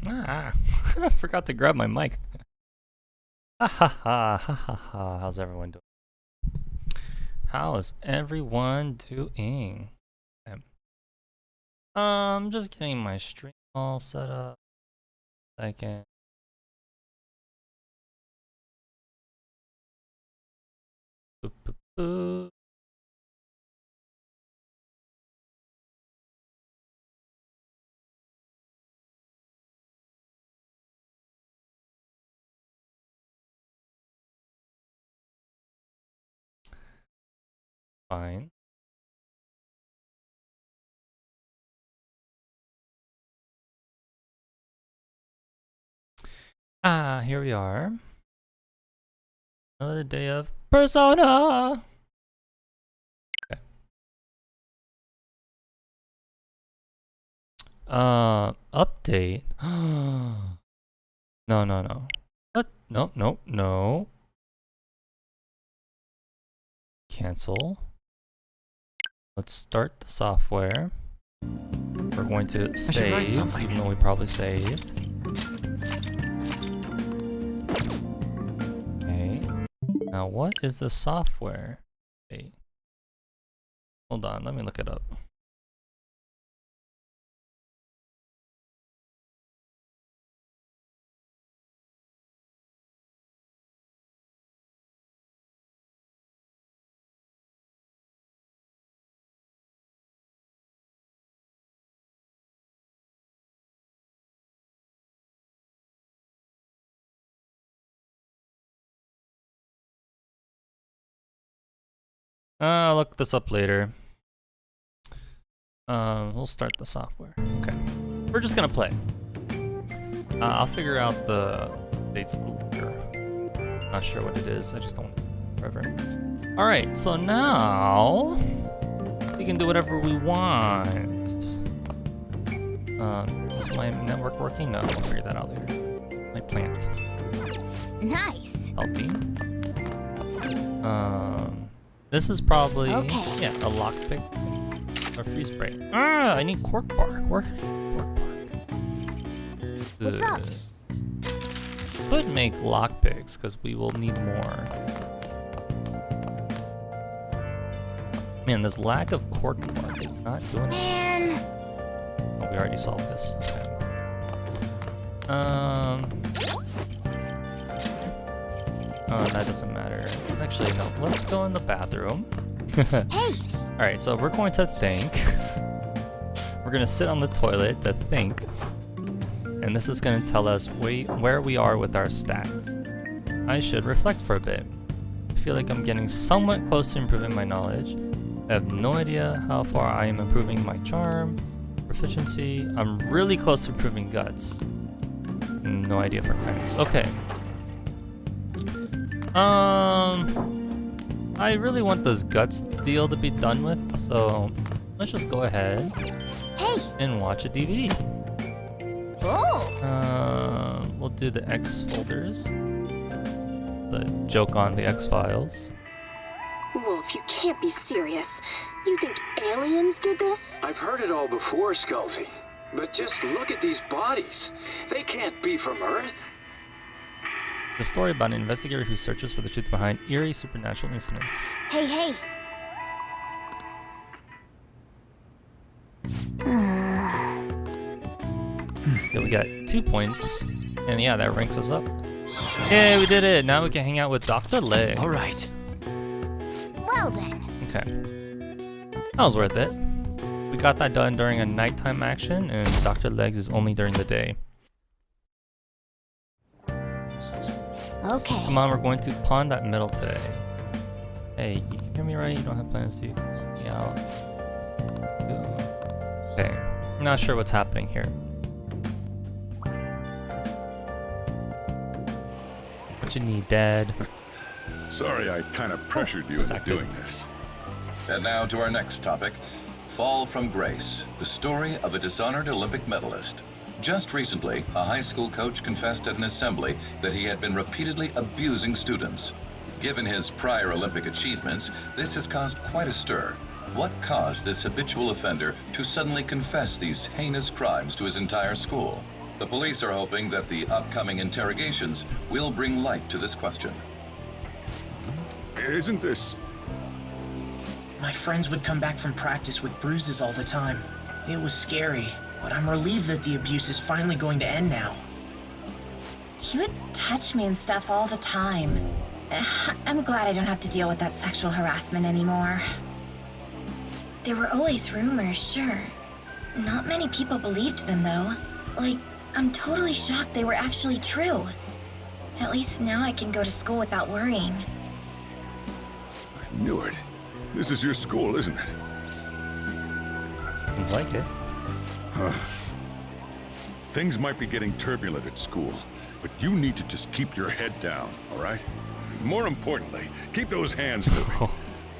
Ah, I forgot to grab my mic. Ha ha ha ha ha ha. How's everyone doing? How is everyone doing? Okay. Just getting my stream all set up. Second. Boop, boop, boop. Fine. Ah, here we are. Another day of Persona. Okay. Update. No, no, no. What? No, no, no. Cancel. Let's start the software. We're going to save, even though we probably saved. Okay. Now, what is the software? Okay. Hold on, let me look it up. I'll look this up later. We'll start the software. Okay. We're just gonna play. I'll figure out the dates later. Not sure what it is. I just don't forever. Alright, so now we can do whatever we want. Is my network working? No, I'll figure that out later. My plant. Nice. Healthy. This is probably yeah, a lockpick or freeze break. Ah, I need cork bark. Where can I get cork bark? What's up? Could make lockpicks because we will need more. Man, this lack of cork bark is not doing it. Man. Oh, we already solved this. Okay. Oh, that doesn't matter. Actually, no. Let's go in the bathroom. Hey. All right, so we're going to think. We're gonna sit on the toilet to think, and this is gonna tell us where we are with our stats. I should reflect for a bit. I feel like I'm getting somewhat close to improving my knowledge. I have no idea how far I am improving my charm, proficiency. I'm really close to improving guts. No idea for kindness. Okay. I really want this guts deal to be done with, so let's just go ahead and watch a DVD. Oh. We'll do the X folders. The joke on the X files. Wolf, you can't be serious. You think aliens did this? I've heard it all before, Skullsy. But just look at these bodies. They can't be from Earth. The story about an investigator who searches for the truth behind eerie supernatural incidents. Hey, hey. Okay, we got 2 points, and yeah, that ranks us up. Yay, we did it! Now we can hang out with Dr. Legs. All right. Well then. Okay. That was worth it. We got that done during a nighttime action, and Dr. Legs is only during the day. Okay. Come on, we're going to pawn that middle today. Hey, you can hear me right? You don't have plans to help me out. Okay. Not sure what's happening here. What you need, Dad? Sorry, I kind of pressured you into doing this. And now to our next topic, Fall from Grace, the story of a dishonored Olympic medalist. Just recently, a high school coach confessed at an assembly that he had been repeatedly abusing students. Given his prior Olympic achievements, this has caused quite a stir. What caused this habitual offender to suddenly confess these heinous crimes to his entire school? The police are hoping that the upcoming interrogations will bring light to this question. Isn't this... My friends would come back from practice with bruises all the time. It was scary, but I'm relieved that the abuse is finally going to end now. He would touch me and stuff all the time. I'm glad I don't have to deal with that sexual harassment anymore. There were always rumors, sure. Not many people believed them, though. Like, I'm totally shocked they were actually true. At least now I can go to school without worrying. I knew it. This is your school, isn't it? Seems like it. Things might be getting turbulent at school, but you need to just keep your head down, all right? More importantly, keep those hands moving.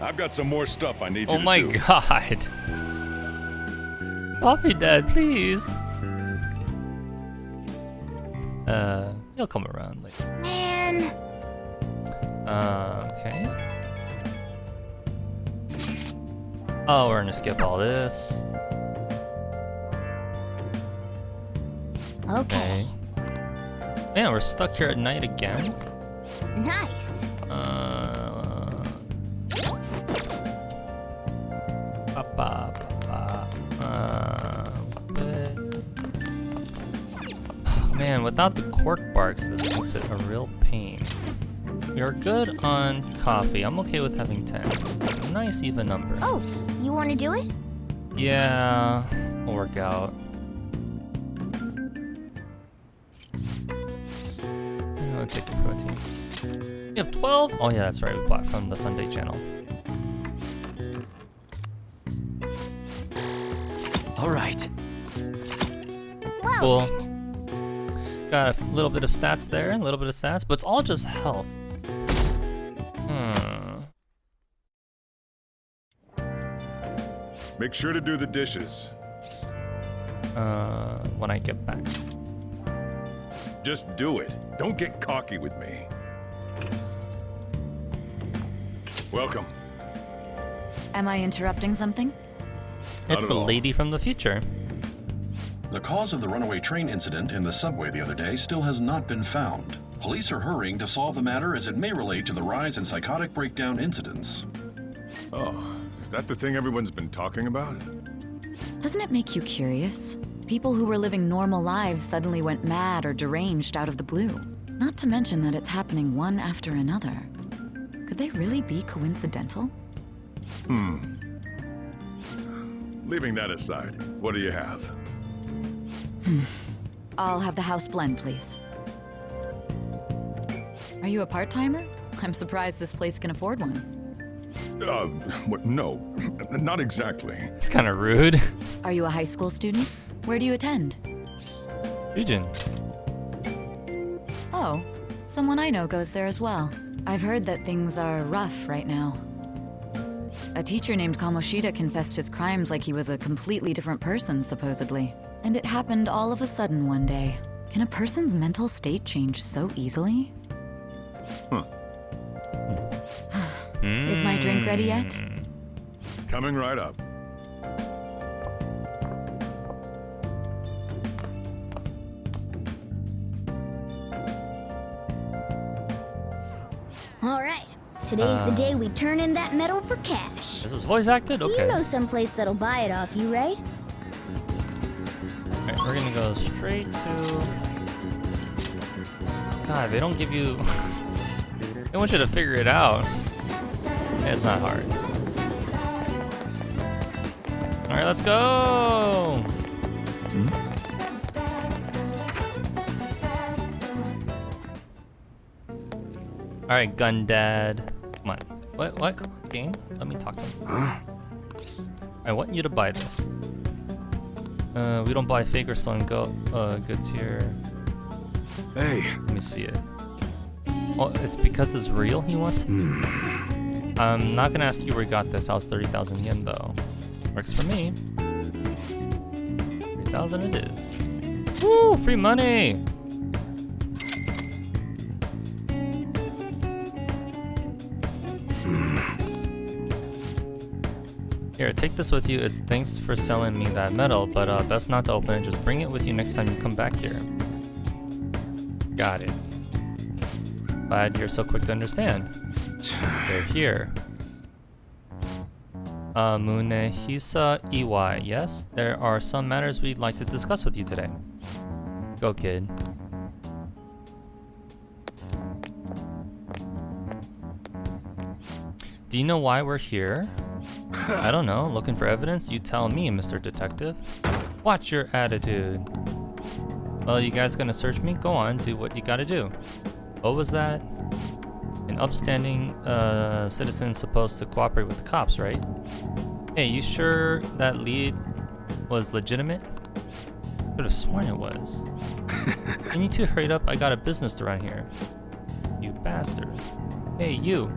I've got some more stuff I need you to do. Oh my god. Coffee Dad, please. He'll come around later. Man. Okay. Oh, we're gonna skip all this. Okay. Man, we're stuck here at night again. Nice. Man, without the cork barks, this makes it a real pain. You're good on coffee. I'm okay with having 10. Nice even number. Oh, you want to do it? Yeah, we'll work out. I'll take the protein. You have 12? Oh yeah, that's right. We bought from the Sunday channel. All right. Well, Cool. Got a little bit of stats there, a little bit of stats, but it's all just health. Make sure to do the dishes. When I get back. Just do it. Don't get cocky with me. Welcome. Am I interrupting something? It's Not at the all. lady from the future. The cause of the runaway train incident in the subway the other day still has not been found. Police are hurrying to solve the matter as it may relate to the rise in psychotic breakdown incidents. Oh, is that the thing everyone's been talking about? Doesn't it make you curious? People who were living normal lives suddenly went mad or deranged out of the blue. Not to mention that it's happening one after another. Could they really be coincidental? Leaving that aside, what do you have? I'll have the house blend, please. Are you a part-timer? I'm surprised this place can afford one. What, no, not exactly. It's kind of rude. Are you a high school student? Where do you attend? Eugen. Oh, someone I know goes there as well. I've heard that things are rough right now. A teacher named Kamoshida confessed his crimes like he was a completely different person, supposedly. And it happened all of a sudden one day. Can a person's mental state change so easily? Is my drink ready yet? Coming right up. all right. Today's the day we turn in that medal for cash. This is voice acted? Okay. You know someplace that'll buy it off you, right? Alright, we're gonna go straight to... God, they don't give you... They want you to figure it out. It's not hard. Alright, let's go! Alright, gun dad. Come on. What? Come on, game. Let me talk to him. I want you to buy this. We don't buy fake or stolen goods here. Hey. Let me see it. Oh, it's because it's real he wants it? I'm not gonna ask you where you got this. How's 30,000 yen though? Works for me. 3,000 it is. Woo! Free money! Here, take this with you. It's thanks for selling me that medal, but best not to open it. Just bring it with you next time you come back here. Got it. Glad you're so quick to understand. They're here. Munehisa Iwai. Yes, there are some matters we'd like to discuss with you today. Go, kid. Do you know why we're here? I don't know. Looking for evidence? You tell me, Mr. Detective. Watch your attitude. Well, you guys gonna search me? Go on, do what you gotta do. What was that? An upstanding citizen supposed to cooperate with the cops, right? Hey, you sure that lead was legitimate? Could have sworn it was. Can you two hurry up? I got a business to run here. You bastard. Hey, you.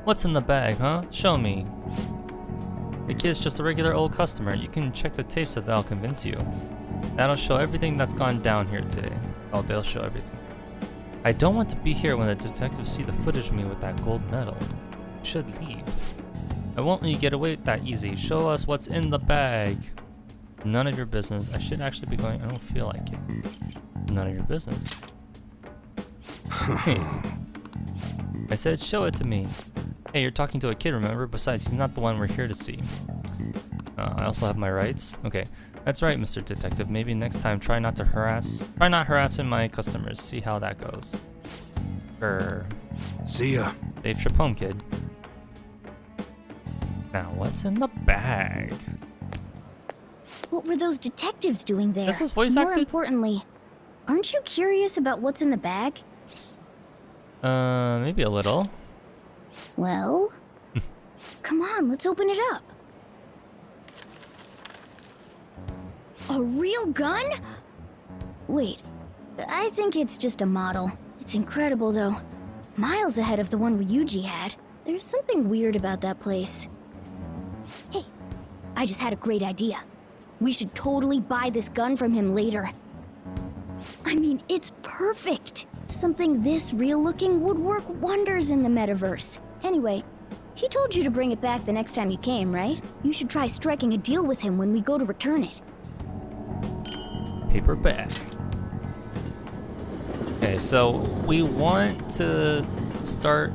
What's in the bag, huh? Show me. The kid's just a regular old customer. You can check the tapes if that'll convince you. That'll show everything that's gone down here today. Oh, they'll show everything. I don't want to be here when the detectives see the footage of me with that gold medal. I should leave. I won't let you get away that easy. Show us what's in the bag. None of your business. I should actually be going. I don't feel like it. None of your business. Hey. I said show it to me. Hey, you're talking to a kid, remember? Besides, he's not the one we're here to see. I also have my rights. Okay, that's right, Mr. Detective. Maybe next time try not harassing my customers. See how that goes. See ya. Safe trip home, kid. Now, what's in the bag? What were those detectives doing there? This is voice More acted? importantly, aren't you curious about what's in the bag? Maybe a little. Well, come on, let's open it up. A real gun? Wait, I think it's just a model. It's incredible though. Miles ahead of the one Ryuji had. There's something weird about that place. Hey, I just had a great idea. We should totally buy this gun from him later. I mean, it's perfect. Something this real-looking would work wonders in the metaverse. Anyway, he told you to bring it back the next time you came, right? You should try striking a deal with him when we go to return it. Paper bag. Okay, so we want to start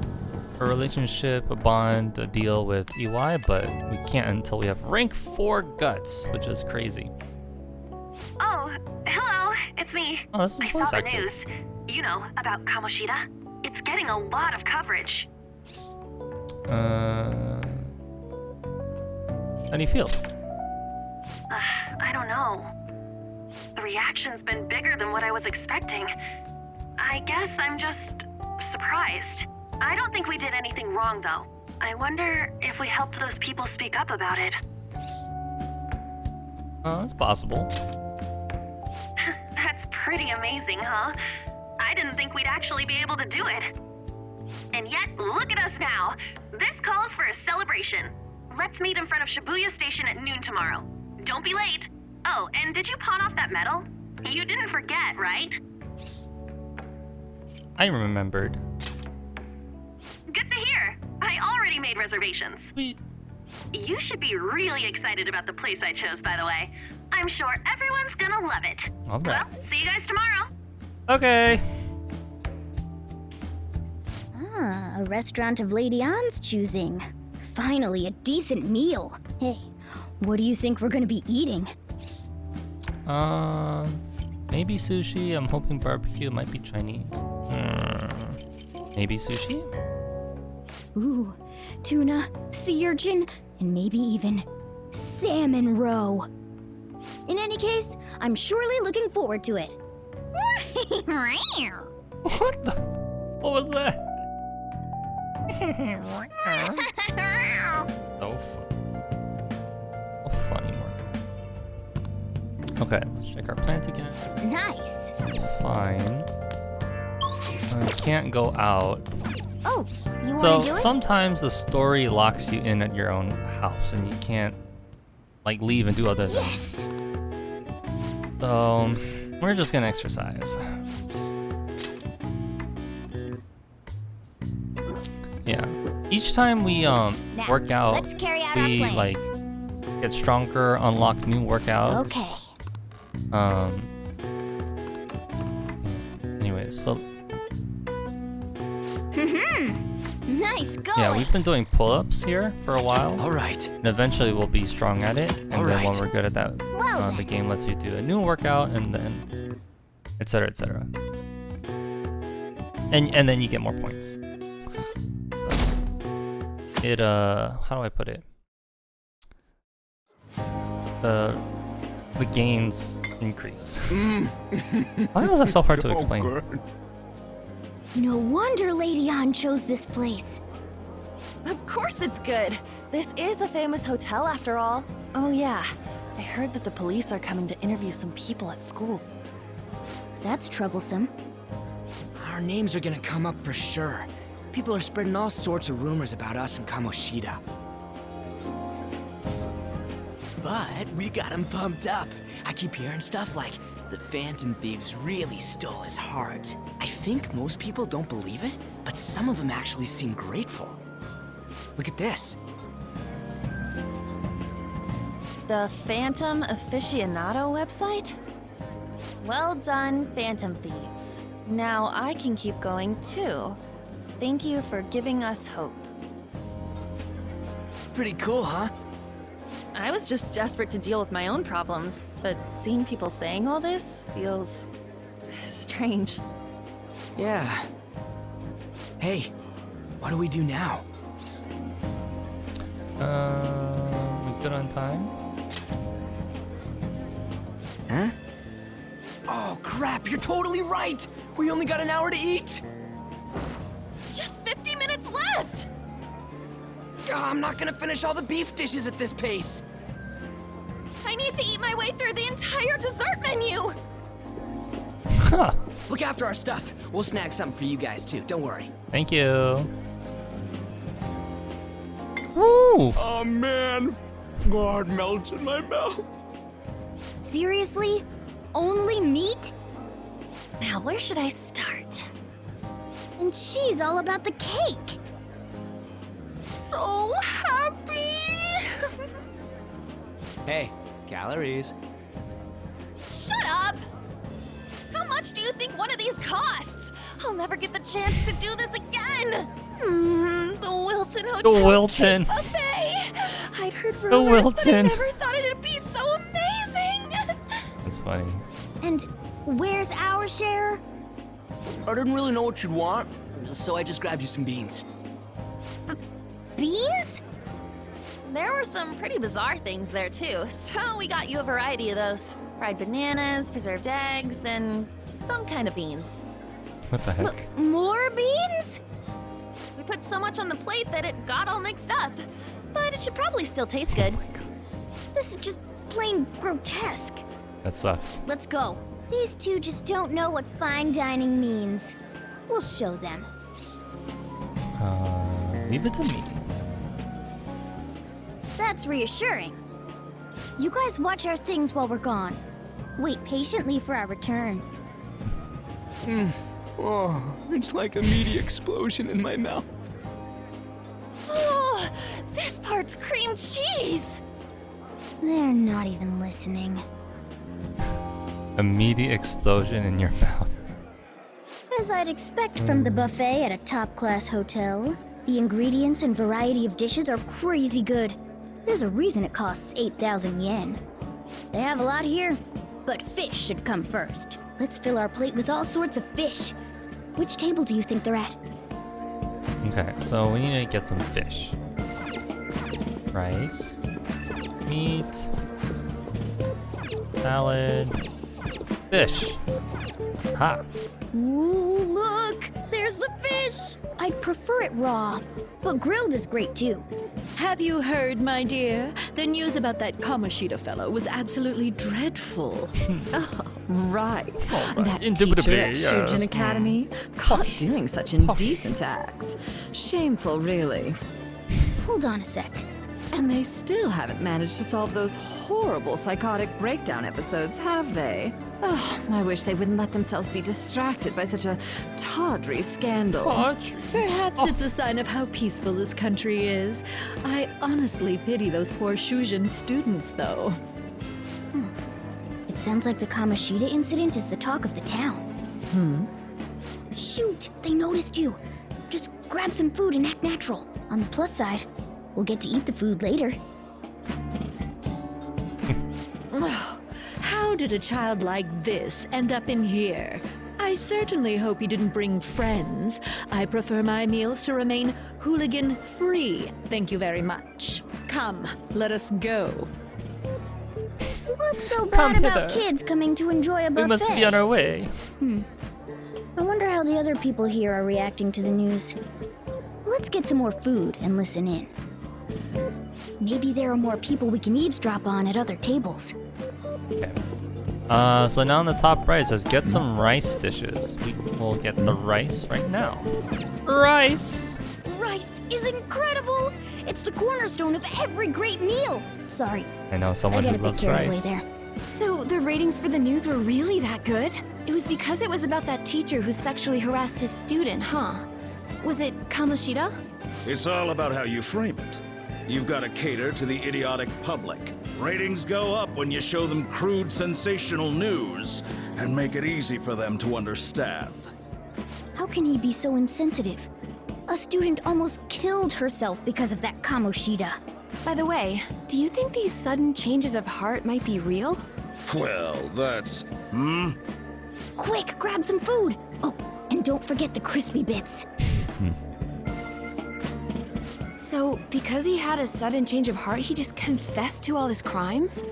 a relationship, a bond, a deal with EY, but we can't until we have rank 4 guts, which is crazy. Oh, hello, it's me. Oh, this is I voice saw the acted. news. You know, about Kamoshida. It's getting a lot of coverage. How do you feel? I don't know. The reaction's been bigger than what I was expecting. I guess I'm just surprised. I don't think we did anything wrong, though. I wonder if we helped those people speak up about it. It's possible. That's pretty amazing, huh? I didn't think we'd actually be able to do it. And yet, look at us now. This calls for a celebration. Let's meet in front of Shibuya Station at noon tomorrow. Don't be late. Oh, and did you pawn off that medal? You didn't forget, right? I remembered. Good to hear. I already made reservations. Sweet. You should be really excited about the place I chose, by the way. I'm sure everyone's gonna love it. All right. Well, see you guys tomorrow. Okay. Ah, a restaurant of Lady Ann's choosing. Finally, a decent meal. Hey, what do you think we're gonna be eating? Maybe sushi. I'm hoping barbecue might be Chinese. Maybe sushi? Ooh, tuna, sea urchin, and maybe even salmon roe. In any case, I'm surely looking forward to it. What the? What was that? So funny, Morgan. Okay, let's check our plant again. Nice. Fine. I can't go out. Oh, you So wanna do it? sometimes the story locks you in at your own house and you can't like leave and do other things. So we're just gonna exercise. Yeah. Each time we Now, work out, let's carry out about our we plan? like get stronger, unlock new workouts. Okay. Anyways, so Nice going. yeah, we've been doing pull-ups here for a while. All right. And eventually we'll be strong at it. And All then when right. we're good at that, Well the then. game lets you do a new workout and then etc. etc. And then you get more points. It how do I put it? The gains increase. Why was that so hard to explain? No wonder Lady An chose this place. Of course it's good. This is a famous hotel after all. Oh yeah, I heard that the police are coming to interview some people at school. That's troublesome. Our names are gonna come up for sure. People are spreading all sorts of rumors about us and Kamoshida. But we got him pumped up. I keep hearing stuff like the Phantom Thieves really stole his heart. I think most people don't believe it, but some of them actually seem grateful. Look at this. The Phantom Aficionado website? Well done, Phantom Thieves. Now I can keep going too. Thank you for giving us hope. Pretty cool, huh? I was just desperate to deal with my own problems, but seeing people saying all this feels strange. Yeah. Hey, what do we do now? We good on time? Huh? Oh crap, you're totally right! We only got an hour to eat! Just 50 minutes left! I'm not gonna finish all the beef dishes at this pace! I need to eat my way through the entire dessert menu! Huh. Look after our stuff. We'll snag something for you guys too, don't worry. Thank you. Woo! Oh man, God melts in my mouth. Seriously? Only meat? Now, where should I start? And she's all about the cake. So happy! Hey, calories. Shut up! How much do you think one of these costs? I'll never get the chance to do this again! The Wilton Hotel The Wilton. Cake Buffet! I'd heard The rumors, but I Wilton. never thought it'd be so amazing! That's funny. And where's our share? I didn't really know what you'd want, so I just grabbed you some beans. Beans? There were some pretty bizarre things there too, so we got you a variety of those. Fried bananas, preserved eggs, and some kind of beans. What the heck? More beans? We put so much on the plate that it got all mixed up. But it should probably still taste good. This is just plain grotesque. That sucks. Let's go. These two just don't know what fine dining means. We'll show them. Leave it to me. That's reassuring. You guys watch our things while we're gone. Wait patiently for our return. Oh, it's like a meaty explosion in my mouth. Oh, this part's cream cheese! They're not even listening. Immediate explosion in your mouth. As I'd expect from the buffet at a top-class hotel, the ingredients and variety of dishes are crazy good. There's a reason it costs 8,000 yen. They have a lot here, but fish should come first. Let's fill our plate with all sorts of fish. Which table do you think they're at? Okay, so we need to get some fish. Rice. Meat. Salad. Fish. Ha! Ooh, look! There's the fish! I'd prefer it raw, but grilled is great too. Have you heard, my dear? The news about that Kamoshida fellow was absolutely dreadful. Oh, right. That teacher Indubitably, at yes. Shujin Academy, caught doing such indecent acts. Shameful, really. Hold on a sec. And they still haven't managed to solve those horrible psychotic breakdown episodes, have they? Oh, I wish they wouldn't let themselves be distracted by such a tawdry scandal. Tawdry? Perhaps it's a sign of how peaceful this country is. I honestly pity those poor Shujin students, though. It sounds like the Kamoshida incident is the talk of the town. Shoot! They noticed you! Just grab some food and act natural. On the plus side, we'll get to eat the food later. Oh, how did a child like this end up in here? I certainly hope he didn't bring friends. I prefer my meals to remain hooligan-free. Thank you very much. Come, let us go. What's so Come bad about hither. kids coming to enjoy a buffet? We must be on our way. I wonder how the other people here are reacting to the news. Let's get some more food and listen in. Maybe there are more people we can eavesdrop on at other tables. Okay. So now on the top right it says get some rice dishes. We will get the rice right now. Rice! Rice is incredible! It's the cornerstone of every great meal! Sorry. I know someone who loves rice. There. So the ratings for the news were really that good? It was because it was about that teacher who sexually harassed his student, huh? Was it Kamoshida? It's all about how you frame it. You've got to cater to the idiotic public. Ratings go up when you show them crude, sensational news and make it easy for them to understand. How can he be so insensitive? A student almost killed herself because of that Kamoshida. By the way, do you think these sudden changes of heart might be real? Well, that's... Quick, grab some food! Oh, and don't forget the crispy bits. So, because he had a sudden change of heart, he just confessed to all his crimes?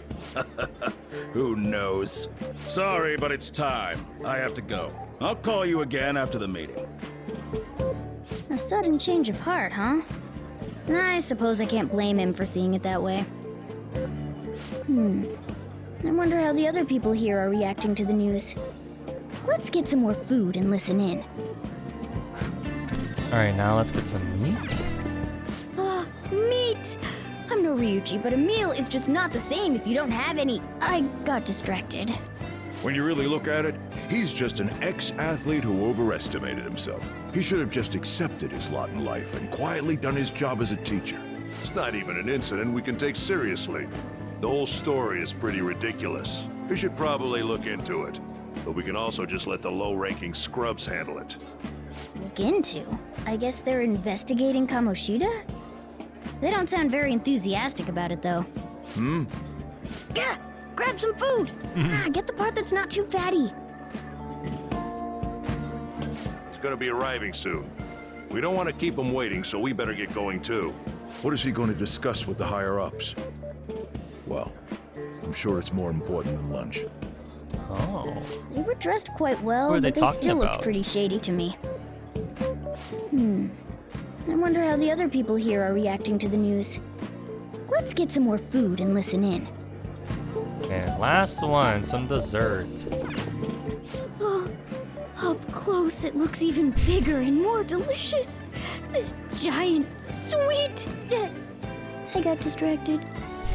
Who knows? Sorry, but it's time. I have to go. I'll call you again after the meeting. A sudden change of heart, huh? I suppose I can't blame him for seeing it that way. I wonder how the other people here are reacting to the news. Let's get some more food and listen in. Alright, now let's get some meat. Meat! I'm no Ryuji, but a meal is just not the same if you don't have any. I got distracted. When you really look at it, he's just an ex-athlete who overestimated himself. He should have just accepted his lot in life and quietly done his job as a teacher. It's not even an incident we can take seriously. The whole story is pretty ridiculous. We should probably look into it. But we can also just let the low-ranking scrubs handle it. Look into? I guess they're investigating Kamoshida? They don't sound very enthusiastic about it, though. Yeah, grab some food! Get the part that's not too fatty. He's gonna be arriving soon. We don't want to keep him waiting, so we better get going too. What is he going to discuss with the higher-ups? Well, I'm sure it's more important than lunch. Oh. They were dressed quite well, Who are they but they talking still about? looked pretty shady to me. I wonder how the other people here are reacting to the news. Let's get some more food and listen in. And last one, some dessert. Oh, up close it looks even bigger and more delicious. This giant sweet... I got distracted.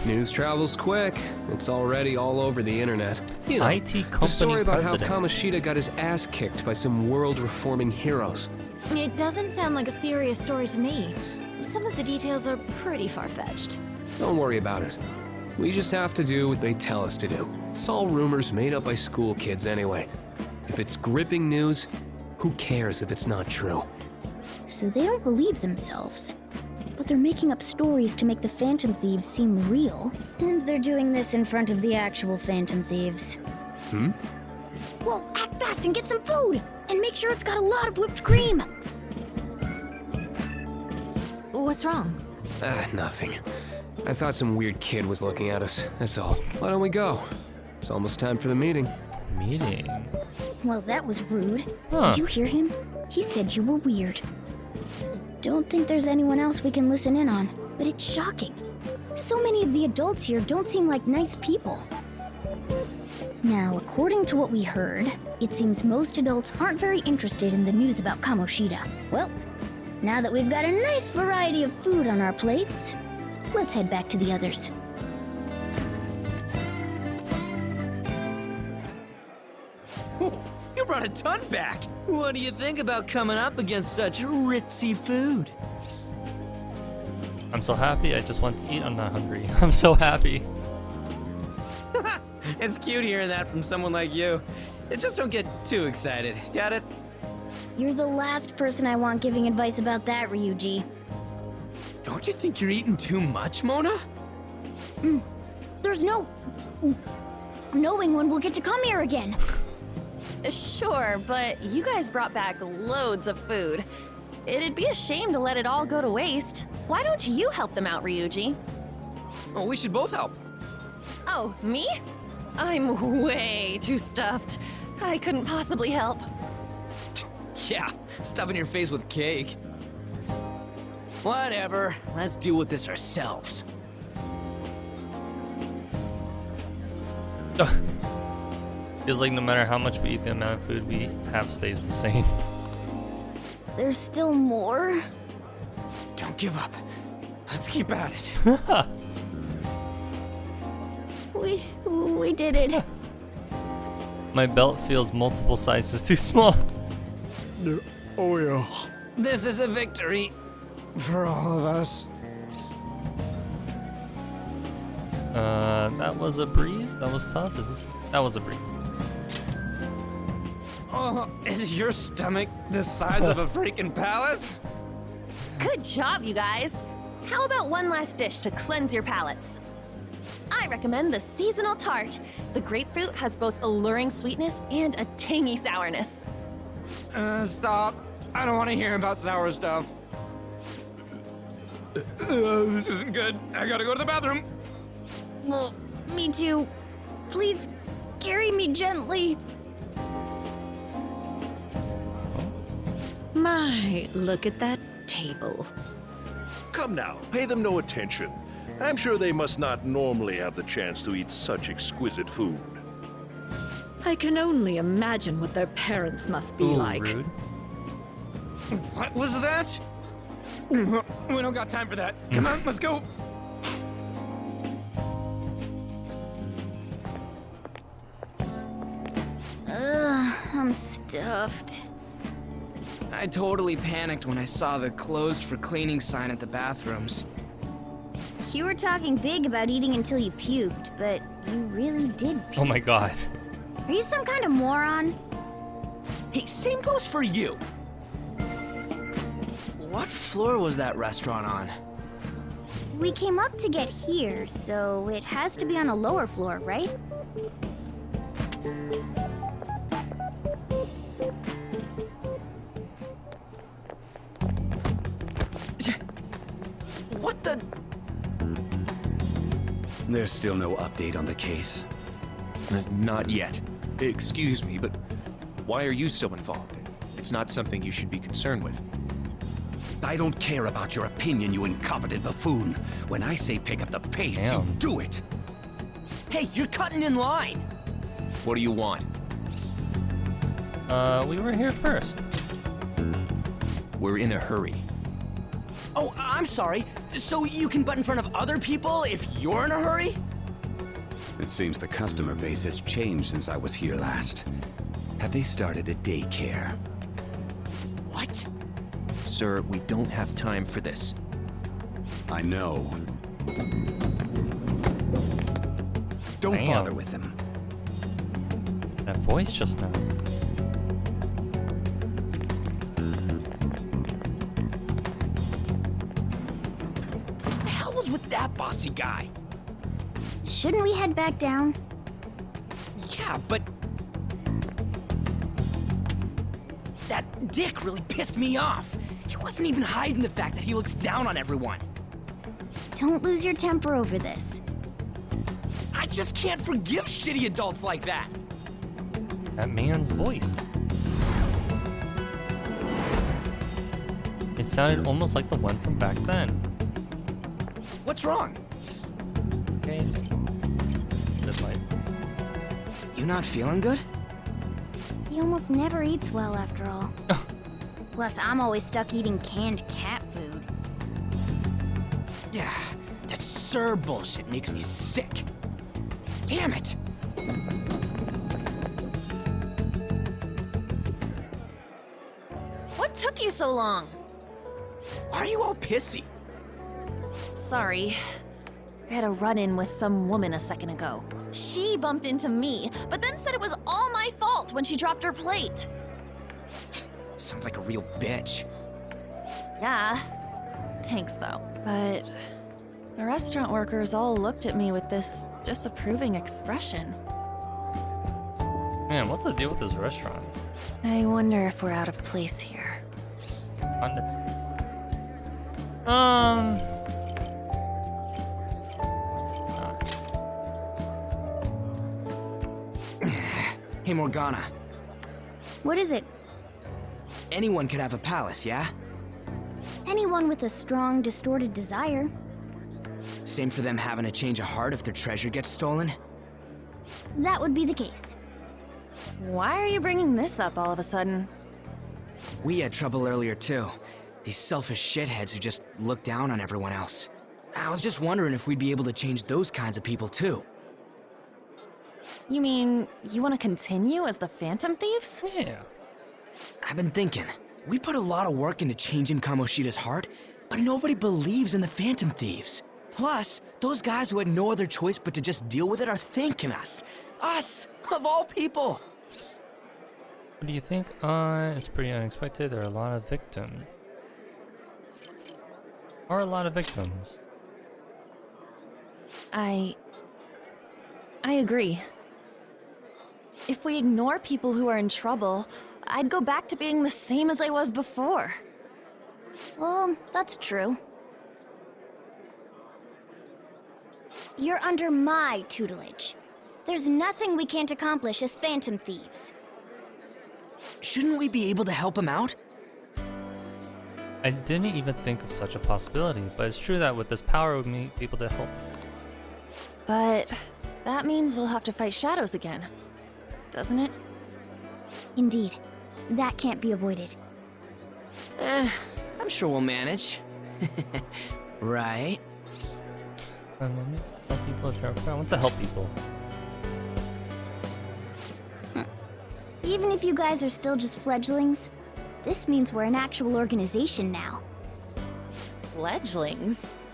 News travels quick. It's already all over the internet. You know, IT company the story about president. how Kamoshida got his ass kicked by some world-reforming heroes. It doesn't sound like a serious story to me. Some of the details are pretty far-fetched. Don't worry about it. We just have to do what they tell us to do. It's all rumors made up by school kids anyway. If it's gripping news, who cares if it's not true? So they don't believe themselves. But they're making up stories to make the Phantom Thieves seem real. And they're doing this in front of the actual Phantom Thieves. Well, act fast and get some food! And make sure it's got a lot of whipped cream! What's wrong? Nothing. I thought some weird kid was looking at us, that's all. Why don't we go? It's almost time for the meeting. Meeting? Well, that was rude. Huh. Did you hear him? He said you were weird. Don't think there's anyone else we can listen in on, but it's shocking. So many of the adults here don't seem like nice people. Now, according to what we heard, it seems most adults aren't very interested in the news about Kamoshida. Well, now that we've got a nice variety of food on our plates, Let's head back to the others. You brought a ton back. What do you think about coming up against such ritzy food? I'm so happy, I just want to eat. I'm not hungry. I'm so happy. It's cute hearing that from someone like you. Just don't get too excited. Got it? You're the last person I want giving advice about that, Ryuji. Don't you think you're eating too much, Mona? There's no knowing when we'll get to come here again. Sure, but you guys brought back loads of food. It'd be a shame to let it all go to waste. Why don't you help them out, Ryuji? Oh, we should both help. Oh, me? I'm way too stuffed. I couldn't possibly help. Yeah, stuffing your face with cake. Whatever, let's deal with this ourselves. Feels like no matter how much we eat, the amount of food we have stays the same. There's still more? Don't give up. Let's keep at it. We did it. My belt feels multiple sizes too small. Oh yeah. This is a victory for all of us. That was a breeze? That was tough? That was a breeze. Oh, is your stomach the size of a freaking palace? Good job, you guys. How about one last dish to cleanse your palates? I recommend the seasonal tart. The grapefruit has both alluring sweetness and a tangy sourness. Stop. I don't want to hear about sour stuff. This isn't good. I gotta go to the bathroom. Well, me too. Please carry me gently. My, look at that table. Come now, pay them no attention. I'm sure they must not normally have the chance to eat such exquisite food. I can only imagine what their parents must be like. Rude. What was that? We don't got time for that. Come on, let's go. I'm stuffed. I totally panicked when I saw the closed for cleaning sign at the bathrooms. You were talking big about eating until you puked, but you really did puke. Oh my god. Are you some kind of moron? Hey, same goes for you. What floor was that restaurant on? We came up to get here, so it has to be on a lower floor, right? What the? There's still no update on the case. Not yet. Excuse me, but why are you so involved? It's not something you should be concerned with. I don't care about your opinion, you incompetent buffoon. When I say pick up the pace, you do it. Hey, you're cutting in line. What do you want? We were here first. We're in a hurry. Oh, I'm sorry. So you can butt in front of other people if you're in a hurry? It seems the customer base has changed since I was here last. Have they started a daycare? What? Sir, we don't have time for this. I know. Don't bother with them. That voice just now. The hell was with that bossy guy? Shouldn't we head back down? Yeah, but... that dick really pissed me off. He wasn't even hiding the fact that he looks down on everyone. Don't lose your temper over this. I just can't forgive shitty adults like that. That man's voice. It sounded almost like the one from back then. What's wrong? Okay, just light. You not feeling good? He almost never eats well after all. Plus, I'm always stuck eating canned cat food. Yeah, that's absurd bullshit makes me sick. Damn it! What took you so long? Why are you all pissy? Sorry. I had a run-in with some woman a second ago. She bumped into me, but then said it was all my fault when she dropped her plate. Sounds like a real bitch. Yeah. Thanks, though. But the restaurant workers all looked at me with this disapproving expression. Man, what's the deal with this restaurant? I wonder if we're out of place here. On it. Hey, Morgana. What is it? Anyone could have a palace, yeah? Anyone with a strong, distorted desire. Same for them having a change of heart if their treasure gets stolen? That would be the case. Why are you bringing this up all of a sudden? We had trouble earlier, too. These selfish shitheads who just look down on everyone else. I was just wondering if we'd be able to change those kinds of people, too. You mean, you want to continue as the Phantom Thieves? Yeah. I've been thinking. We put a lot of work into changing Kamoshida's heart, but nobody believes in the Phantom Thieves. Plus, those guys who had no other choice but to just deal with it are thanking us. Us, of all people! What do you think? It's pretty unexpected. There are a lot of victims. Are a lot of victims. I agree. If we ignore people who are in trouble, I'd go back to being the same as I was before. Well, that's true. You're under my tutelage. There's nothing we can't accomplish as Phantom Thieves. Shouldn't we be able to help him out? I didn't even think of such a possibility, but it's true that with this power we may be able to help. But that means we'll have to fight shadows again, doesn't it? Indeed. That can't be avoided. I'm sure we'll manage. Right? Help people if you're I want to help people. Even if you guys are still just fledglings, this means we're an actual organization now. Fledglings?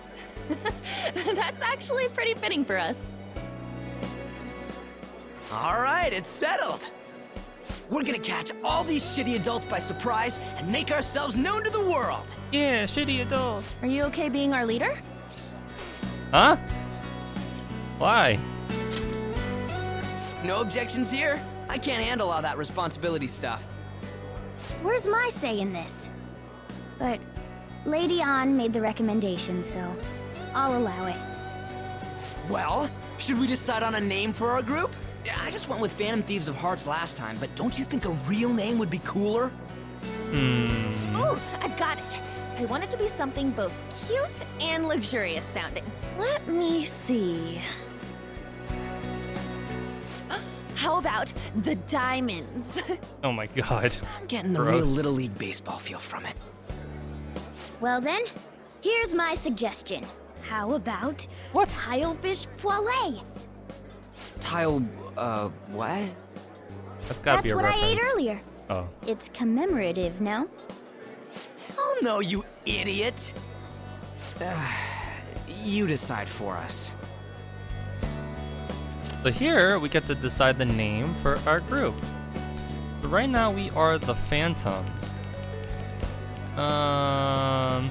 That's actually pretty fitting for us. Alright, it's settled! We're gonna catch all these shitty adults by surprise and make ourselves known to the world! Yeah, shitty adults! Are you okay being our leader? Huh? Why? No objections here? I can't handle all that responsibility stuff. Where's my say in this? But Lady An made the recommendation, so I'll allow it. Well, should we decide on a name for our group? I just went with Phantom Thieves of Hearts last time, but don't you think a real name would be cooler? Ooh, I've got it. I want it to be something both cute and luxurious sounding. Let me see. How about the Diamonds? Oh my god. I'm getting the real Little League Baseball feel from it. Well then, here's my suggestion. How about Tilefish Poêlée? What? That's gotta be a reference. That's what I ate earlier. Oh. It's commemorative, no? Oh no, you idiot! You decide for us. So here we get to decide the name for our group. So right now we are the Phantoms. I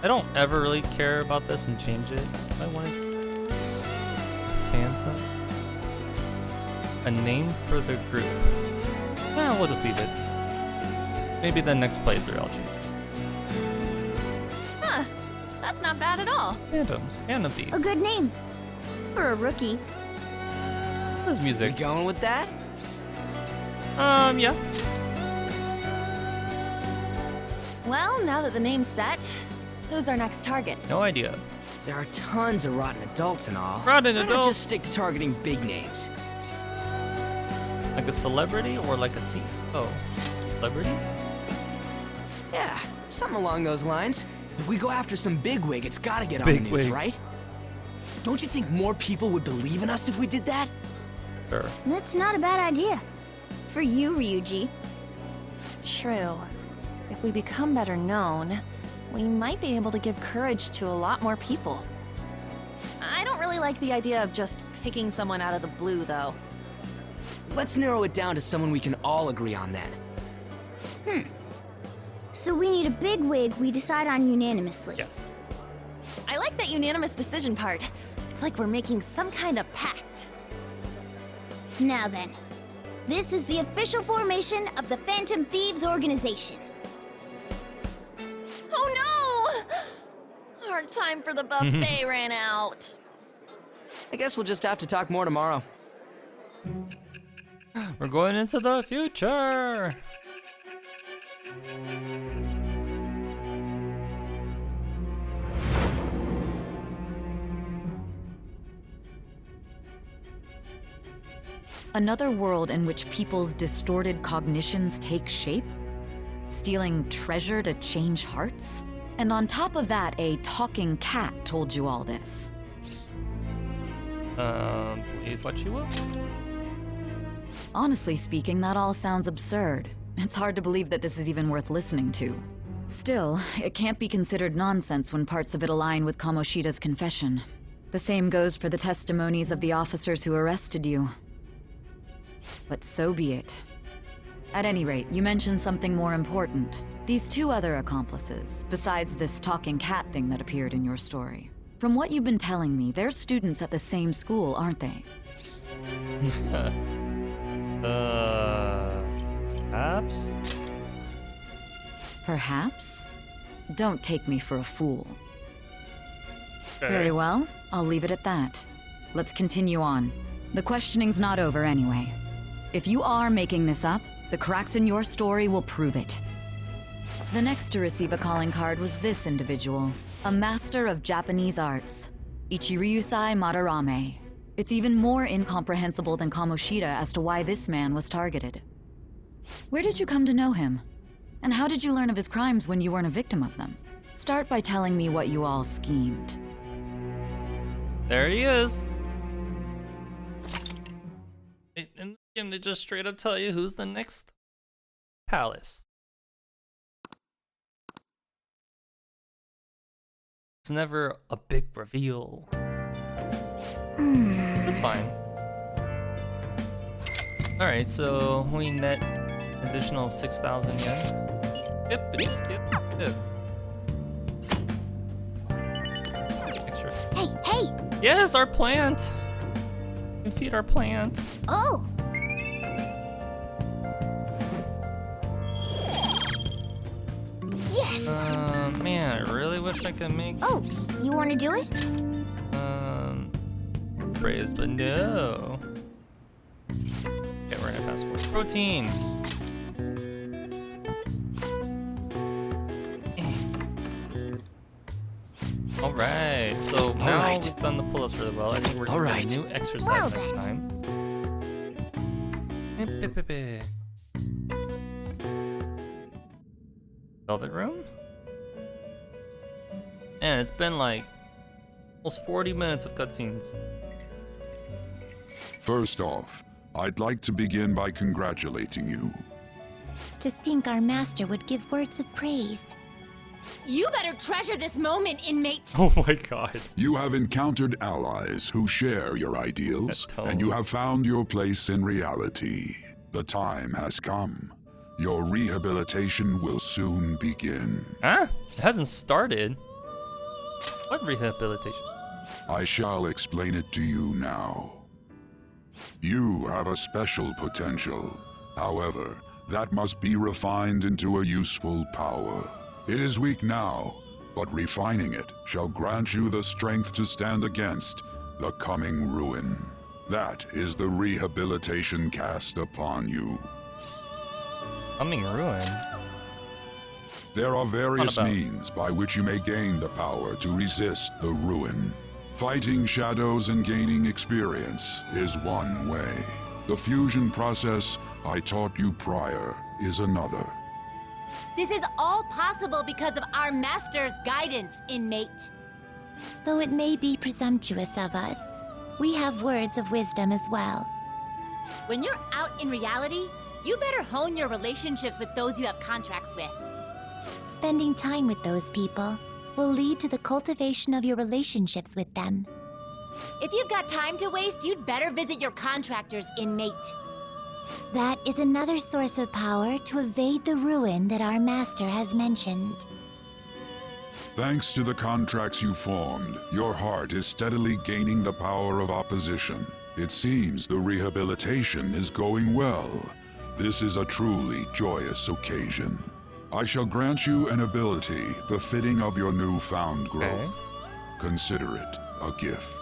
don't ever really care about this and change it. I want to Phantom. A name for the group. Yeah, we'll just leave it. Maybe the next playthrough I'll change it. Huh, that's not bad at all. Phantoms, Phantom Thieves. A good name. For a rookie. There's music. You going with that? Yeah. Well, now that the name's set, who's our next target? No idea. There are tons of rotten adults and all. Rotten Why not adults? just stick to targeting big names? Like a celebrity or like a celebrity? Yeah, something along those lines. If we go after some bigwig, it's gotta get on the news, Bigwig. right? Don't you think more people would believe in us if we did that? Sure. That's not a bad idea. For you, Ryuji. True. If we become better known, we might be able to give courage to a lot more people. I don't really like the idea of just picking someone out of the blue, though. Let's narrow it down to someone we can all agree on then. So we need a big wig we decide on unanimously. Yes. I like that unanimous decision part. It's like we're making some kind of pact. Now then, this is the official formation of the Phantom Thieves organization. Oh no! Our time for the buffet ran out. I guess we'll just have to talk more tomorrow. We're going into the future. Another world in which people's distorted cognitions take shape? Stealing treasure to change hearts? And on top of that, a talking cat told you all this. Please what you will? Honestly speaking, that all sounds absurd. It's hard to believe that this is even worth listening to. Still, it can't be considered nonsense when parts of it align with Kamoshida's confession. The same goes for the testimonies of the officers who arrested you. But so be it. At any rate, you mentioned something more important. These two other accomplices, besides this talking cat thing that appeared in your story. From what you've been telling me, they're students at the same school, aren't they? Perhaps? Perhaps? Don't take me for a fool. Okay. Very well, I'll leave it at that. Let's continue on. The questioning's not over anyway. If you are making this up, the cracks in your story will prove it. The next to receive a calling card was this individual, a master of Japanese arts, Ichiryusai Madarame. It's even more incomprehensible than Kamoshida as to why this man was targeted. Where did you come to know him? And how did you learn of his crimes when you weren't a victim of them? Start by telling me what you all schemed. There he is. In the game, they just straight up tell you who's the next palace. It's never a big reveal. That's fine. Alright, so we net additional 6,000 yen. Skippity skip. Extra. Hey! Yes, our plant! We feed our plant. Oh! Yes! Man, I really wish I could make... Oh, you want to do it? Praise, but no. Okay, we're gonna fast forward. Protein! Alright, so now we've done the pull-ups really well. I think we're gonna do a new exercise next time. Velvet room? Man, it's been like almost 40 minutes of cutscenes. First off, I'd like to begin by congratulating you. To think our master would give words of praise. You better treasure this moment, inmate. Oh my god. You have encountered allies who share your ideals, and you have found your place in reality. The time has come. Your rehabilitation will soon begin. Huh? It hasn't started. What rehabilitation? I shall explain it to you now. You have a special potential. However, that must be refined into a useful power. It is weak now, but refining it shall grant you the strength to stand against the coming ruin. That is the rehabilitation cast upon you. Coming ruin? There are various means by which you may gain the power to resist the ruin. Fighting shadows and gaining experience is one way. The fusion process I taught you prior is another. This is all possible because of our master's guidance, inmate. Though it may be presumptuous of us, we have words of wisdom as well. When you're out in reality, you better hone your relationships with those you have contracts with. Spending time with those people will lead to the cultivation of your relationships with them. If you've got time to waste, you'd better visit your contractors, inmate. That is another source of power to evade the ruin that our master has mentioned. Thanks to the contracts you formed, your heart is steadily gaining the power of opposition. It seems the rehabilitation is going well. This is a truly joyous occasion. I shall grant you an ability befitting of your newfound growth. Consider it a gift.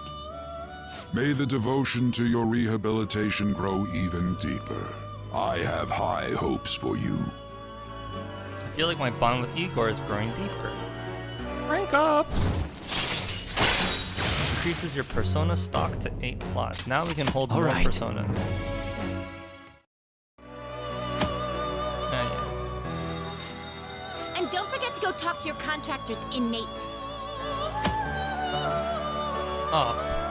May the devotion to your rehabilitation grow even deeper. I have high hopes for you. I feel like my bond with Igor is growing deeper. Rank up! Increases your persona stock to 8 slots. Now we can hold more personas. And don't forget to go talk to your contractors, inmate. Oh.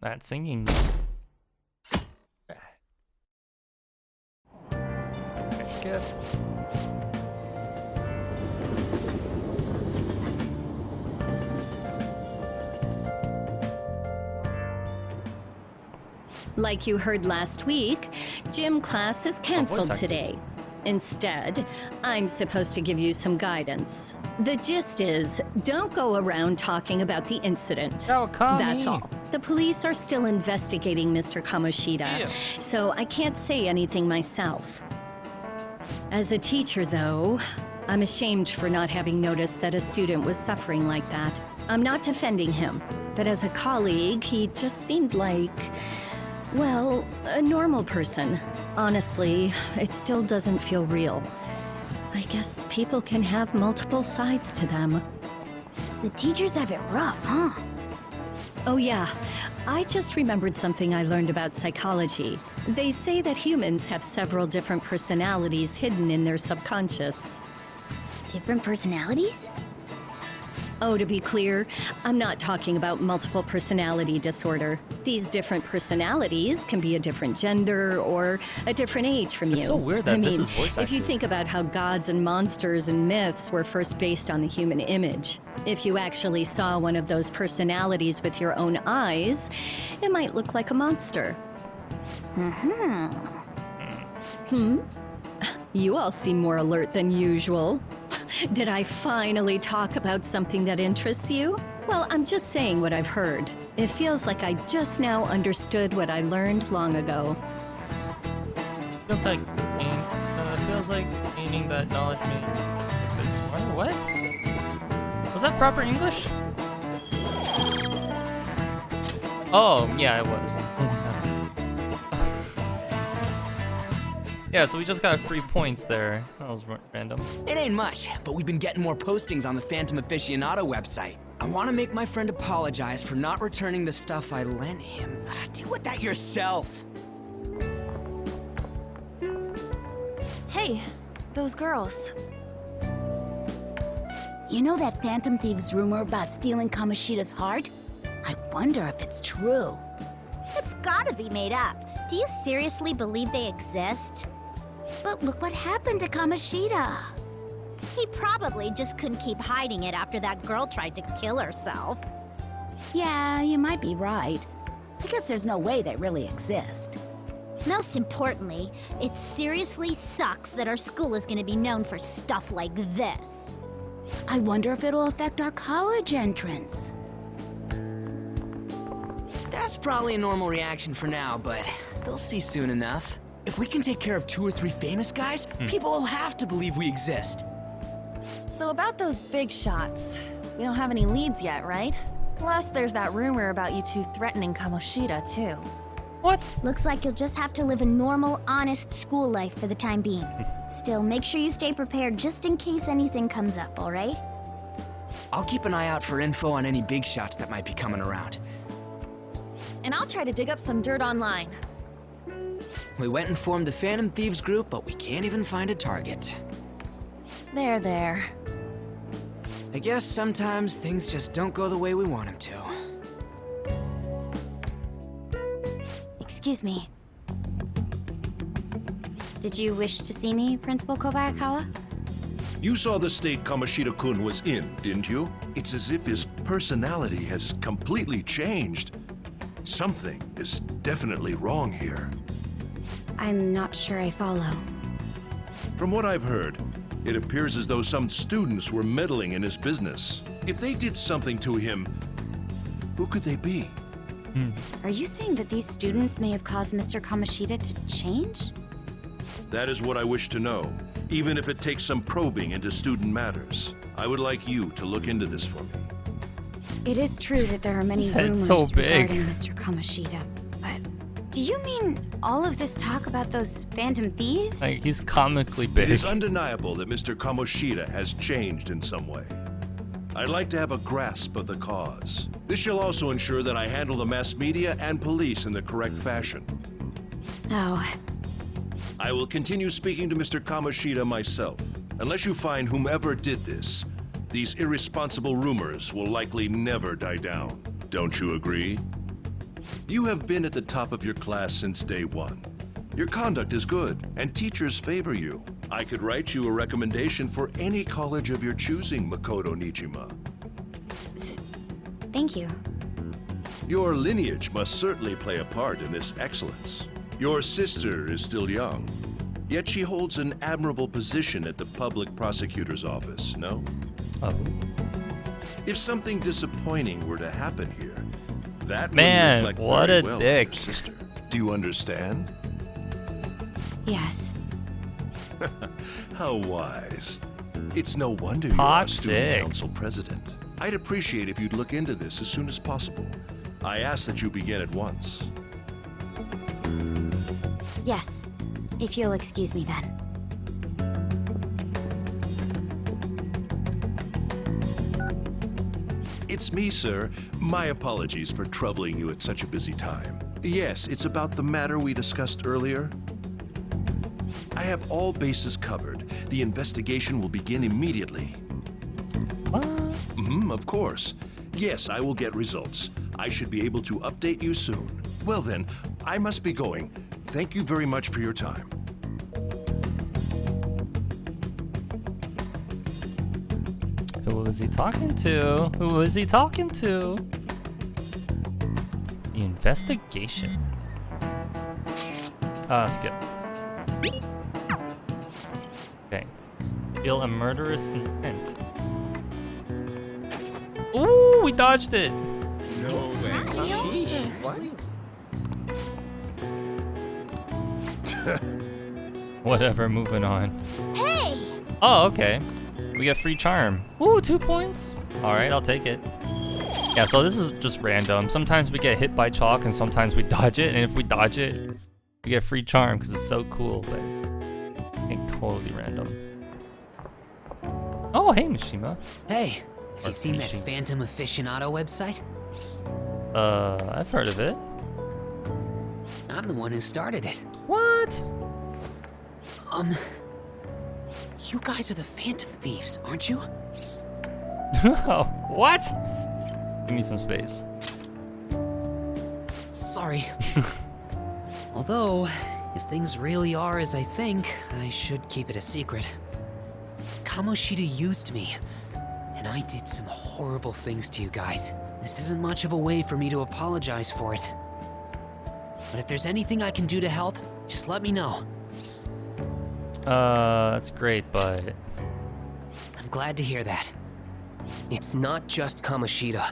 That singing. Skip. Like you heard last week, gym class is canceled today. Instead, I'm supposed to give you some guidance. The gist is, don't go around talking about the incident. That's all. The police are still investigating Mr. Kamoshida, so I can't say anything myself. As a teacher, though, I'm ashamed for not having noticed that a student was suffering like that. I'm not defending him, but as a colleague, he just seemed like, well, a normal person. Honestly, it still doesn't feel real. I guess people can have multiple sides to them. The teachers have it rough, huh? Oh yeah, I just remembered something I learned about psychology. They say that humans have several different personalities hidden in their subconscious. Different personalities? Oh, to be clear, I'm not talking about multiple personality disorder. These different personalities can be a different gender or a different age from you. It's so weird that this is voice if you acted. think about how gods and monsters and myths were first based on the human image, if you actually saw one of those personalities with your own eyes, it might look like a monster. You all seem more alert than usual. Did I finally talk about something that interests you? Well, I'm just saying what I've heard. It feels like I just now understood what I learned long ago. Feels like gaining that knowledge made a bit smarter. What? Was that proper English? Oh, yeah, it was. Yeah, so we just got 3 points there. That was random. It ain't much, but we've been getting more postings on the Phantom Aficionado website. I want to make my friend apologize for not returning the stuff I lent him. Deal with that yourself. Hey, those girls. You know that Phantom Thieves rumor about stealing Kamoshida's heart? I wonder if it's true. It's gotta be made up. Do you seriously believe they exist? But look what happened to Kamoshida. He probably just couldn't keep hiding it after that girl tried to kill herself. Yeah, you might be right. I guess there's no way they really exist. Most importantly, it seriously sucks that our school is gonna be known for stuff like this. I wonder if it'll affect our college entrance. That's probably a normal reaction for now, but they'll see soon enough. If we can take care of 2 or 3 famous guys, people will have to believe we exist. So about those big shots, we don't have any leads yet, right? Plus, there's that rumor about you two threatening Kamoshida, too. What? Looks like you'll just have to live a normal, honest school life for the time being. Still, make sure you stay prepared just in case anything comes up, alright? I'll keep an eye out for info on any big shots that might be coming around. and I'll try to dig up some dirt online. We went and formed the Phantom Thieves group, but we can't even find a target. There. I guess sometimes things just don't go the way we want them to. Excuse me. Did you wish to see me, Principal Kobayakawa? You saw the state Kamoshida-kun was in, didn't you? It's as if his personality has completely changed. Something is definitely wrong here. I'm not sure I follow. From what I've heard, it appears as though some students were meddling in his business. If they did something to him, who could they be? Are you saying that these students may have caused Mr. Kamoshida to change? That is what I wish to know, even if it takes some probing into student matters. I would like you to look into this for me. It is true that there are many His head's rumors so big. regarding Mr. Kamoshida, but do you mean all of this talk about those Phantom Thieves? Like, he's comically It big. is undeniable that Mr. Kamoshida has changed in some way. I'd like to have a grasp of the cause. This shall also ensure that I handle the mass media and police in the correct fashion. Oh, I will continue speaking to Mr. Kamoshida myself. Unless you find whomever did this, these irresponsible rumors will likely never die down. Don't you agree? You have been at the top of your class since day one. Your conduct is good, and teachers favor you. I could write you a recommendation for any college of your choosing, Makoto Nijima. thank you. Your lineage must certainly play a part in this excellence. Your sister is still young, yet she holds an admirable position at the public prosecutor's office, no? Oh. If something disappointing were to happen here, that Man, would reflect what very a well on dick. your sister. Do you understand? Yes. How wise. It's no wonder you're our student Toxic. council president. I'd appreciate if you'd look into this as soon as possible. I ask that you begin at once. Yes. If you'll excuse me then. It's me, sir. My apologies for troubling you at such a busy time. Yes, it's about the matter we discussed earlier. I have all bases covered. The investigation will begin immediately. What? Of course. Yes, I will get results. I should be able to update you soon. Well then, I must be going. Thank you very much for your time. Who was he talking to? Who was he talking to? The investigation. Skip. Okay. Feel a murderous intent. Ooh, we dodged it. No way. Whatever, moving on. Hey! Oh, okay. We get free charm. Ooh, 2 points. All right, I'll take it. Yeah, so this is just random. Sometimes we get hit by chalk and sometimes we dodge it. And if we dodge it, we get free charm because it's so cool. But I think totally random. Oh, hey, Mishima. Hey, have Or you seen that Mishi. Phantom Aficionado website? I've heard of it. I'm the one who started it. What? You guys are the Phantom Thieves, aren't you? What? Give me some space. Sorry. Although, if things really are as I think, I should keep it a secret. Kamoshida used me, and I did some horrible things to you guys. This isn't much of a way for me to apologize for it. But if there's anything I can do to help, just let me know. That's great, but I'm glad to hear that. It's not just Kamoshida.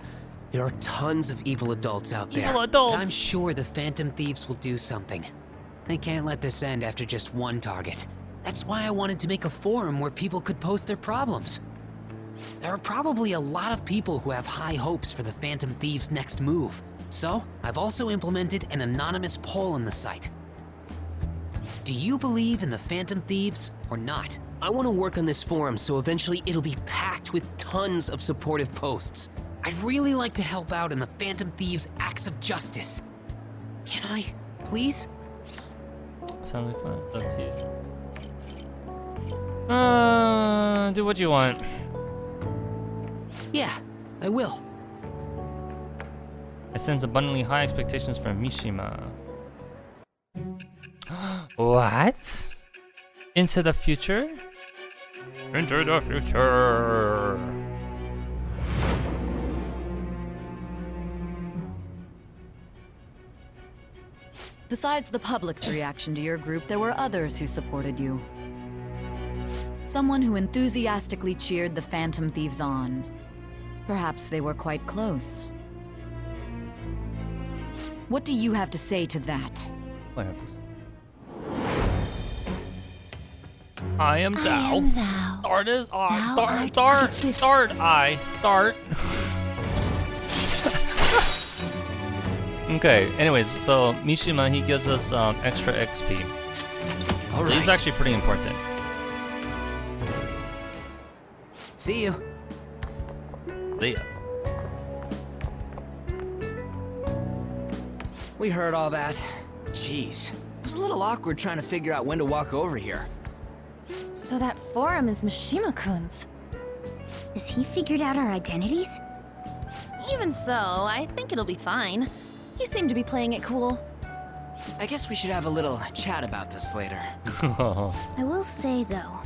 There are tons of evil adults out there. Evil adults! I'm sure the Phantom Thieves will do something. They can't let this end after just one target. That's why I wanted to make a forum where people could post their problems. There are probably a lot of people who have high hopes for the Phantom Thieves' next move. So, I've also implemented an anonymous poll on the site. Do you believe in the Phantom Thieves or not? I want to work on this forum so eventually it'll be packed with tons of supportive posts. I'd really like to help out in the Phantom Thieves' acts of justice. Can I? Please? Sounds like fun. It's up to you. Do what you want. Yeah, I will. It sends abundantly high expectations from Mishima. What? Into the future? Into the future. Besides the public's reaction to your group, there were others who supported you. Someone who enthusiastically cheered the Phantom Thieves on. Perhaps they were quite close. What do you have to say to that? I have to say. I am thou. Thart is I. Thart I. Thart. Okay, anyways, so Mishima, he gives us extra XP. All right. He's actually pretty important. See you. See ya. We heard all that. Jeez. It was a little awkward trying to figure out when to walk over here. So that forum is Mishima-kun's. Has he figured out our identities? Even so, I think it'll be fine. He seemed to be playing it cool. I guess we should have a little chat about this later. I will say, though,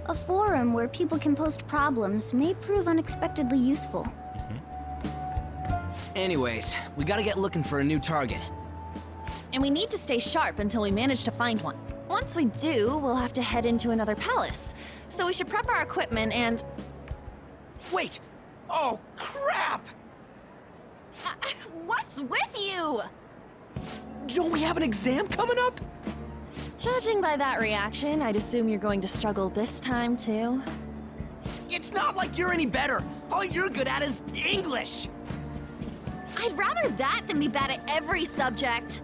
a forum where people can post problems may prove unexpectedly useful. Anyways, we gotta get looking for a new target. And we need to stay sharp until we manage to find one. Once we do, we'll have to head into another palace. So we should prep our equipment and... Wait! Oh, crap! What's with you? Don't we have an exam coming up? Judging by that reaction, I'd assume you're going to struggle this time, too. It's not like you're any better. All you're good at is English. I'd rather that than be bad at every subject.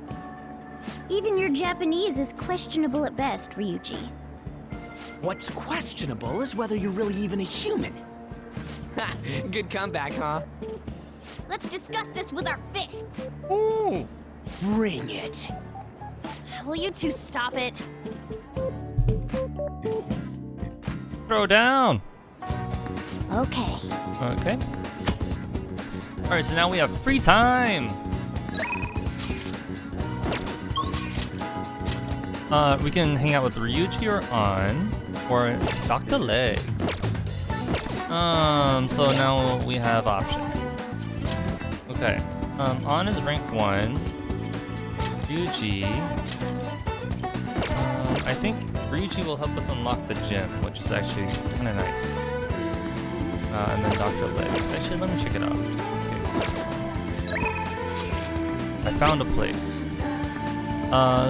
Even your Japanese is questionable at best, Ryuji. What's questionable is whether you're really even a human. Ha! Good comeback, huh? Let's discuss this with our fists. Ooh! Bring it. Will you two stop it? Throw down. Okay. Okay. All right, so now we have free time. We can hang out with Ryuji or On, or Dr. Legs. So now we have options. Okay. On is rank 1. Ryuji. I think Ryuji will help us unlock the gym, which is actually kind of nice. And then Dr. Legs. Actually, let me check it out. I found a place.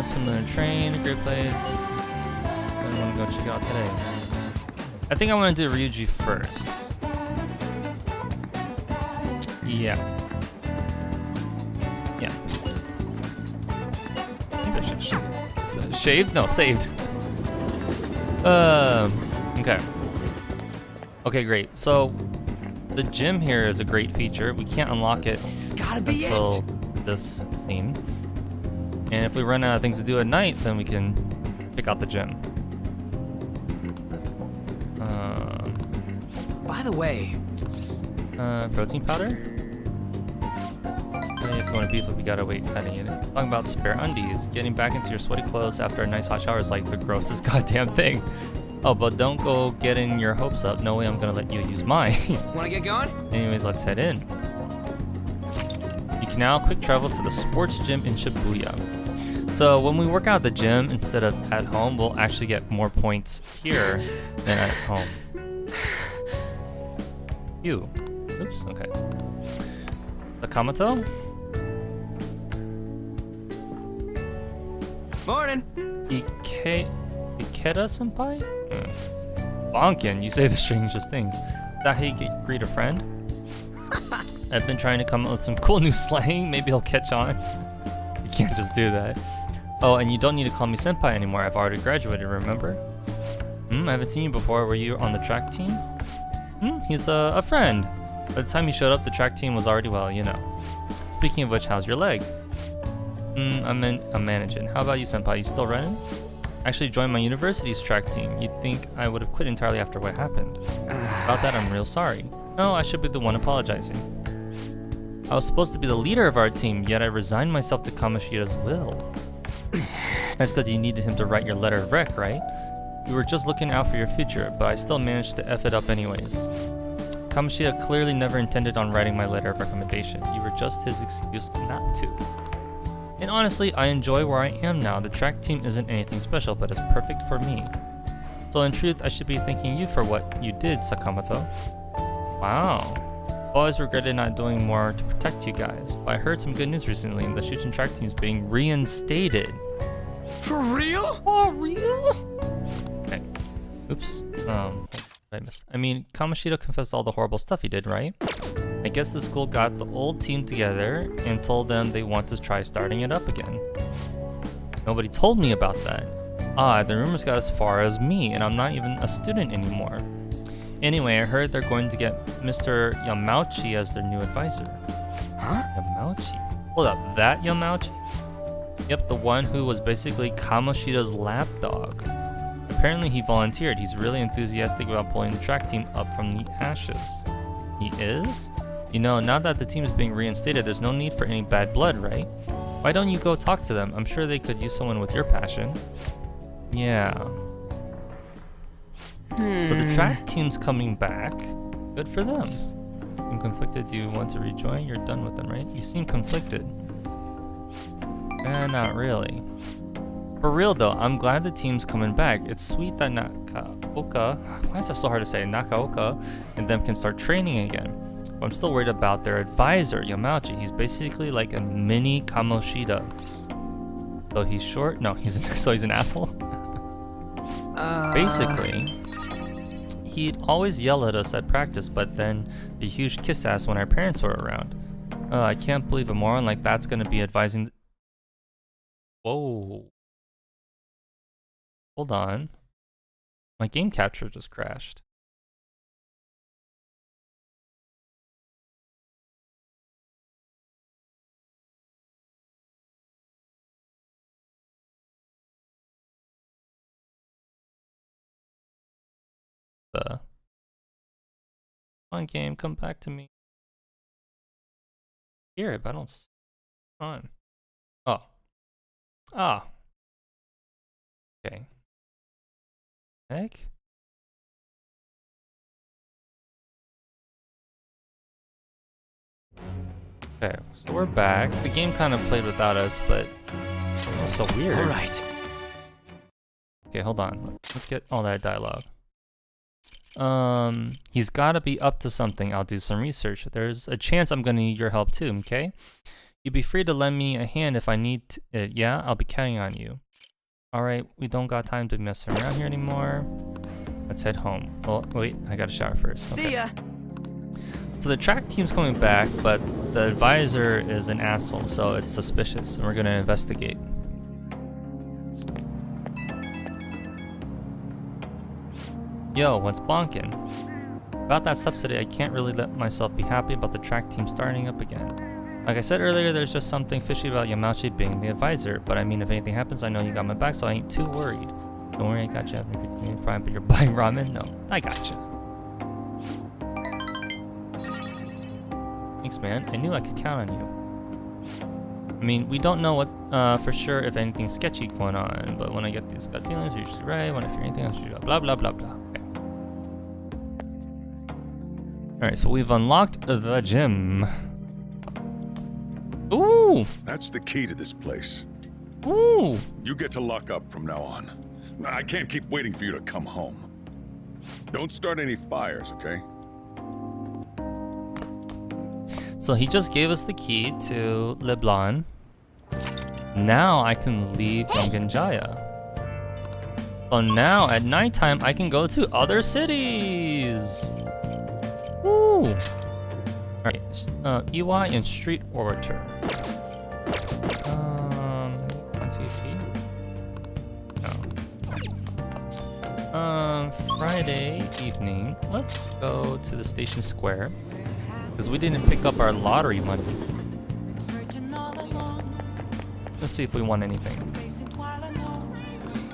Similar train, a great place. I want to go check it out today. I think I want to do Ryuji first. Yeah. Yeah. Maybe I should shaved? No, saved. Okay. Okay, great. So the gym here is a great feature. We can't unlock it until this scene. And if we run out of things to do at night, then we can pick out the gym. By the way, protein powder? If you want to beef up, you gotta wait. Talking about spare undies. Getting back into your sweaty clothes after a nice hot shower is like the grossest goddamn thing. Oh, but don't go getting your hopes up. No way I'm gonna let you use mine. wanna get going? Anyways, let's head in. You can now quick travel to the sports gym in Shibuya. So when we work out at the gym instead of at home, we'll actually get more points here than at home. Ew. Oops, okay. Sakamoto? Morning. Ikeda-senpai? Bonkin, you say the strangest things. Is that how you greet a friend? I've been trying to come up with some cool new slang. Maybe he'll catch on. You can't just do that. Oh, and you don't need to call me senpai anymore. I've already graduated, remember? I haven't seen you before. Were you on the track team? He's a friend. By the time you showed up, the track team was already, well, you know. Speaking of which, how's your leg? I'm managing. How about you, senpai? You still running? Actually joined my university's track team. You'd think I would have quit entirely after what happened. About that, I'm real sorry. No, I should be the one apologizing. I was supposed to be the leader of our team, yet I resigned myself to Kamoshida's will. That's because you needed him to write your letter of rec, right? We were just looking out for your future, but I still managed to F it up anyways. Kamoshida clearly never intended on writing my letter of recommendation. You were just his excuse not to. And honestly, I enjoy where I am now. The track team isn't anything special, but it's perfect for me. So in truth, I should be thanking you for what you did, Sakamoto. Wow. Always regretted not doing more to protect you guys, but I heard some good news recently. The Shujin track team is being reinstated. For real? For real? Okay. Oops. I missed. I mean, Kamoshida confessed all the horrible stuff he did, right? I guess the school got the old team together and told them they want to try starting it up again. Nobody told me about that. The rumors got as far as me, and I'm not even a student anymore. Anyway, I heard they're going to get Mr. Yamauchi as their new advisor. Huh? Yamauchi? Hold up, that Yamauchi? Yep, the one who was basically Kamoshida's lapdog. Apparently he volunteered. He's really enthusiastic about pulling the track team up from the ashes. He is? You know, now that the team is being reinstated, there's no need for any bad blood, right? Why don't you go talk to them? I'm sure they could use someone with your passion. Yeah. So the track team's coming back. Good for them. I'm conflicted. Do you want to rejoin? You're done with them, right? You seem conflicted. Not really. For real though, I'm glad the team's coming back. It's sweet that Nakaoka, why is that so hard to say? Nakaoka and them can start training again. But I'm still worried about their advisor, Yamauchi. He's basically like a mini Kamoshida. So he's short? No, he's an asshole. Basically, he'd always yell at us at practice, but then be a huge kiss ass when our parents were around. I can't believe a moron like that's gonna be advising. Whoa. Hold on. My game capture just crashed. Come on, game, come back to me. Hear it, but I don't see it on. Oh. Ah. Okay. Heck? Okay, so we're back. The game kind of played without us, but it was so weird. Alright. Okay, hold on. Let's get all that dialogue. He's gotta be up to something. I'll do some research. There's a chance I'm gonna need your help too, okay? You'd be free to lend me a hand if I need it, yeah? I'll be counting on you. Alright, we don't got time to mess around here anymore. Let's head home. Well, wait, I gotta shower first. Okay. See ya! So the track team's coming back, but the advisor is an asshole, so it's suspicious, and we're gonna investigate. Yo, what's bonkin'? About that stuff today, I can't really let myself be happy about the track team starting up again. Like I said earlier, there's just something fishy about Yamauchi being the advisor, but I mean, if anything happens, I know you got my back, so I ain't too worried. Don't worry, I got you. If you're fine, but you're buying ramen? No, I got you. Thanks, man. I knew I could count on you. I mean, we don't know what for sure if anything's sketchy going on, but when I get these gut feelings, you're usually right. When I fear anything else, you're blah blah blah blah. Okay. Alright, so we've unlocked the gym. Ooh! That's the key to this place. Ooh! You get to lock up from now on. I can't keep waiting for you to come home. Don't start any fires, okay? So he just gave us the key to Leblanc. Now I can leave Yongenjaya. So now at nighttime I can go to other cities. Woo! Alright, EY and Street Orator. Friday evening, let's go to the station square because we didn't pick up our lottery money. Let's see if we won anything.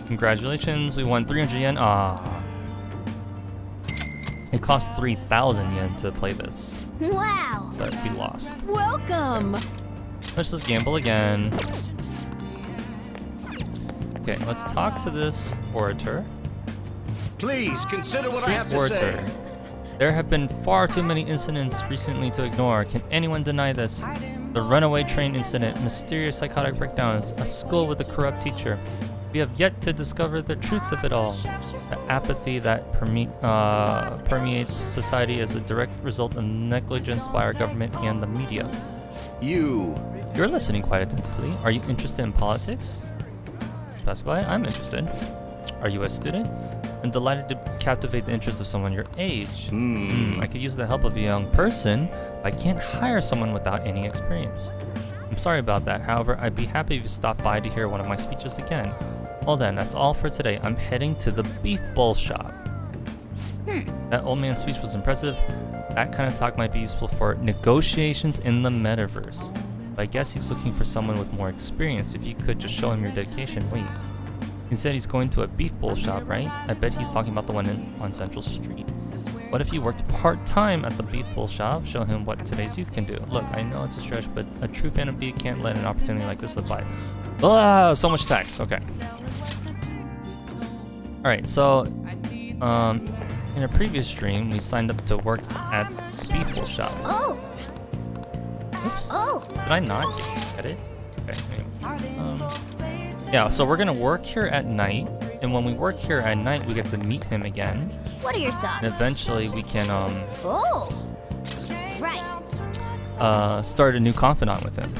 Congratulations, we won 300 yen. Ah. It cost 3,000 yen to play this. Wow. But we lost. Welcome. Let's just gamble again. Okay, let's talk to this orator. Please consider what I have to say. Orator. There have been far too many incidents recently to ignore. Can anyone deny this? The runaway train incident, mysterious psychotic breakdowns, a school with a corrupt teacher. We have yet to discover the truth of it all. The apathy that permeates society is a direct result of negligence by our government and the media. You're listening quite attentively. Are you interested in politics? Specify. I'm interested. Are you a student? I'm delighted to captivate the interest of someone your age. I could use the help of a young person, but I can't hire someone without any experience. I'm sorry about that. However, I'd be happy if you stopped by to hear one of my speeches again. Well then, that's all for today. I'm heading to the beef bowl shop. That old man's speech was impressive. That kind of talk might be useful for negotiations in the metaverse. But I guess he's looking for someone with more experience. If you could just show him your dedication. Wait. He said he's going to a beef bowl shop, right? I bet he's talking about the one on Central Street. What if you worked part-time at the beef bowl shop? Show him what today's youth can do. Look, I know it's a stretch, but a true fan of beef can't let an opportunity like this slip by. Ah, so much text. Okay. Alright, so in a previous stream, we signed up to work at beef bowl shop. Oh. Oops. Oh. Did I not get it? Okay. Anyway. Yeah, so we're gonna work here at night, and when we work here at night, we get to meet him again. What are your thoughts? And eventually we can Oh. Right. Start a new confidant with him.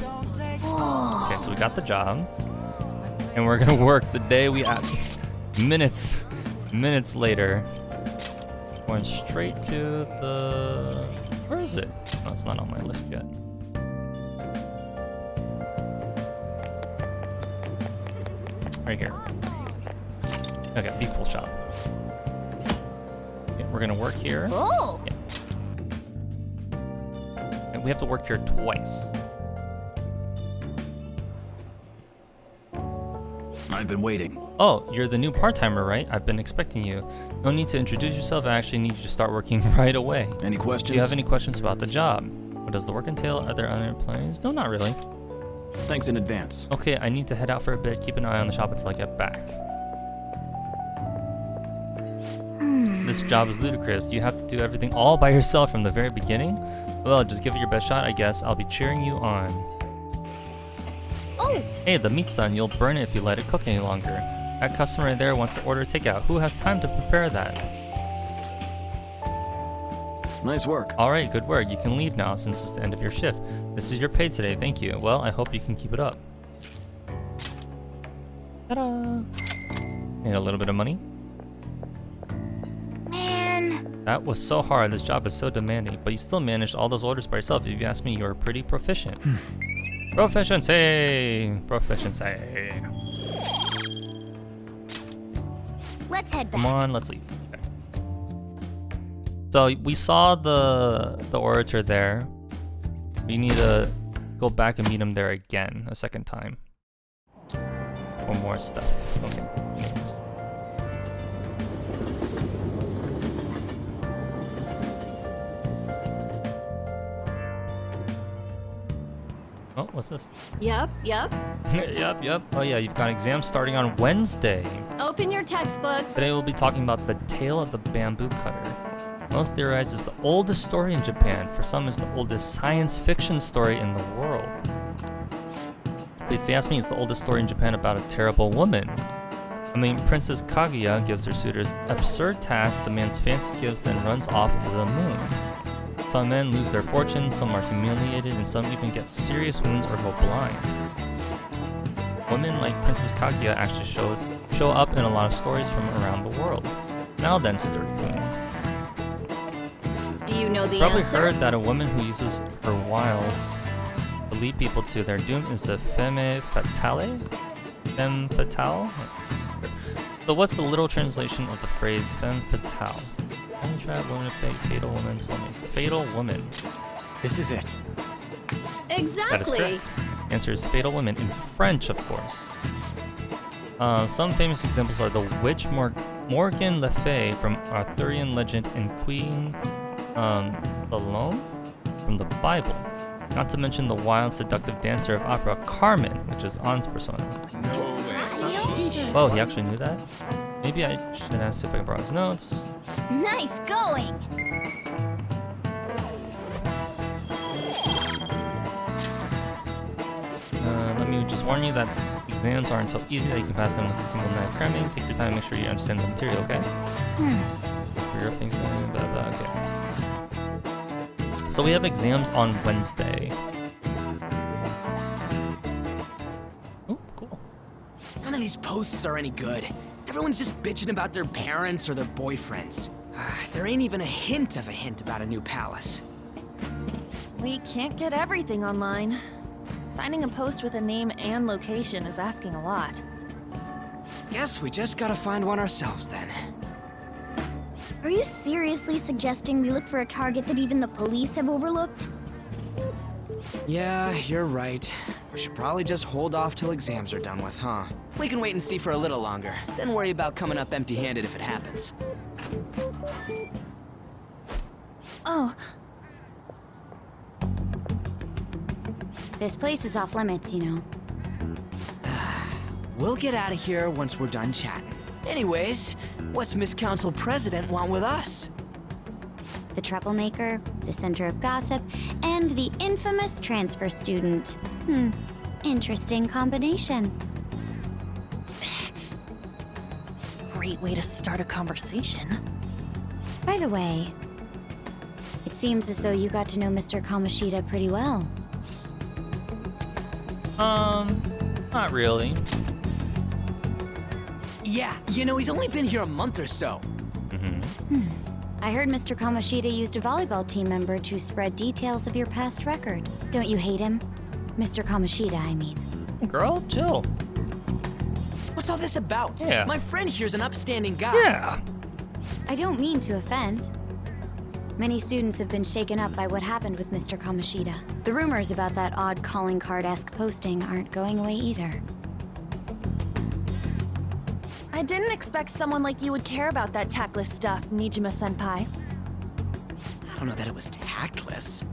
Oh. Okay, so we got the job, and we're gonna work the day we asked. Minutes later, going straight to the. Where is it? No, it's not on my list yet. Right here. Okay, beef bowl shop. Okay, we're gonna work here. Oh. Yeah. And we have to work here twice. I've been waiting. Oh, you're the new part-timer, right? I've been expecting you. No need to introduce yourself. I actually need you to start working right away. Any questions? Do you have any questions about the job? What does the work entail? Are there other employees? No, not really. Thanks in advance. Okay, I need to head out for a bit. Keep an eye on the shop until I get back. This job is ludicrous. You have to do everything all by yourself from the very beginning? Well, just give it your best shot, I guess. I'll be cheering you on. Oh. Hey, the meat's done. You'll burn it if you let it cook any longer. That customer there wants to order takeout. Who has time to prepare that? Nice work. Alright, good work. You can leave now since it's the end of your shift. This is your pay today, thank you. Well, I hope you can keep it up. Ta-da! Need a little bit of money. Man. That was so hard. This job is so demanding, but you still managed all those orders by yourself. If you ask me, you're pretty proficient. Proficiency! Proficiency. Let's head back. Come on, let's leave. Okay. So we saw the orator there. We need to go back and meet him there again a second time. For more stuff. Okay. Thanks. Oh, what's this? Yep. Yep. Oh yeah, you've got exams starting on Wednesday. Open your textbooks. Today we'll be talking about the tale of the bamboo cutter. Most theorize it's the oldest story in Japan. For some, it's the oldest science fiction story in the world. But if you ask me, it's the oldest story in Japan about a terrible woman. I mean, Princess Kaguya gives her suitors absurd tasks, demands fancy gifts, then runs off to the moon. Some men lose their fortunes, some are humiliated, and some even get serious wounds or go blind. Women like Princess Kaguya actually show up in a lot of stories from around the world. Now then, Stir Queen. Do you know the Probably answer? heard that a woman who uses her wiles to lead people to their doom is a femme fatale? Femme fatale? So what's the literal translation of the phrase femme fatale? Only trap woman, fatal woman, soulmates. Fatal woman. This is it. That is Exactly. correct. Answer is Fatal Women in French, of course. Some famous examples are the witch Morgan Le Fay from Arthurian legend and Queen Salome from the Bible. Not to mention the wild, seductive dancer of opera Carmen, which is An's persona. Oh, he actually knew that? Maybe I should ask if I can borrow his notes. Nice going! Let me just warn you that exams aren't so easy that you can pass them with a single night of cramming. Take your time and make sure you understand the material, okay? Just for your things, blah, blah, okay. So we have exams on Wednesday. Oh, cool. None of these posts are any good. Everyone's just bitching about their parents or their boyfriends. There ain't even a hint about a new palace. We can't get everything online. Finding a post with a name and location is asking a lot. Guess we just gotta find one ourselves then. Are you seriously suggesting we look for a target that even the police have overlooked? Yeah, you're right. We should probably just hold off till exams are done with, huh? We can wait and see for a little longer, then worry about coming up empty-handed if it happens. Oh. This place is off limits, you know. We'll get out of here once we're done chatting. Anyways, what's Miss Council President want with us? The troublemaker, the center of gossip, and the infamous transfer student. Interesting combination. Great way to start a conversation. By the way, it seems as though you got to know Mr. Kamoshida pretty well. Not really. Yeah, you know, he's only been here a month or so. I heard Mr. Kamoshida used a volleyball team member to spread details of your past record. Don't you hate him? Mr. Kamoshida, I mean. Girl, chill. What's all this about? Yeah. My friend here's an upstanding guy. Yeah. I don't mean to offend. Many students have been shaken up by what happened with Mr. Kamoshida. The rumors about that odd calling card-esque posting aren't going away either. I didn't expect someone like you would care about that tactless stuff, Mijima-senpai. I don't know that it was tactless.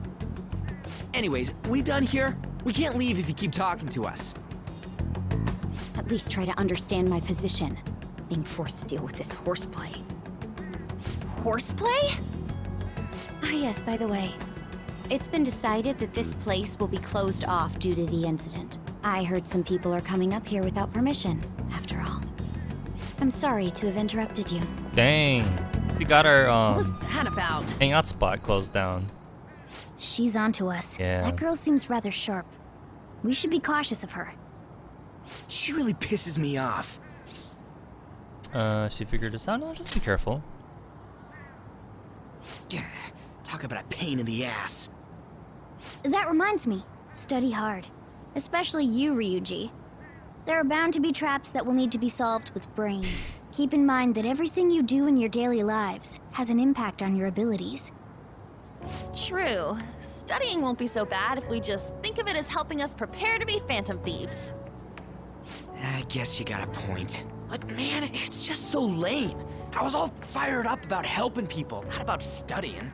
Anyways, we done here? We can't leave if you keep talking to us. At least try to understand my position. Being forced to deal with this horseplay. Horseplay? Ah yes, by the way. It's been decided that this place will be closed off due to the incident. I heard some people are coming up here without permission, after all. I'm sorry to have interrupted you. Dang. We got our, What was that about? hangout spot closed down. She's onto us. Yeah. That girl seems rather sharp. We should be cautious of her. She really pisses me off. She figured us out. No, just be careful. Yeah, talk about a pain in the ass. That reminds me. Study hard. Especially you, Ryuji. There are bound to be traps that will need to be solved with brains. Keep in mind that everything you do in your daily lives has an impact on your abilities. True. Studying won't be so bad if we just think of it as helping us prepare to be phantom thieves. I guess you got a point. But man, it's just so lame. I was all fired up about helping people, not about studying.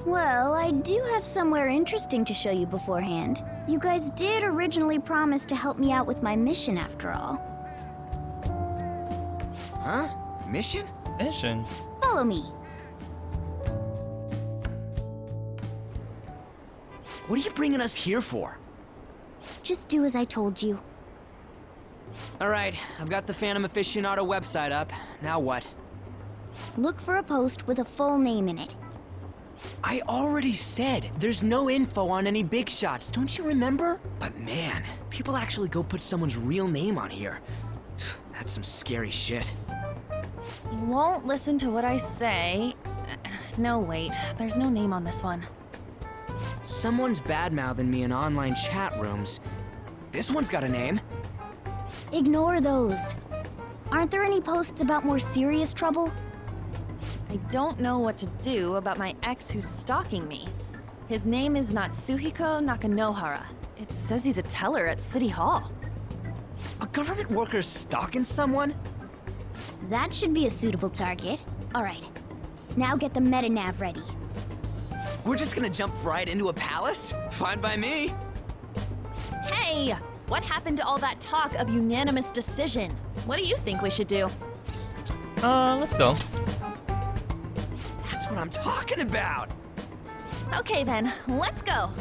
Well, I do have somewhere interesting to show you beforehand. You guys did originally promise to help me out with my mission after all. Huh? Mission? Mission? Follow me. What are you bringing us here for? Just do as I told you. Alright, I've got the Phantom Aficionado website up. Now what? Look for a post with a full name in it. I already said there's no info on any big shots, don't you remember? But man, people actually go put someone's real name on here. That's some scary shit. You won't listen to what I say. No, wait. There's no name on this one. Someone's bad-mouthing me in online chat rooms. This one's got a name. Ignore those. Aren't there any posts about more serious trouble? I don't know what to do about my ex who's stalking me. His name is Natsuhiko Nakanohara. It says he's a teller at City Hall. A government worker stalking someone? That should be a suitable target. Alright, now get the meta-nav ready. We're just gonna jump right into a palace? Fine by me. Hey! What happened to all that talk of unanimous decision? What do you think we should do? Let's go. That's what I'm talking about! Okay then, let's go.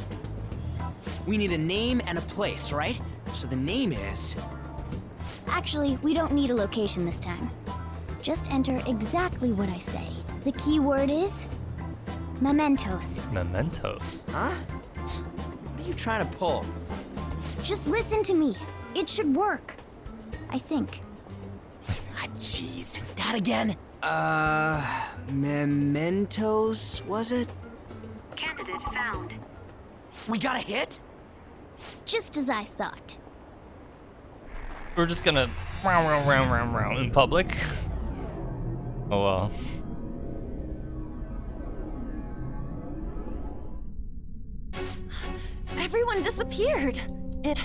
We need a name and a place, right? So the name is... Actually, we don't need a location this time. Just enter exactly what I say. The key word is... MEMENTOS. Mementos. Huh? What are you trying to pull? Just listen to me. It should work. I think. Ah, jeez. That again? Mementos, was it? Candidate found. We got a hit? Just as I thought. We're just gonna round in public. Oh well. Everyone disappeared. It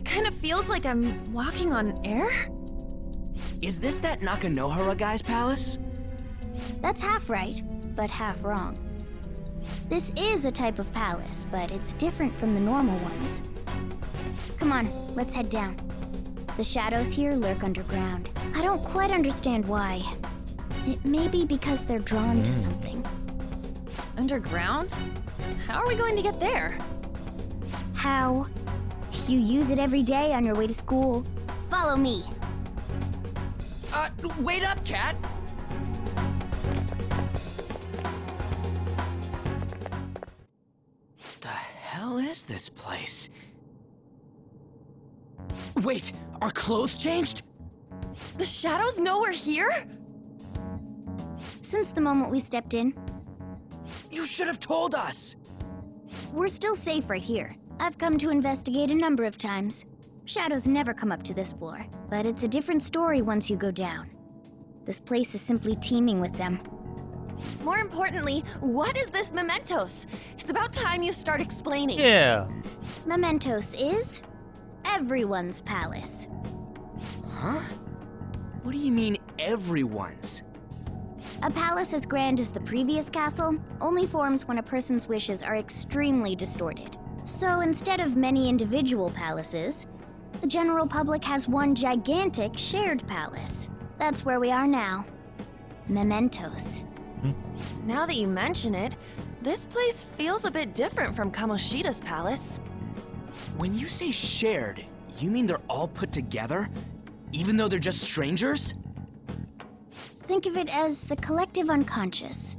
kind of feels like I'm walking on air. Is this that Nakanohara guy's palace? That's half right, but half wrong. This is a type of palace, but it's different from the normal ones. Come on, let's head down. The shadows here lurk underground. I don't quite understand why. It may be because they're drawn to something. Underground? How are we going to get there? How? You use it every day on your way to school. Follow me. Wait up, Cat! The hell is this place? Wait, our clothes changed? The shadows know we're here? Since the moment we stepped in, You should have told us! we're still safe right here. I've come to investigate a number of times. Shadows never come up to this floor, but it's a different story once you go down. This place is simply teeming with them. More importantly, what is this mementos? It's about time you start explaining. Yeah. MEMENTOS is everyone's palace. Huh? What do you mean, everyone's? A palace as grand as the previous castle only forms when a person's wishes are extremely distorted. So instead of many individual palaces, the general public has one gigantic shared palace. That's where we are now. MEMENTOS. Now that you mention it, this place feels a bit different from Kamoshida's palace. When you say shared, you mean they're all put together? Even though they're just strangers? Think of it as the collective unconscious.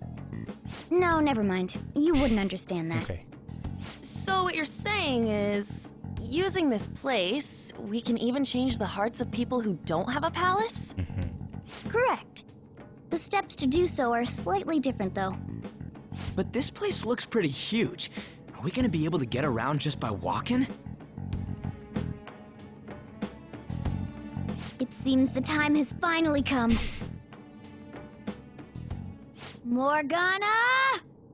No, never mind. You wouldn't understand that. Okay. So what you're saying is, using this place, we can even change the hearts of people who don't have a palace? Correct. The steps to do so are slightly different, though. But this place looks pretty huge. Are we gonna be able to get around just by walking? It seems the time has finally come. Morgana!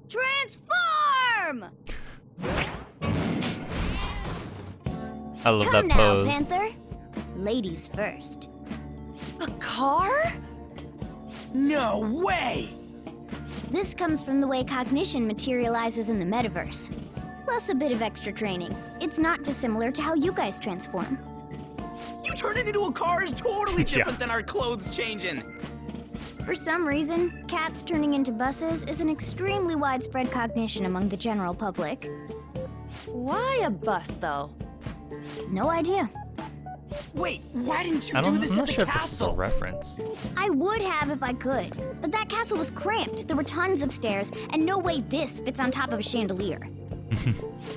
Transform! I love Come that now, pose. Panther. Ladies first. A car? No way! This comes from the way cognition materializes in the metaverse. Plus a bit of extra training. It's not dissimilar to how you guys transform. You turning into a car is totally different than our clothes changing. For some reason, cats turning into buses is an extremely widespread cognition among the general public. Why a bus, though? No idea. Wait, why didn't you I'm do this not at the sure if this is a castle? reference. I would have if I could, but that castle was cramped. There were tons of stairs, and no way this fits on top of a chandelier.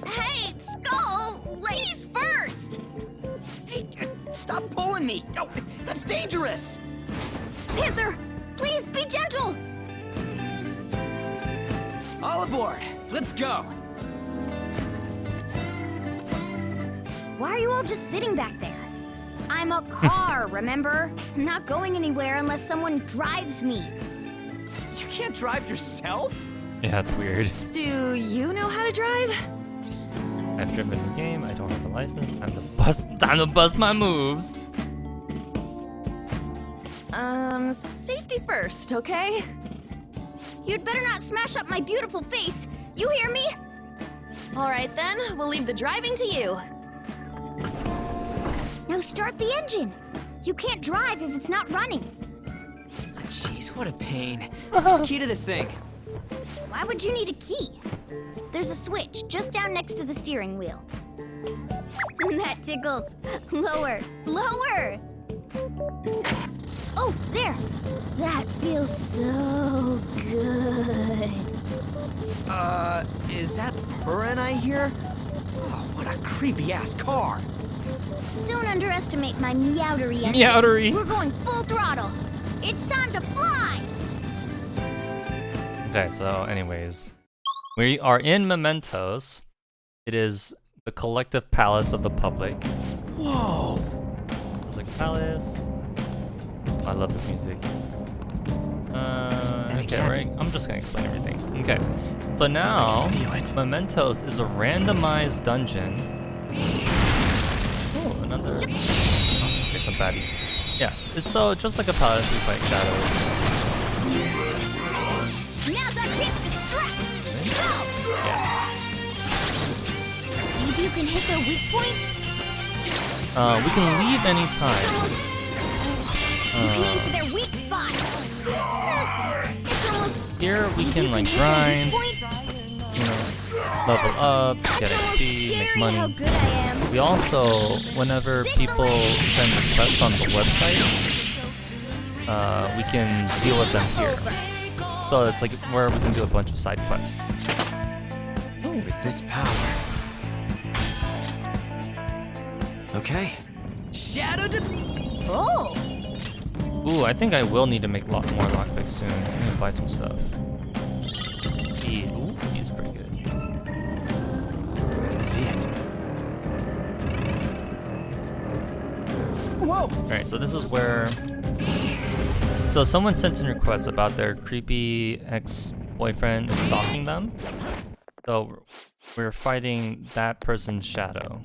Hey, Skull! Ladies first! Hey, stop pulling me! Oh, that's dangerous! Panther, please be gentle! All aboard! Let's go! Why are you all just sitting back there? I'm a car, remember? Not going anywhere unless someone drives me. You can't drive yourself? Yeah, that's weird. Do you know how to drive? I've driven the game. I don't have a license. Time to bust my moves. Safety first, okay? You'd better not smash up my beautiful face. You hear me? All right then, we'll leave the driving to you. Now start the engine. You can't drive if it's not running. Jeez, what a pain. What's the key to this thing? Why would you need a key? There's a switch just down next to the steering wheel. That tickles. Lower, lower. Oh, there. That feels so good. Is that Buren I hear? Oh, what a creepy-ass car. Don't underestimate my meowdery engine. Meowdery. We're going full throttle. It's time to fly. Okay, so anyways, we are in Mementos. It is the collective palace of the public. Whoa! It's like a palace. Oh, I love this music. Okay, right. I'm just gonna explain everything. Okay, so now Mementos is a randomized dungeon. Oh, another. Okay, some baddies. Yeah, it's so just like a palace. We fight shadows. Now's our chance to strike. Go! Yeah. Maybe you can hit their weak point? We can leave anytime. You can aim for their weak spot. It's almost... Here we can like grind, you know, level up, get XP, make money. How good I am. We also, whenever people send requests on the website, we can deal with them here. So it's like where we can do a bunch of side quests. With this power. Okay. Shadow Oh! Ooh, I think I will need to make a lot more lockpicks soon. I'm gonna buy some stuff. Key. Ooh, key's pretty good. I can see it. Whoa! Alright, so this is where... So someone sent in requests about their creepy ex-boyfriend stalking them. So we're fighting that person's shadow.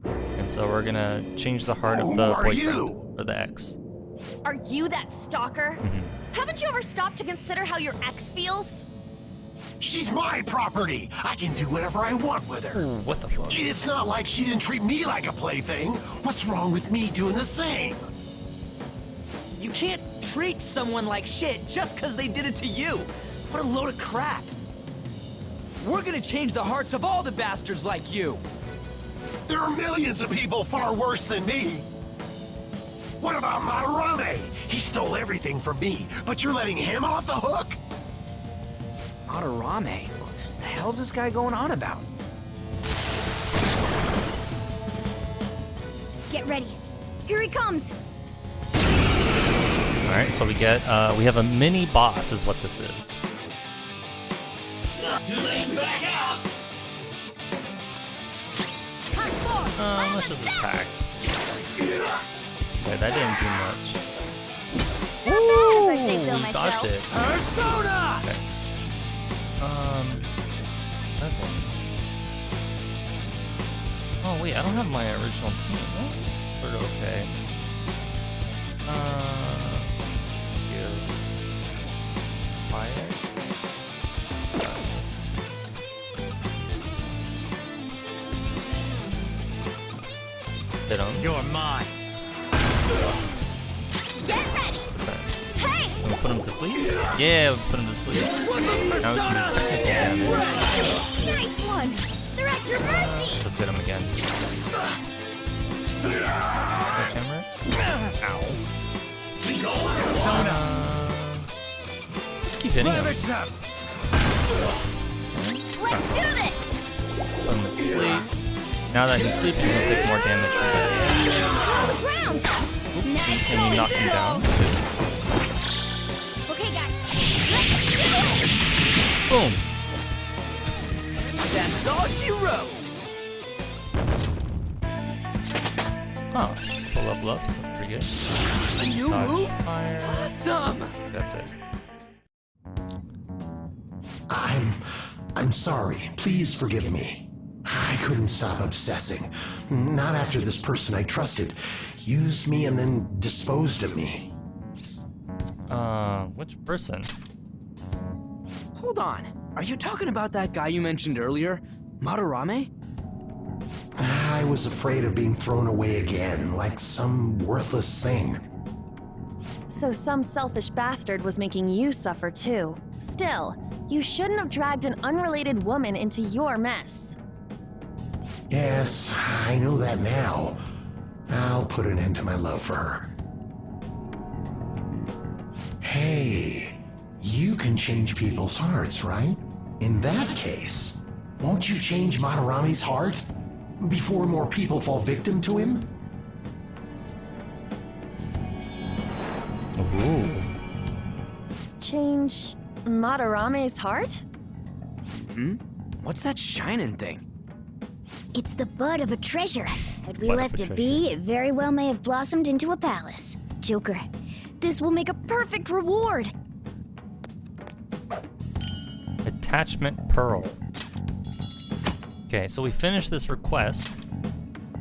And so we're gonna change the heart of the boyfriend, or the ex. Are you that stalker? Mm-hmm. Haven't you ever stopped to consider how your ex feels? She's my property. I can do whatever I want with her. Ooh, what the fuck? It's not like she didn't treat me like a plaything. What's wrong with me doing the same? You can't treat someone like shit just because they did it to you. What a load of crap. We're gonna change the hearts of all the bastards like you. There are millions of people far worse than me. What about Maruki? He stole everything from me, but you're letting him off the hook? Maruki? What the hell's this guy going on about? Get ready. Here he comes. Alright, so we have a mini boss is what this is. Let's just attack. Okay, that didn't do much. Ooh, dodged it. Persona! Okay. Okay. Oh wait, I don't have my original team. Oh, sort of okay. Give fire. Hit him. You're mine. Get ready. Hey! Can we put him to sleep? Yeah, we put him to sleep. Now we can do technical damage. Nice one. They're at your mercy. Let's hit him again. Sledgehammer. Ow. Just keep hitting him. Let's do this. Put him to sleep. Now that he's sleeping, he'll take more damage from this. On the ground. Nice. Can you knock him down? Okay, guys. Let's do it. Boom. That's all she wrote. Oh, so level up, so that's pretty good. A new Dodge move? fire. Awesome. That's it. I'm sorry. Please forgive me. I couldn't stop obsessing. Not after this person I trusted used me and then disposed of me. Which person? Hold on. Are you talking about that guy you mentioned earlier? Madarame? I was afraid of being thrown away again, like some worthless thing. So some selfish bastard was making you suffer too. Still, you shouldn't have dragged an unrelated woman into your mess. Yes, I know that now. I'll put an end to my love for her. Hey, you can change people's hearts, right? In that case, won't you change Madarame's heart before more people fall victim to him? Ooh. Change Madarame's heart? Hmm? What's that shining thing? It's the bud of a treasure. Had we Bud of left a it treasure. be, it very well may have blossomed into a palace. Joker, this will make a perfect reward. Attachment Pearl. Okay, so we finished this request,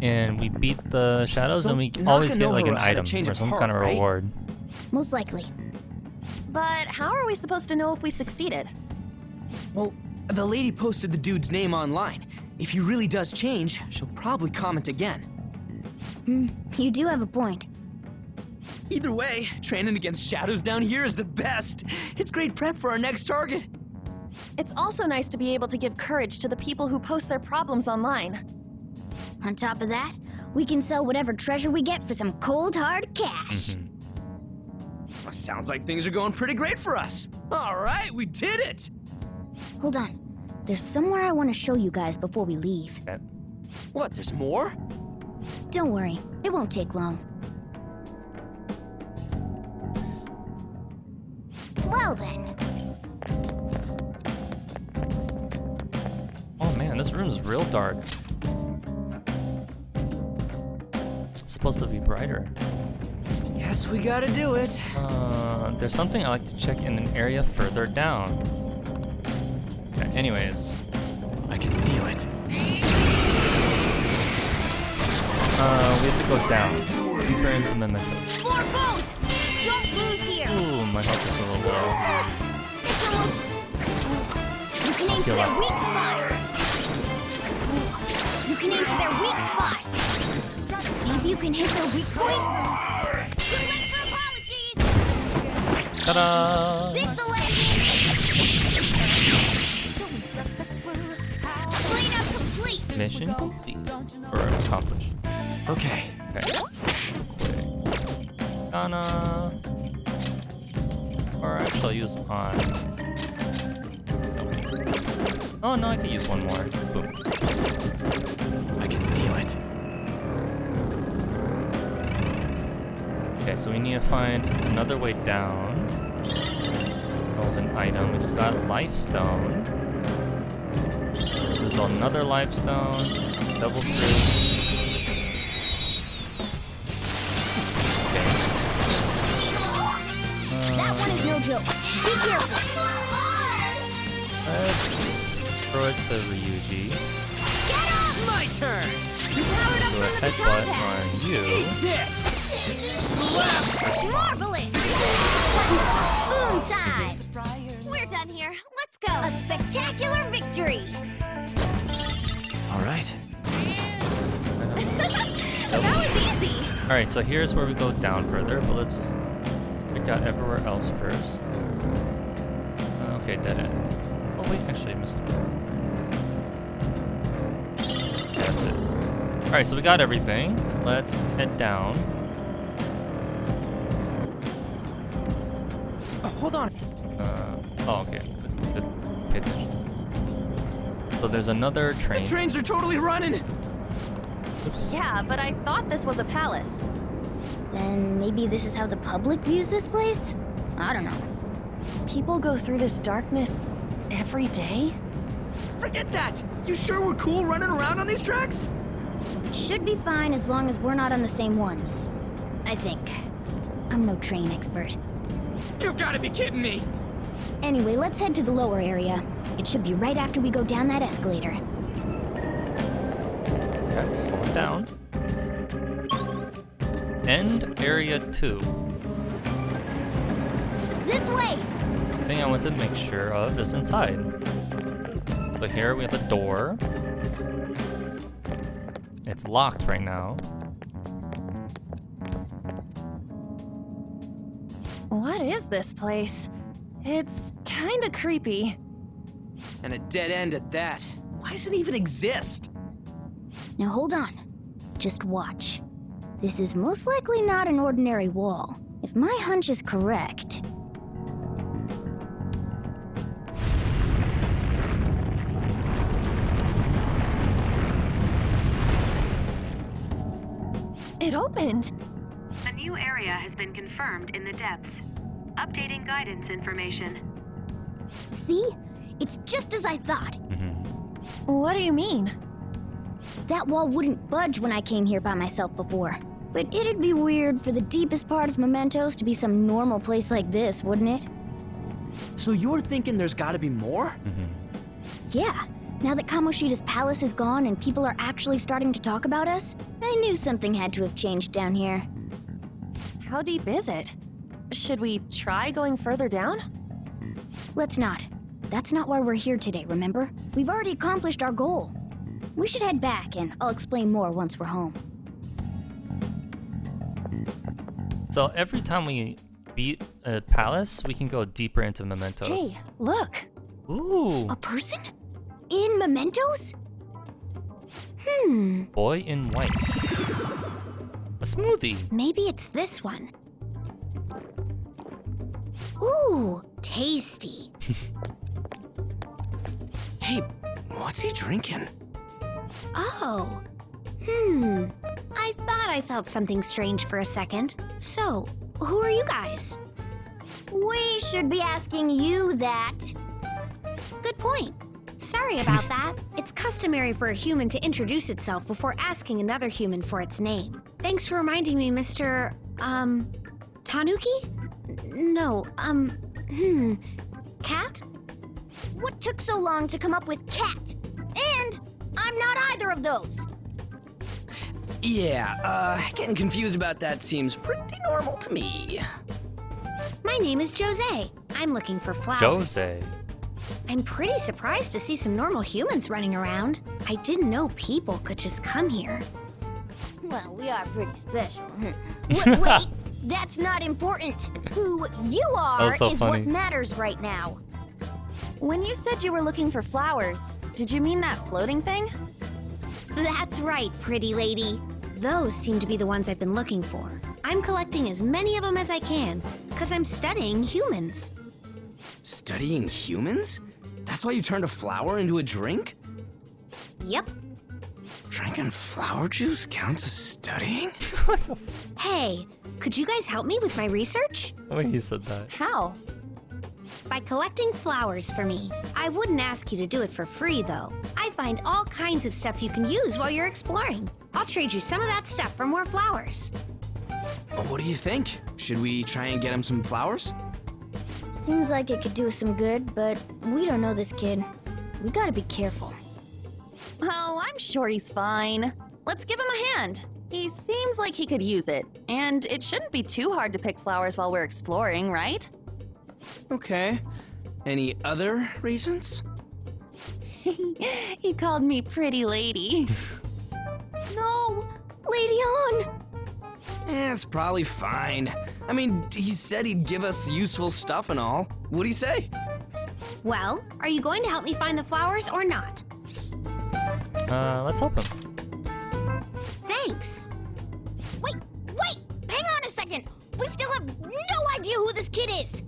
and we beat the shadows, So and we always get like an Nakamura had a item change or of some heart, kind of right? reward. Most likely. But how are we supposed to know if we succeeded? Well, the lady posted the dude's name online. If he really does change, she'll probably comment again. You do have a point. Either way, training against shadows down here is the best. It's great prep for our next target. It's also nice to be able to give courage to the people who post their problems online. On top of that, we can sell whatever treasure we get for some cold hard cash. Well, sounds like things are going pretty great for us. All right, we did it. Hold on. There's somewhere I want to show you guys before we leave. What, there's more? Don't worry, it won't take long. Well then. Oh man, this room's real dark. It's supposed to be brighter. Guess we gotta do it. There's something I like to check in an area further down. Okay, anyways. I can feel it. We have to go down. Deeper into Mementos. For both! Don't lose here! Ooh, my health is a little low. You can aim for Heal their up. weak spot! You can aim for their weak spot! See if you can hit their weak point? Too late for apologies! Ta-da! This'll end it! Cleanup complete! Mission complete. Or accomplished. Okay. Okay. Quick. Gonna. Or actually use on. Oh no, I can use one more. Boom. I can feel it. Okay, so we need to find another way down. That was an item. We just got a life stone. There's another life stone. Double fruit. That one is no joke. Be careful! Let's throw it to Ryuji. Get up! My turn! You powered up Do a for the headbutt baton on Eat you. this! Marvelous! Boom time! We're done here. Let's go! A spectacular victory! All right. That was easy! Alright, so here's where we go down further, but let's check out everywhere else first. Okay, dead end. Oh wait, actually I missed one. Yeah, that's it. Alright, so we got everything. Let's head down. Hold on. Oh, okay. Good. Pay attention. So there's another train. The trains are totally running. Oops. Yeah, but I thought this was a palace. Then maybe this is how the public views this place? I don't know. People go through this darkness every day? Forget that! You sure we're cool running around on these tracks? Should be fine as long as we're not on the same ones. I think. I'm no train expert. You've got to be kidding me! Anyway, let's head to the lower area. It should be right after we go down that escalator. Okay, going down. End area 2. This way! The thing I want to make sure of is inside. So here we have a door. It's locked right now. What is this place? It's kinda creepy. And a dead end at that. Why does it even exist? Now hold on. Just watch. This is most likely not an ordinary wall. If my hunch is correct... It opened! A new area has been confirmed in the depths. Updating guidance information. See? It's just as I thought. What do you mean? That wall wouldn't budge when I came here by myself before. But it'd be weird for the deepest part of Mementos to be some normal place like this, wouldn't it? So you're thinking there's gotta be more? Yeah. Now that Kamoshida's palace is gone and people are actually starting to talk about us, I knew something had to have changed down here. How deep is it? Should we try going further down? Let's not. That's not why we're here today, remember? We've already accomplished our goal. We should head back, and I'll explain more once we're home. So every time we beat a palace, we can go deeper into Mementos. Hey, look! Ooh! A person? In Mementos? Boy in white. A smoothie! Maybe it's this one. Ooh, tasty. Hey, what's he drinking? Oh. I thought I felt something strange for a second. So, who are you guys? We should be asking you that. Good point. Sorry about that. It's customary for a human to introduce itself before asking another human for its name. Thanks for reminding me, Mr. Tanuki? No, Cat? What took so long to come up with cat? And I'm not either of those. Yeah, getting confused about that seems pretty normal to me. My name is Jose. I'm looking for flowers. Jose. I'm pretty surprised to see some normal humans running around. I didn't know people could just come here. Well, we are pretty special. Wait, that's not important. Who you are so is funny. what matters right now. When you said you were looking for flowers, did you mean that floating thing? That's right, pretty lady. Those seem to be the ones I've been looking for. I'm collecting as many of them as I can, because I'm studying humans. Studying humans? That's why you turned a flower into a drink? Yep. Drinking flower juice counts as studying? Hey, could you guys help me with my research? Oh, he said that. How? By collecting flowers for me. I wouldn't ask you to do it for free, though. I find all kinds of stuff you can use while you're exploring. I'll trade you some of that stuff for more flowers. What do you think? Should we try and get him some flowers? Seems like it could do us some good, but we don't know this kid. We gotta be careful. Oh, I'm sure he's fine. Let's give him a hand. He seems like he could use it, and it shouldn't be too hard to pick flowers while we're exploring, right? Okay. Any other reasons? He called me pretty lady. No! Lady On! It's probably fine. I mean, he said he'd give us useful stuff and all. What'd he say? Well, are you going to help me find the flowers or not? Let's help him. Thanks. Wait! Hang on a second! We still have no idea who this kid is!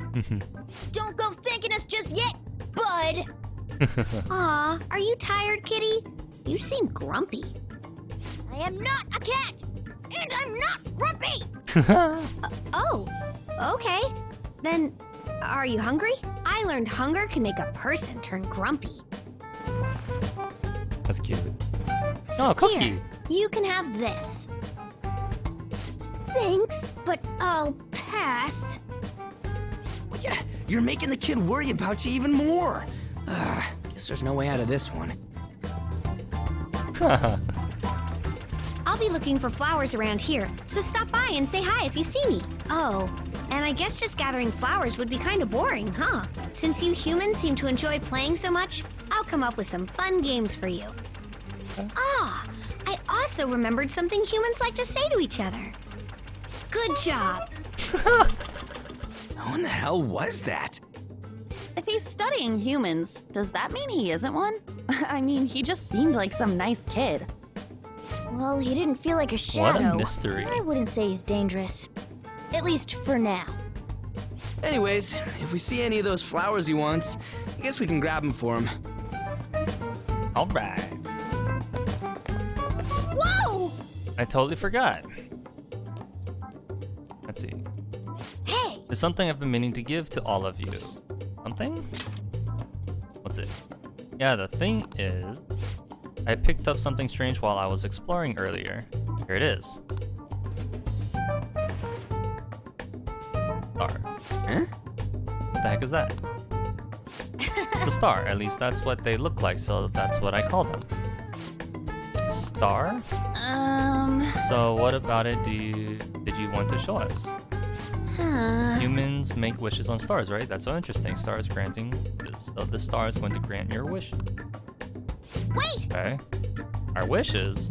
Don't go thanking us just yet, bud! Aw, are you tired, kitty? You seem grumpy. I am not a cat! And I'm not grumpy! Oh, okay. Then, are you hungry? I learned hunger can make a person turn grumpy. That's cute. Oh, cookie! Here, you can have this. Thanks, but I'll pass. Yeah, you're making the kid worry about you even more. Guess there's no way out of this one. I'll be looking for flowers around here, so stop by and say hi if you see me. Oh, and I guess just gathering flowers would be kind of boring, huh? Since you humans seem to enjoy playing so much, I'll come up with some fun games for you. Ah, I also remembered something humans like to say to each other. Good job. Who in the hell was that? If he's studying humans, does that mean he isn't one? I mean, he just seemed like some nice kid. Well, he didn't feel like a shadow. What a mystery. I wouldn't say he's dangerous. At least for now. Anyways, if we see any of those flowers he wants, I guess we can grab them for him. All right. Whoa! I totally forgot. Let's see. Hey! There's something I've been meaning to give to all of you. Something? What's it? Yeah, the thing is, I picked up something strange while I was exploring earlier. Here it is. Star. Huh? What the heck is that? It's a star. At least that's what they look like, so that's what I call them. Star? So what about it did you want to show us? Humans make wishes on stars, right? That's so interesting. Stars granting this. So the star is going to grant your wish. Wait! Okay. Our wishes?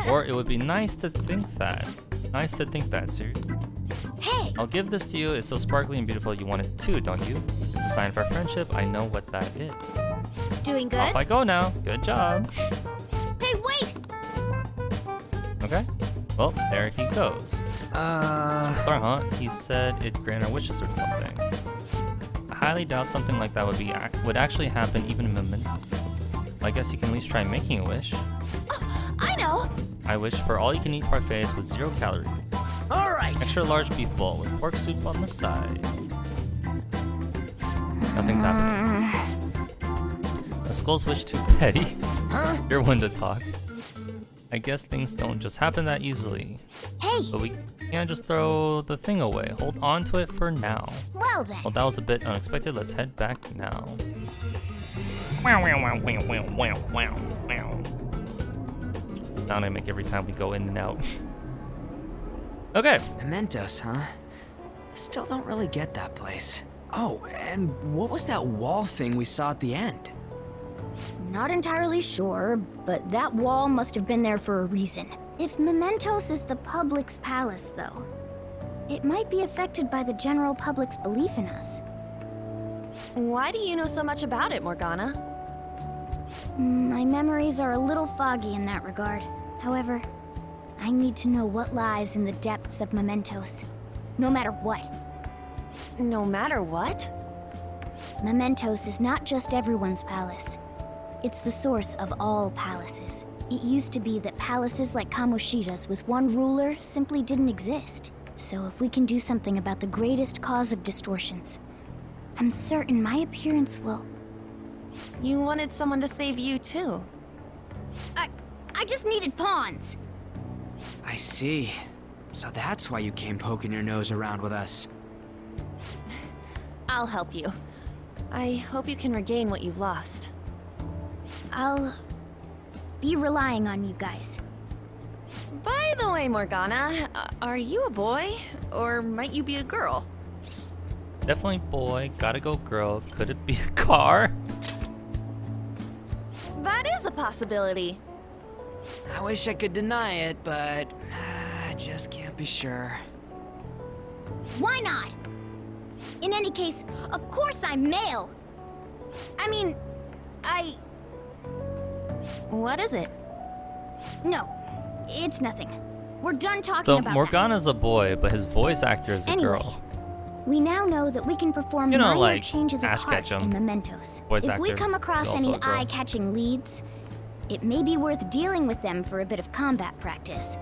Or it would be nice to think that. Nice to think that, seriously. Hey! I'll give this to you. It's so sparkly and beautiful. You want it too, don't you? It's a sign of our friendship. I know what that is. Doing good? Off I go now. Good job. Hey, wait! Okay. Well, there he goes. Star, huh? He said it granted our wishes or something. I highly doubt something like that would actually happen even in Memento. I guess you can at least try making a wish. I know! I wish for all-you-can-eat parfaits with 0 calories. All right. Extra large beef bowl with pork soup on the side. Nothing's happening. A skull's wish too petty. Huh? You're one to talk. I guess things don't just happen that easily. Hey! But we can't just throw the thing away. Hold on to it for now. Well then. Well, that was a bit unexpected. Let's head back now. It's the sound I make every time we go in and out. Okay. Mementos, huh? I still don't really get that place. Oh, and what was that wall thing we saw at the end? Not entirely sure, but that wall must have been there for a reason. If Mementos is the public's palace, though, it might be affected by the general public's belief in us. Why do you know so much about it, Morgana? My memories are a little foggy in that regard. However, I need to know what lies in the depths of Mementos. No matter what. No matter what? Mementos is not just everyone's palace. It's the source of all palaces. It used to be that palaces like Kamoshida's with one ruler simply didn't exist. So if we can do something about the greatest cause of distortions, I'm certain my appearance will... You wanted someone to save you too. I just needed pawns. I see. So that's why you came poking your nose around with us. I'll help you. I hope you can regain what you've lost. I'll be relying on you guys. By the way, Morgana, are you a boy? Or might you be a girl? Definitely boy, gotta go girl. Could it be a car? That is a possibility. I wish I could deny it, but I just can't be sure. Why not? In any case, of course I'm male. I mean, What is it? No, it's nothing. We're done talking So about Morgana's a boy, but his voice actor is a girl. We now know that we can perform You know, minor like changes of Ash heart Ketchum, in Mementos. voice If we actor, come across is also any a girl. eye-catching leads, it may be worth dealing with them for a bit of combat practice.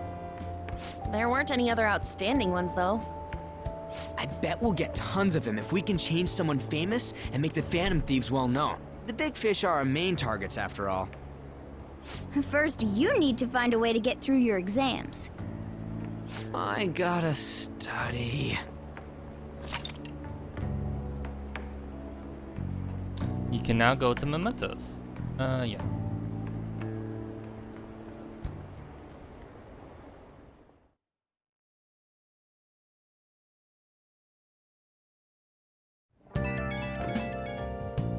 There weren't any other outstanding ones, though. I bet we'll get tons of them if we can change someone famous and make the Phantom Thieves well known. The big fish are our main targets, after all. First, you need to find a way to get through your exams. I gotta study. You can now go to Mementos. Yeah.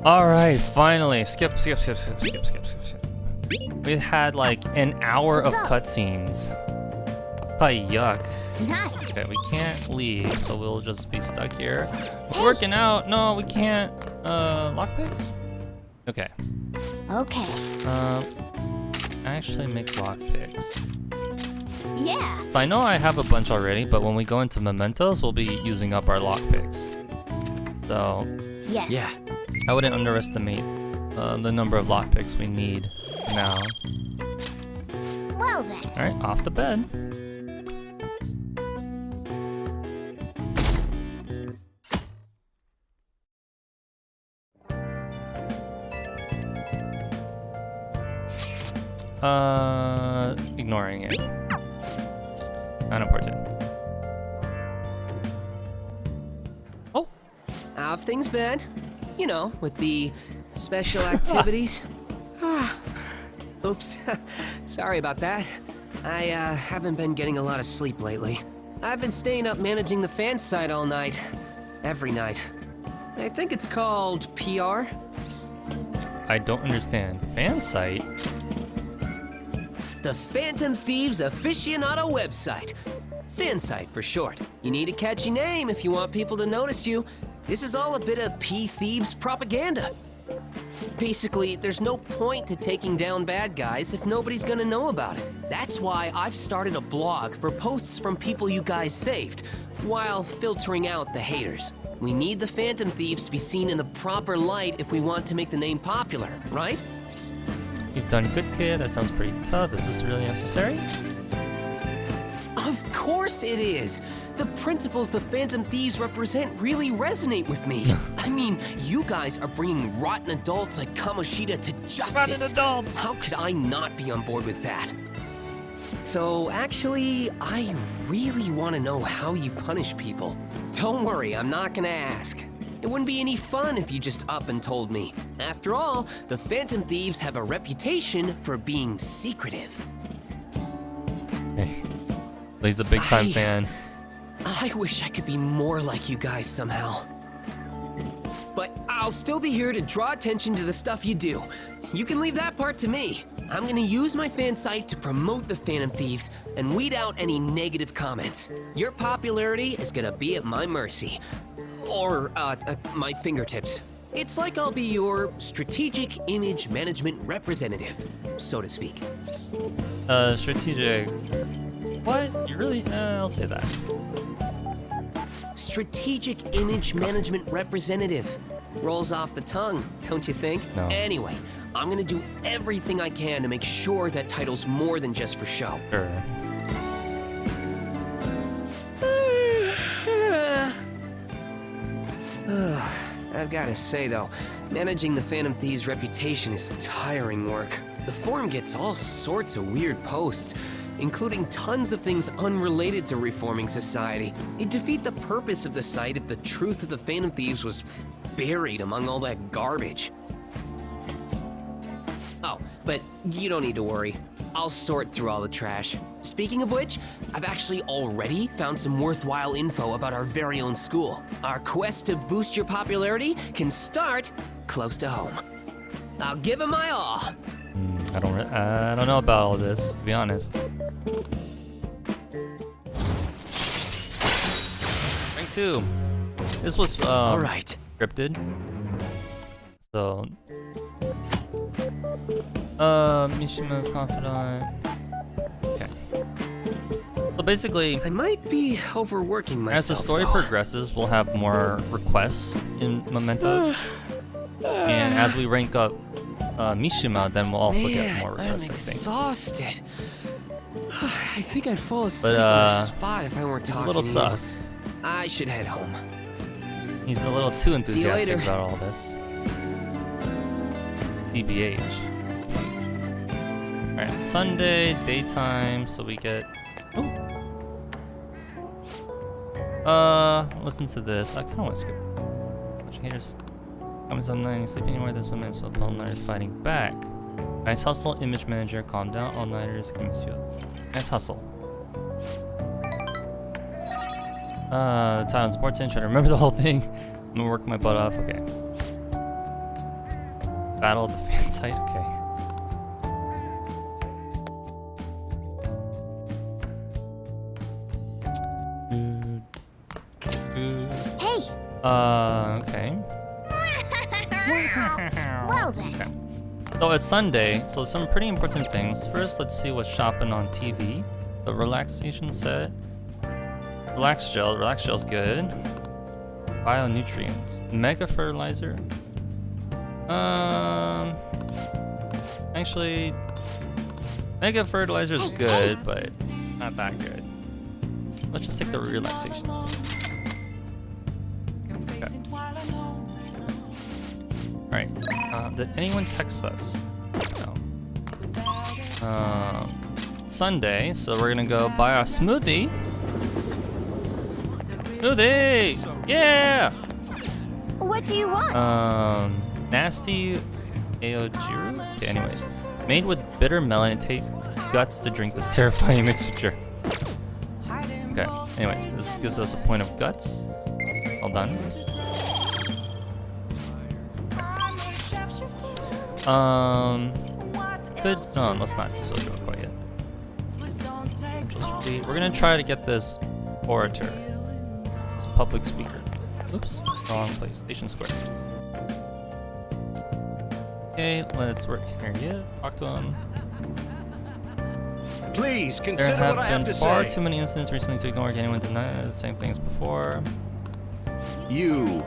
Alright, finally. Skip. We had like an hour of cutscenes. Oh, yuck. Nice. Okay, we can't leave, so we'll just be stuck here. It's working out. No, we can't. Lockpicks? Okay. Okay. Actually make lockpicks. Yeah. So I know I have a bunch already, but when we go into Mementos, we'll be using up our lockpicks. So, Yes. yeah. I wouldn't underestimate the number of lockpicks we need now. Well then. Alright, off to bed. Ignoring it. Unimportant. Oh! How have things been? You know, with the special activities. Oops. Sorry about that. I haven't been getting a lot of sleep lately. I've been staying up managing the fan site all night. Every night. I think it's called PR. I don't understand. Fan site? The Phantom Thieves aficionado website. Fan site for short. You need a catchy name if you want people to notice you. This is all a bit of P-Thieves propaganda. Basically, there's no point to taking down bad guys if nobody's gonna know about it. That's why I've started a blog for posts from people you guys saved, while filtering out the haters. We need the Phantom Thieves to be seen in the proper light if we want to make the name popular, right? You've done good, kid. That sounds pretty tough. Is this really necessary? Of course it is! The principles the Phantom Thieves represent really resonate with me. I mean, you guys are bringing rotten adults like Kamoshida to justice. Rotten adults! How could I not be on board with that? So, actually, I really want to know how you punish people. Don't worry, I'm not gonna ask. It wouldn't be any fun if you just up and told me. After all, the Phantom Thieves have a reputation for being secretive. Hey, Lee's a big-time fan. I wish I could be more like you guys somehow. But I'll still be here to draw attention to the stuff you do. You can leave that part to me. I'm gonna use my fan site to promote the Phantom Thieves and weed out any negative comments. Your popularity is gonna be at my mercy. Or, at my fingertips. It's like I'll be your strategic image management representative, so to speak. Strategic... What? You really? I'll say that. Strategic image management representative. Rolls off the tongue, don't you think? No. Anyway, I'm gonna do everything I can to make sure that title's more than just for show. Sure. I've gotta say though, managing the Phantom Thieves' reputation is tiring work. The forum gets all sorts of weird posts, including tons of things unrelated to reforming society. It'd defeat the purpose of the site if the truth of the Phantom Thieves was buried among all that garbage. Oh, but you don't need to worry. I'll sort through all the trash. Speaking of which, I've actually already found some worthwhile info about our very own school. Our quest to boost your popularity can start close to home. I'll give it my all. I don't know about all this, to be honest. Rank 2. This was all right. Scripted. So Mishima's confidant. Okay. So basically, I might be overworking myself. As the story progresses, we'll have more requests in Mementos. And as we rank up Mishima, then we'll also get more requests, I think. Exhausted. I think I'd fall asleep on the spot if I weren't talking. He's a little sus. I should head home. He's a little too enthusiastic later. about all this. TBH. Alright, Sunday, daytime, so we get... Ooh. Listen to this. I kinda wanna skip. Bunch of haters. Comments on 9, sleep anywhere, this woman is all-nighters fighting back. Nice hustle, image manager, calm down, all-nighters, can miss you up. Nice hustle. The title is important, try to remember the whole thing. I'm gonna work my butt off, okay. Battle of the fan site? Okay. Hey! Okay. Well then. Okay. So it's Sunday, so some pretty important things. First, let's see what's shopping on TV. The relaxation set. Relax gel. Relax gel's good. Bionutrients. Mega fertilizer. Actually, mega fertilizer is good, but not that good. Let's just take the relaxation. Okay. Alright. Did anyone text us? No. Sunday, so we're gonna go buy our smoothie. Smoothie! Yeah! What do you want? Nasty Aojiru? Okay, anyways. Made with bitter melon, it takes guts to drink this terrifying mixture. Okay, anyways, this gives us a point of guts. Well done. No, let's not do social quite yet. We're gonna try to get this orator, this public speaker. Oops, wrong place. Station Square. Okay, let's work here. Yeah, talk to him. Please There consider have what I have been to far say. too many incidents recently to ignore anyone deny the same thing as before. You.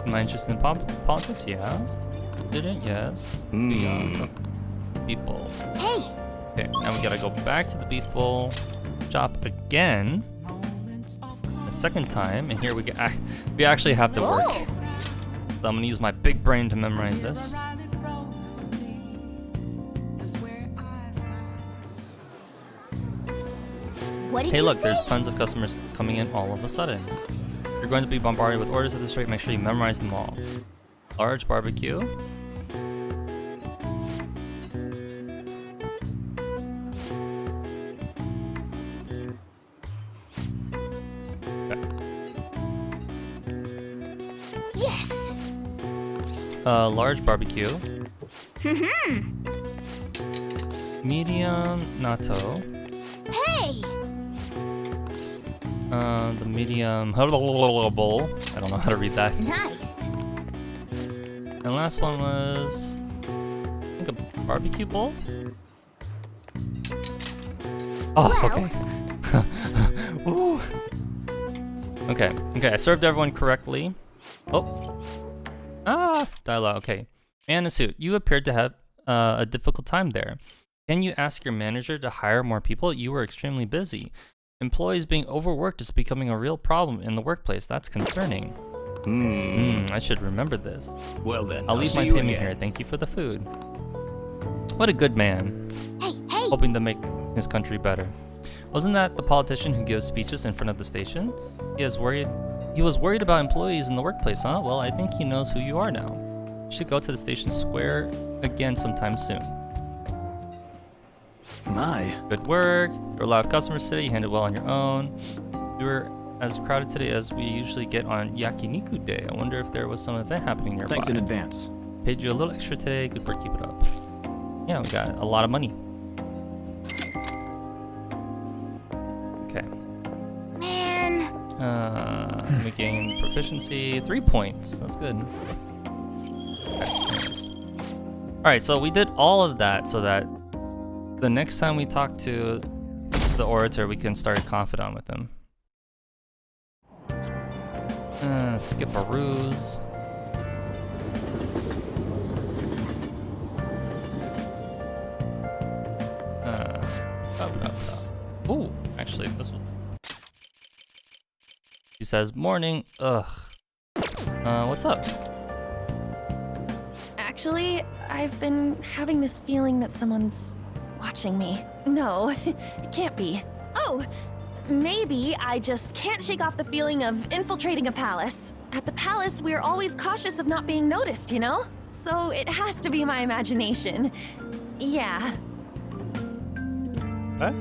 Am I interested in politics? Yeah. Didn't? Yes. Beef bowl. Hey! Okay, now we gotta go back to the beef bowl, shop again, a second time, and here we actually have to work. So I'm gonna use my big brain to memorize this. What did Hey you look, say? there's tons of customers coming in all of a sudden. You're going to be bombarded with orders at this rate, make sure you memorize them all. Large barbecue. Yes! Large barbecue. Medium natto. Hey! The medium bowl. I don't know how to read that. Nice. And last one was, I think, a barbecue bowl. Oh, okay. Ooh. Okay, I served everyone correctly. Oh. Dialogue, okay. Anna Suit, you appeared to have a difficult time there. Can you ask your manager to hire more people? You were extremely busy. Employees being overworked is becoming a real problem in the workplace. That's concerning. I should remember this. Well then, I'll leave see my you payment again. here. Thank you for the food. What a good man. Hey, hey! Hoping to make his country better. Wasn't that the politician who gives speeches in front of the station? He was worried about employees in the workplace, huh? Well, I think he knows who you are now. You should go to the station square again sometime soon. My. Good work. There were a lot of customers today. You handled well on your own. We were as crowded today as we usually get on Yakiniku Day. I wonder if there was some event happening nearby. Thanks in advance. Paid you a little extra today. Good work. Keep it up. Yeah, we got a lot of money. Okay. Man. We gained proficiency 3 points. That's good. Alright, so we did all of that so that the next time we talk to the orator, we can start a confidant with him. Skip a ruse. Ooh, actually, this was. He says, "Morning." Ugh. What's up? Actually, I've been having this feeling that someone's watching me. No, it can't be. Oh, maybe I just can't shake off the feeling of infiltrating a palace. At the palace, we're always cautious of not being noticed, you know? So it has to be my imagination. Yeah. What?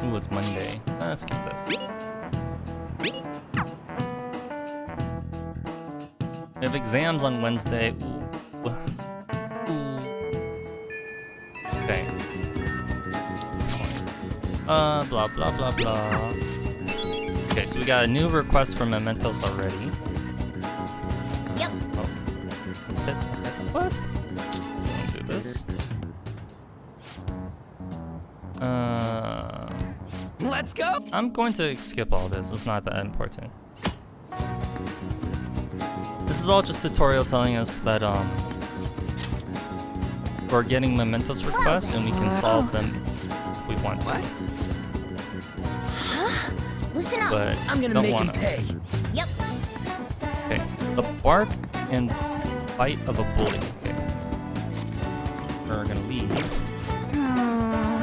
Ooh, it's Monday. Let's skip this. We have exams on Wednesday. Ooh. Ooh. Okay. Blah blah blah blah. Okay, so we got a new request for mementos already. Yep. Oh, that's it. What? Don't do this. Let's go. I'm going to skip all this. It's not that important. This is all just tutorial telling us that we're getting mementos requests and we can solve them if we want to. Huh? Listen up. But I'm gonna don't make him wanna. pay. Yep. Okay. The bark and bite of a bully. Okay. We're gonna leave.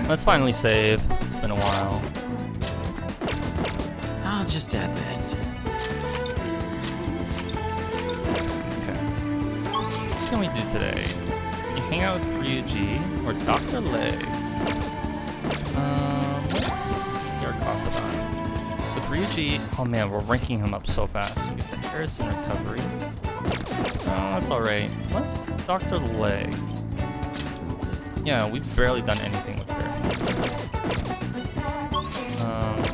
Let's finally save. It's been a while. I'll just add this. Okay. What can we do today? You hang out with Ryuji or Dr. Legs. Let's see our crocodile. With Ryuji, oh man, we're ranking him up so fast. We get the Harrison recovery. Oh, that's alright. Let's do Dr. Legs. Yeah, we've barely done anything with her.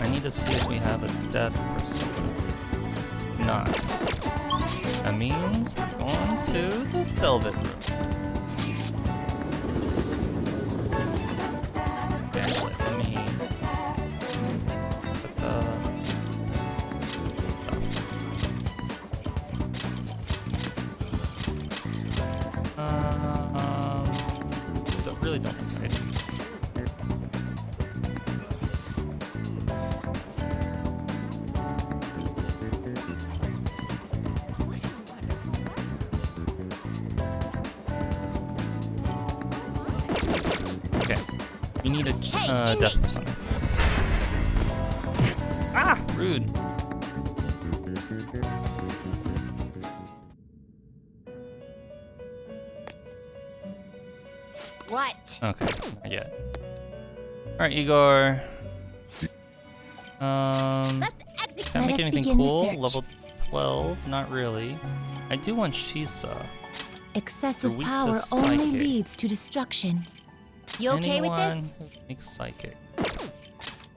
I need to see if we have a death persona. Not. That means we're going to the Velvet Room. Okay, let me put really don't need items. Okay, we need a death persona. Ah, rude. What? Okay, not yet. Alright, Igor. Can I make anything cool? Level 12? Not really. I do want Shisa. Excessive You're weak to power only psychic. leads to destruction. You okay with Anyone this? who makes psychic.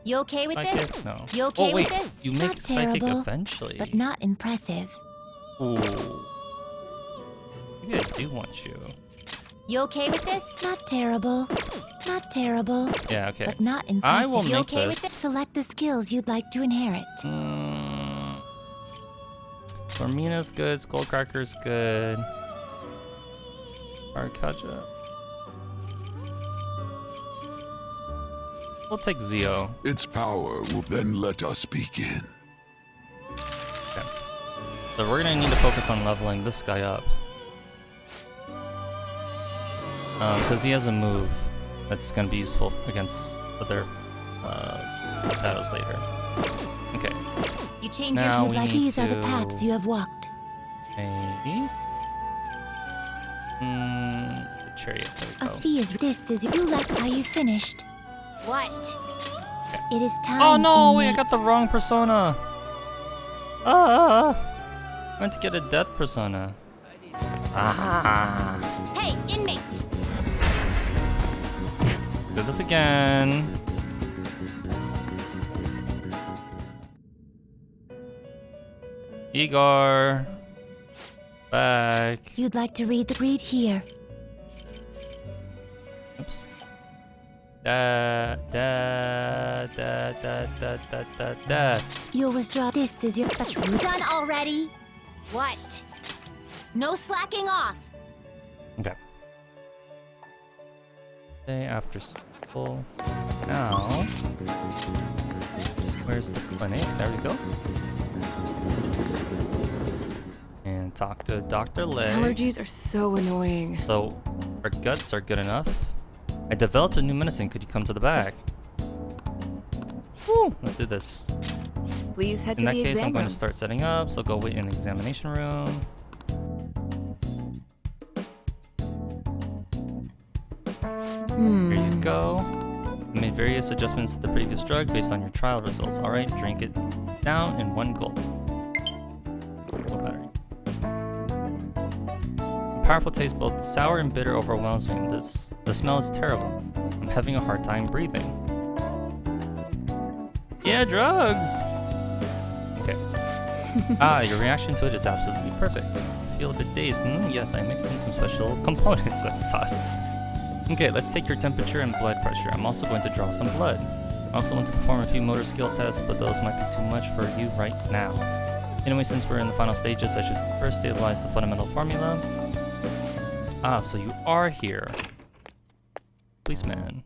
You okay with Psychic? this? No. You okay Oh wait, with this? you Not make psychic terrible, eventually. but not impressive. Ooh. Maybe I do want you. You okay with this? Not terrible. Not terrible. Yeah, okay. But not impressive. I will You make okay with this. this? Select the skills you'd like to inherit. Tormina's good, Skullcracker's good. Arkaja. We'll take Zio. Its power will then let us begin. Okay. So we're gonna need to focus on leveling this guy up. Because he has a move that's gonna be useful against other battles later. Okay. You change Now your we like need these are the to- paths you have walked. Maybe? The chariot. There we go. This is you like how you finished. What? It is time. Oh no, wait, I inmate. got the wrong persona. I meant to get a death persona. Ah. Hey, inmate! Do this again. Igor. Back. You'd like to read here. Oops. Da. You'll withdraw. This is your such rude. Done already? What? No slacking off. Okay. Day after school. Now, where's the clinic? There we go. And talk to Dr. Legs. Allergies are so annoying. So, our guts are good enough. I developed a new medicine. Could you come to the back? Woo! Let's do this. Please head In to that the case, exam I'm going room. to start setting up. So go wait in the examination room. Here you go. I made various adjustments to the previous drug based on your trial results. Alright, drink it. Down in one gulp. No battery. The powerful taste, both sour and bitter, overwhelms me. The smell is terrible. I'm having a hard time breathing. Yeah, drugs! Okay. Your reaction to it is absolutely perfect. You feel a bit dazed. Yes, I mixed in some special components. That's sus. Okay, let's take your temperature and blood pressure. I'm also going to draw some blood. I also want to perform a few motor skill tests, but those might be too much for you right now. Anyway, since we're in the final stages, I should first stabilize the fundamental formula. So you are here. Policeman.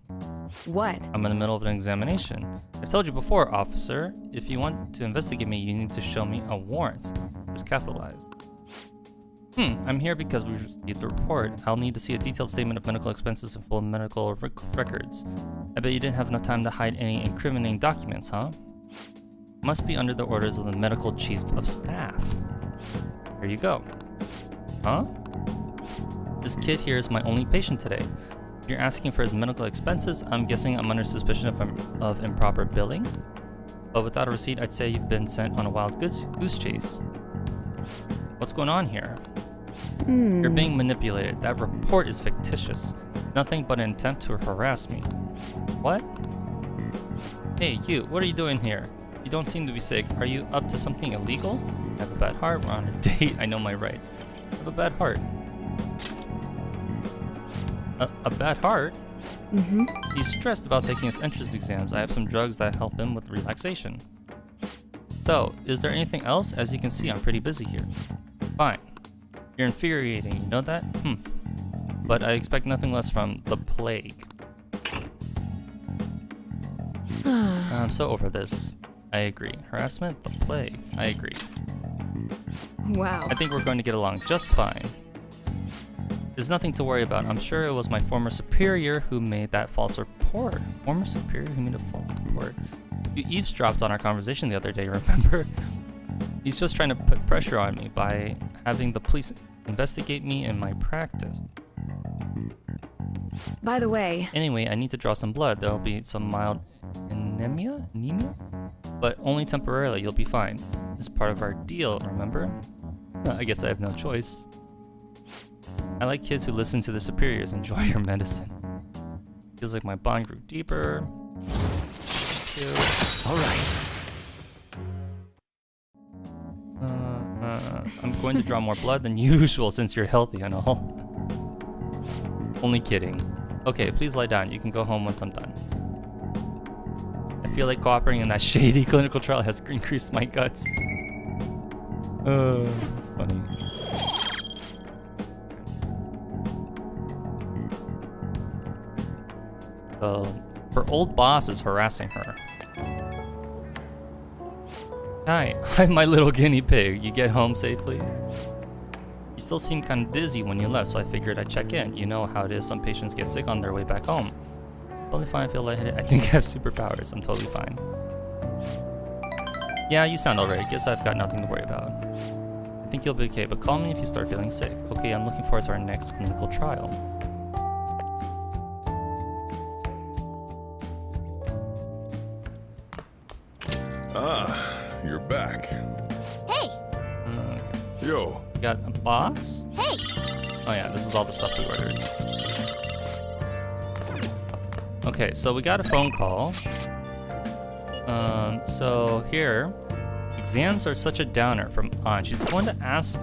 What? I'm in the middle of an examination. I've told you before, officer, if you want to investigate me, you need to show me a warrant. It's capitalized. I'm here because we received the report. I'll need to see a detailed statement of medical expenses and full medical records. I bet you didn't have enough time to hide any incriminating documents, huh? Must be under the orders of the medical chief of staff. Here you go. Huh? This kid here is my only patient today. If you're asking for his medical expenses, I'm guessing I'm under suspicion of improper billing. But without a receipt, I'd say you've been sent on a wild goose chase. What's going on here? You're being manipulated. That report is fictitious. Nothing but an attempt to harass me. What? Hey, you, what are you doing here? You don't seem to be sick. Are you up to something illegal? I have a bad heart. We're on a date. I know my rights. I have a bad heart. A bad heart? He's stressed about taking his entrance exams. I have some drugs that help him with relaxation. So, is there anything else? As you can see, I'm pretty busy here. Fine. You're infuriating, you know that? But I expect nothing less from the plague. I'm so over this. I agree. Harassment? The plague. I agree. Wow. I think we're going to get along just fine. There's nothing to worry about. I'm sure it was my former superior who made that false report. Former superior who made a false report? You eavesdropped on our conversation the other day, remember? He's just trying to put pressure on me by having the police investigate me in my practice. By the way... Anyway, I need to draw some blood. There'll be some mild anemia? But only temporarily, you'll be fine. It's part of our deal, remember? I guess I have no choice. I like kids who listen to their superiors. Enjoy your medicine. Feels like my bond grew deeper. Alright. I'm going to draw more blood than usual since you're healthy and all. Only kidding. Okay, please lie down. You can go home once I'm done. I feel like cooperating in that shady clinical trial has increased my guts. That's funny. So, her old boss is harassing her. Hi, I'm my little guinea pig. You get home safely? You still seem kind of dizzy when you left, so I figured I'd check in. You know how it is, some patients get sick on their way back home. Totally fine, I feel lightheaded. I think I have superpowers. I'm totally fine. Yeah, you sound alright. Guess I've got nothing to worry about. I think you'll be okay, but call me if you start feeling sick. Okay, I'm looking forward to our next clinical trial. You're back. Hey! Okay. Yo. You got a box? Hey! Oh yeah, this is all the stuff we ordered. Okay, so we got a phone call. So here, exams are such a downer from Aunt. She's going to ask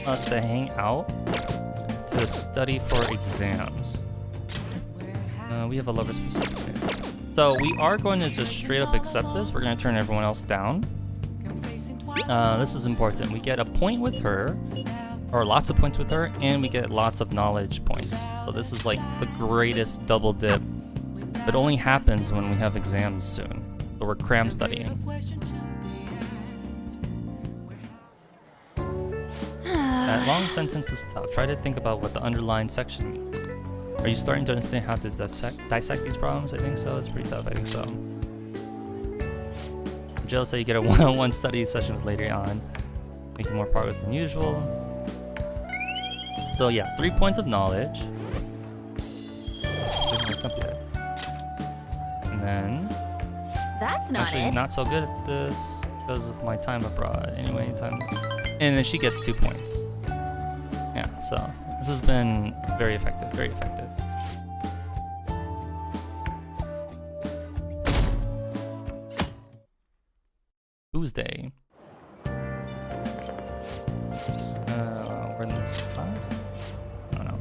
us to hang out to study for exams. We have a lover's specific. So we are going to just straight up accept this. We're going to turn everyone else down. This is important. We get a point with her, or lots of points with her, and we get lots of knowledge points. So this is like the greatest double dip. It only happens when we have exams soon. So we're cram studying. That long sentence is tough. Try to think about what the underlying section means. Are you starting to understand how to dissect these problems? I think so. It's pretty tough. I think so. I'm jealous that you get a one-on-one study session later on, making more progress than usual. So yeah, 3 points of knowledge. And then That's not actually it. not so good at this. because of my time abroad. Anyway, and then she gets 2 points. Yeah, so this has been very effective, very effective. Tuesday. We're in this class? I don't know.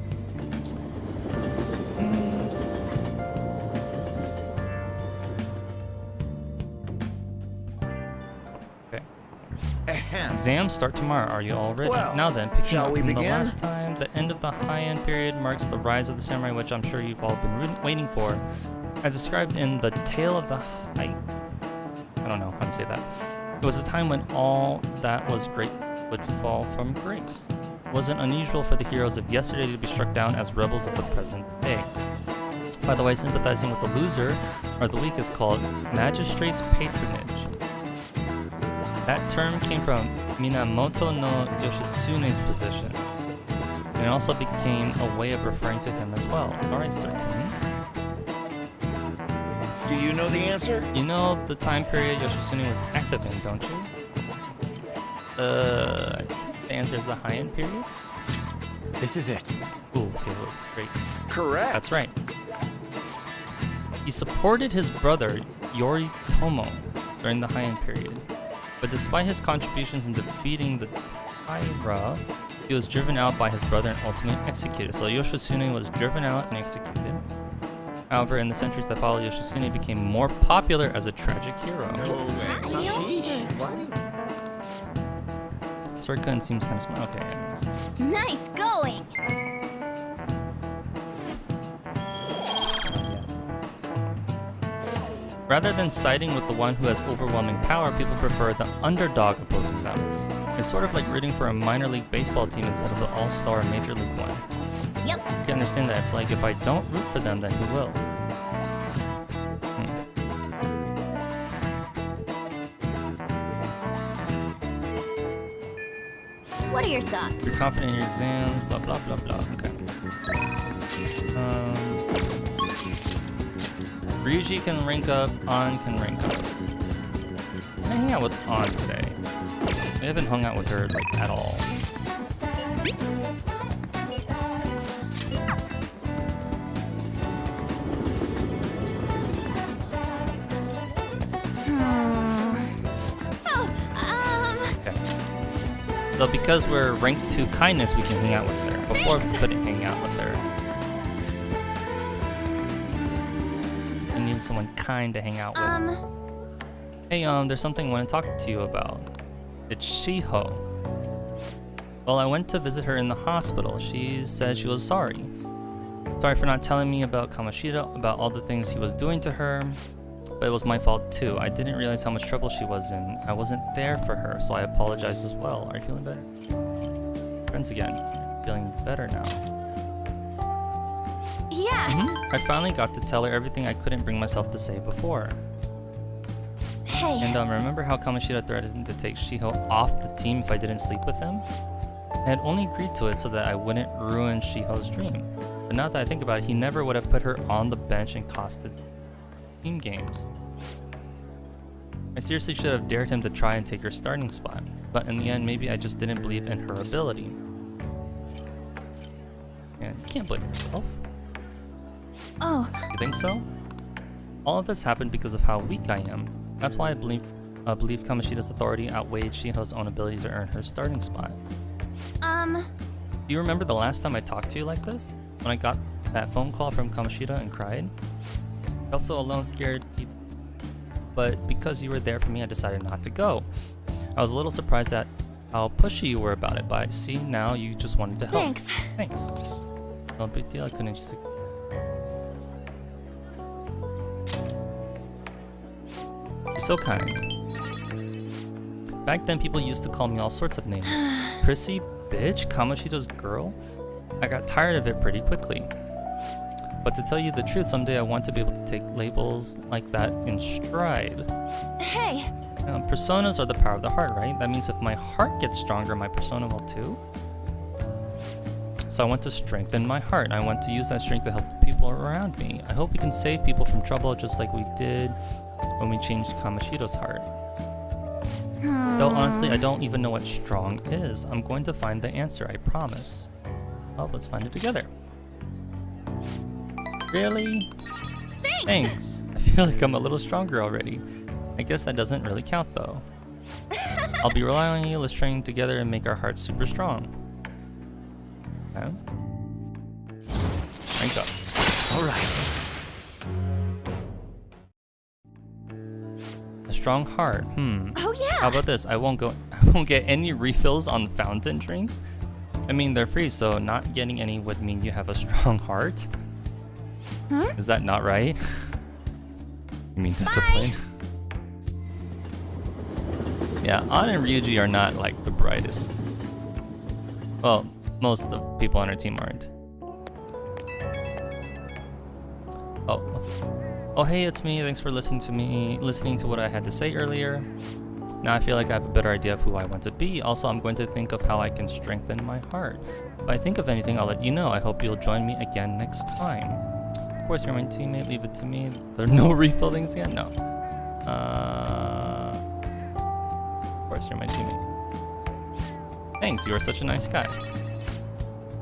Okay. Exams start tomorrow. Are you all ready? Well, now then, picking shall up we from the begin? last time, the end of the high-end period marks the rise of the samurai, which I'm sure you've all been waiting for. As described in the Tale of the High... I don't know how to say that. It was a time when all that was great would fall from grace. It wasn't unusual for the heroes of yesterday to be struck down as rebels of the present day. By the way, sympathizing with the loser or the weak is called magistrate's patronage. That term came from Minamoto no Yoshitsune's position. And it also became a way of referring to him as well. Alright, Star King. Do you know the answer? You know the time period Yoshitsune was active in, don't you? I think the answer is the high-end period? This is it. Ooh, okay, great. Correct. That's right. He supported his brother, Yoritomo, during the high-end period. But despite his contributions in defeating the Taira, he was driven out by his brother and ultimately executed. So Yoshitsune was driven out and executed. However, in the centuries that followed, Yoshitsune became more popular as a tragic hero. Sorikun seems kind of smart. Okay, anyways. Nice going! Rather than siding with the one who has overwhelming power, people prefer the underdog opposing them. It's sort of like rooting for a minor league baseball team instead of the all-star major league one. Yep. You can understand that. It's like, if I don't root for them, then who will? What are your thoughts? You're confident in your exams, blah, blah, blah, blah. Okay. Ryuji can rank up, An can rank up. I'm gonna hang out with An today. We haven't hung out with her, like, at all. So because we're ranked to kindness, we can hang out with her. Before we couldn't hang out with her. I needed someone kind to hang out with. Hey, there's something I want to talk to you about. It's Shiho. Well, I went to visit her in the hospital. She said she was sorry. Sorry for not telling me about Kamoshida, about all the things he was doing to her. But it was my fault too. I didn't realize how much trouble she was in. I wasn't there for her, so I apologized as well. Are you feeling better? Friends again. Feeling better now. Yeah. I finally got to tell her everything I couldn't bring myself to say before. Hey. And remember how Kamoshida threatened to take Shiho off the team if I didn't sleep with him? I had only agreed to it so that I wouldn't ruin Shiho's dream. But now that I think about it, he never would have put her on the bench and costed team games. I seriously should have dared him to try and take her starting spot, but in the end, maybe I just didn't believe in her ability. And you can't blame yourself. Oh. You think so? All of this happened because of how weak I am. That's why I believe Kamoshida's authority outweighed Shiho's own ability to earn her starting spot. Do you remember the last time I talked to you like this? When I got that phone call from Kamoshida and cried? I felt so alone, scared, but because you were there for me, I decided not to go. I was a little surprised at how pushy you were about it, but see, now you just wanted to help. Thanks. Thanks. No big deal, I couldn't just... You're so kind. Back then, people used to call me all sorts of names. Prissy, bitch, Kamoshida's girl. I got tired of it pretty quickly. But to tell you the truth, someday I want to be able to take labels like that in stride. Hey. Personas are the power of the heart, right? That means if my heart gets stronger, my persona will too. So I want to strengthen my heart. I want to use that strength to help the people around me. I hope we can save people from trouble just like we did when we changed Kamoshida's heart. Though honestly, I don't even know what strong is. I'm going to find the answer, I promise. Well, let's find it together. Really? Thanks. I feel like I'm a little stronger already. I guess that doesn't really count though. I'll be relying on you. Let's train together and make our hearts super strong. Okay. Rank up. Alright. A strong heart. Oh yeah. How about this? I won't get any refills on fountain drinks. I mean, they're free, so not getting any would mean you have a strong heart. Huh? Is that not right? You mean discipline? Yeah, An and Ryuji are not like the brightest. Well, most of people on our team aren't. Oh, what's it? Oh, hey, it's me. Thanks for listening to what I had to say earlier. Now I feel like I have a better idea of who I want to be. Also, I'm going to think of how I can strengthen my heart. If I think of anything, I'll let you know. I hope you'll join me again next time. Of course, you're my teammate. Leave it to me. There are no refill things again? No. Of course, you're my teammate. Thanks, you are such a nice guy.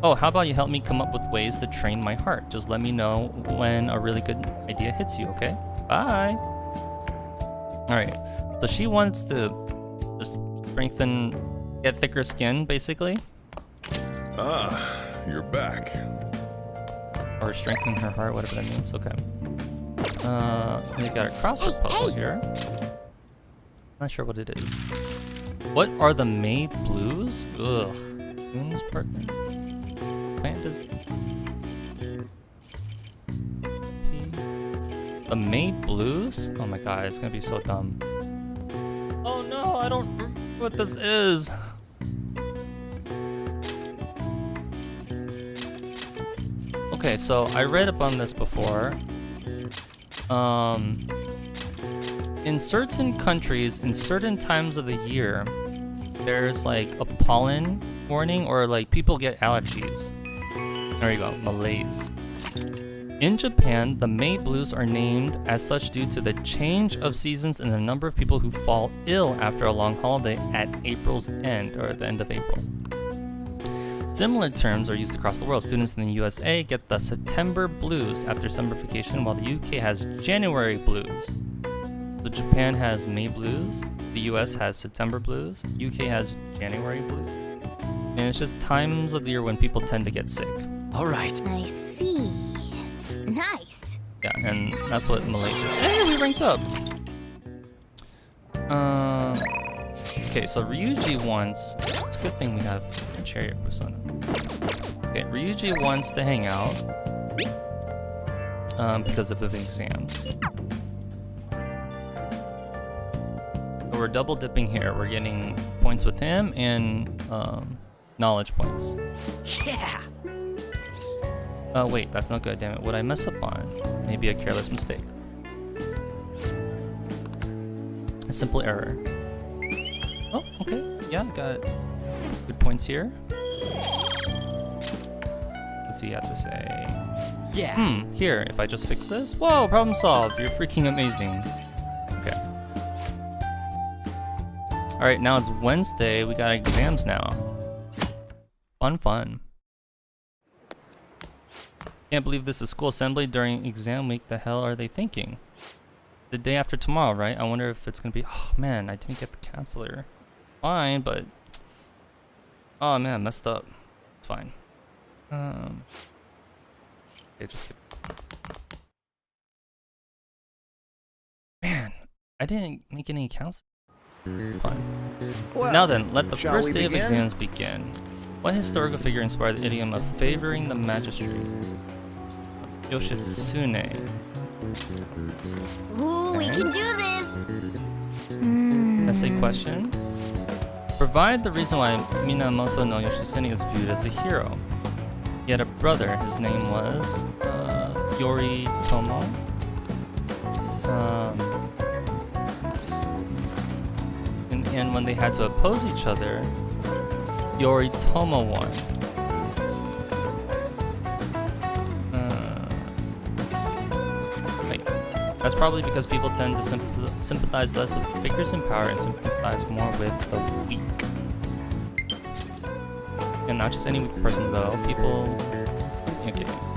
Oh, how about you help me come up with ways to train my heart? Just let me know when a really good idea hits you, okay? Bye! Alright, so she wants to just strengthen, get thicker skin, basically. Ah, you're back. Or strengthen her heart, whatever that means, okay. We got a crossword puzzle here. Not sure what it is. What are the May Blues? Ugh. Moon's partner. Plant is... The May Blues? Oh my god, it's gonna be so dumb. Oh no, I don't remember what this is. Okay, so I read up on this before. In certain countries, in certain times of the year, there's like a pollen warning or like people get allergies. There you go, malaise. In Japan, the May Blues are named as such due to the change of seasons and the number of people who fall ill after a long holiday at April's end, or at the end of April. Similar terms are used across the world. Students in the USA get the September Blues after summer vacation, while the UK has January Blues. So Japan has May Blues, the US has September Blues, UK has January Blues. And it's just times of the year when people tend to get sick. Alright. I see. Nice. Yeah, and that's what Malaysia is. Hey, we ranked up! Okay, so Ryuji wants... It's a good thing we have Chariot Persona. Okay, Ryuji wants to hang out. Because of the exams. So we're double dipping here. We're getting points with him and knowledge points. Yeah! Oh wait, that's not good, damn it. What I mess up on? Maybe a careless mistake. A simple error. Oh, okay. Yeah, got good points here. What's he have to say? Yeah. Here, if I just fix this. Whoa, problem solved. You're freaking amazing. Okay. Alright, now it's Wednesday. We got exams now. Fun. Can't believe this is school assembly during exam week. The hell are they thinking? The day after tomorrow, right? I wonder if it's gonna be... Oh man, I didn't get the counselor. Fine, but... Oh man, messed up. It's fine. Okay, just get... Man, I didn't make any counselor. Fine. Well, now then, let the shall first we day of begin? exams begin. What historical figure inspired the idiom of favoring the magistrate? Yoshitsune. Ooh, we can do this. Essay question. Provide the reason why Minamoto no Yoshitsune is viewed as a hero. He had a brother. His name was Yoritomo. And when they had to oppose each other, Yoritomo won. Wait. That's probably because people tend to sympathize less with figures in power and sympathize more with the weak. And not just any weak person though, people in games.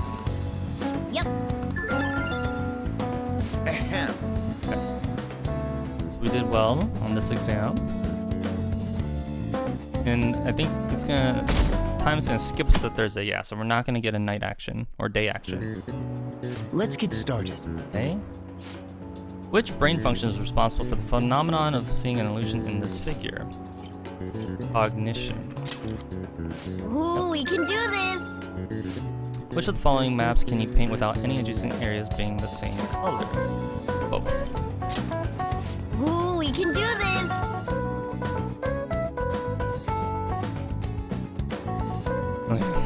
Yep. Ahem. We did well on this exam. And I think time's gonna skip us to Thursday, yeah, so we're not gonna get a night action or day action. Let's get started. Okay. Which brain function is responsible for the phenomenon of seeing an illusion in this figure? Cognition. Ooh, we can do this! Which of the following maps can you paint without any adjacent areas being the same color? Both. Ooh, we can do this! Okay.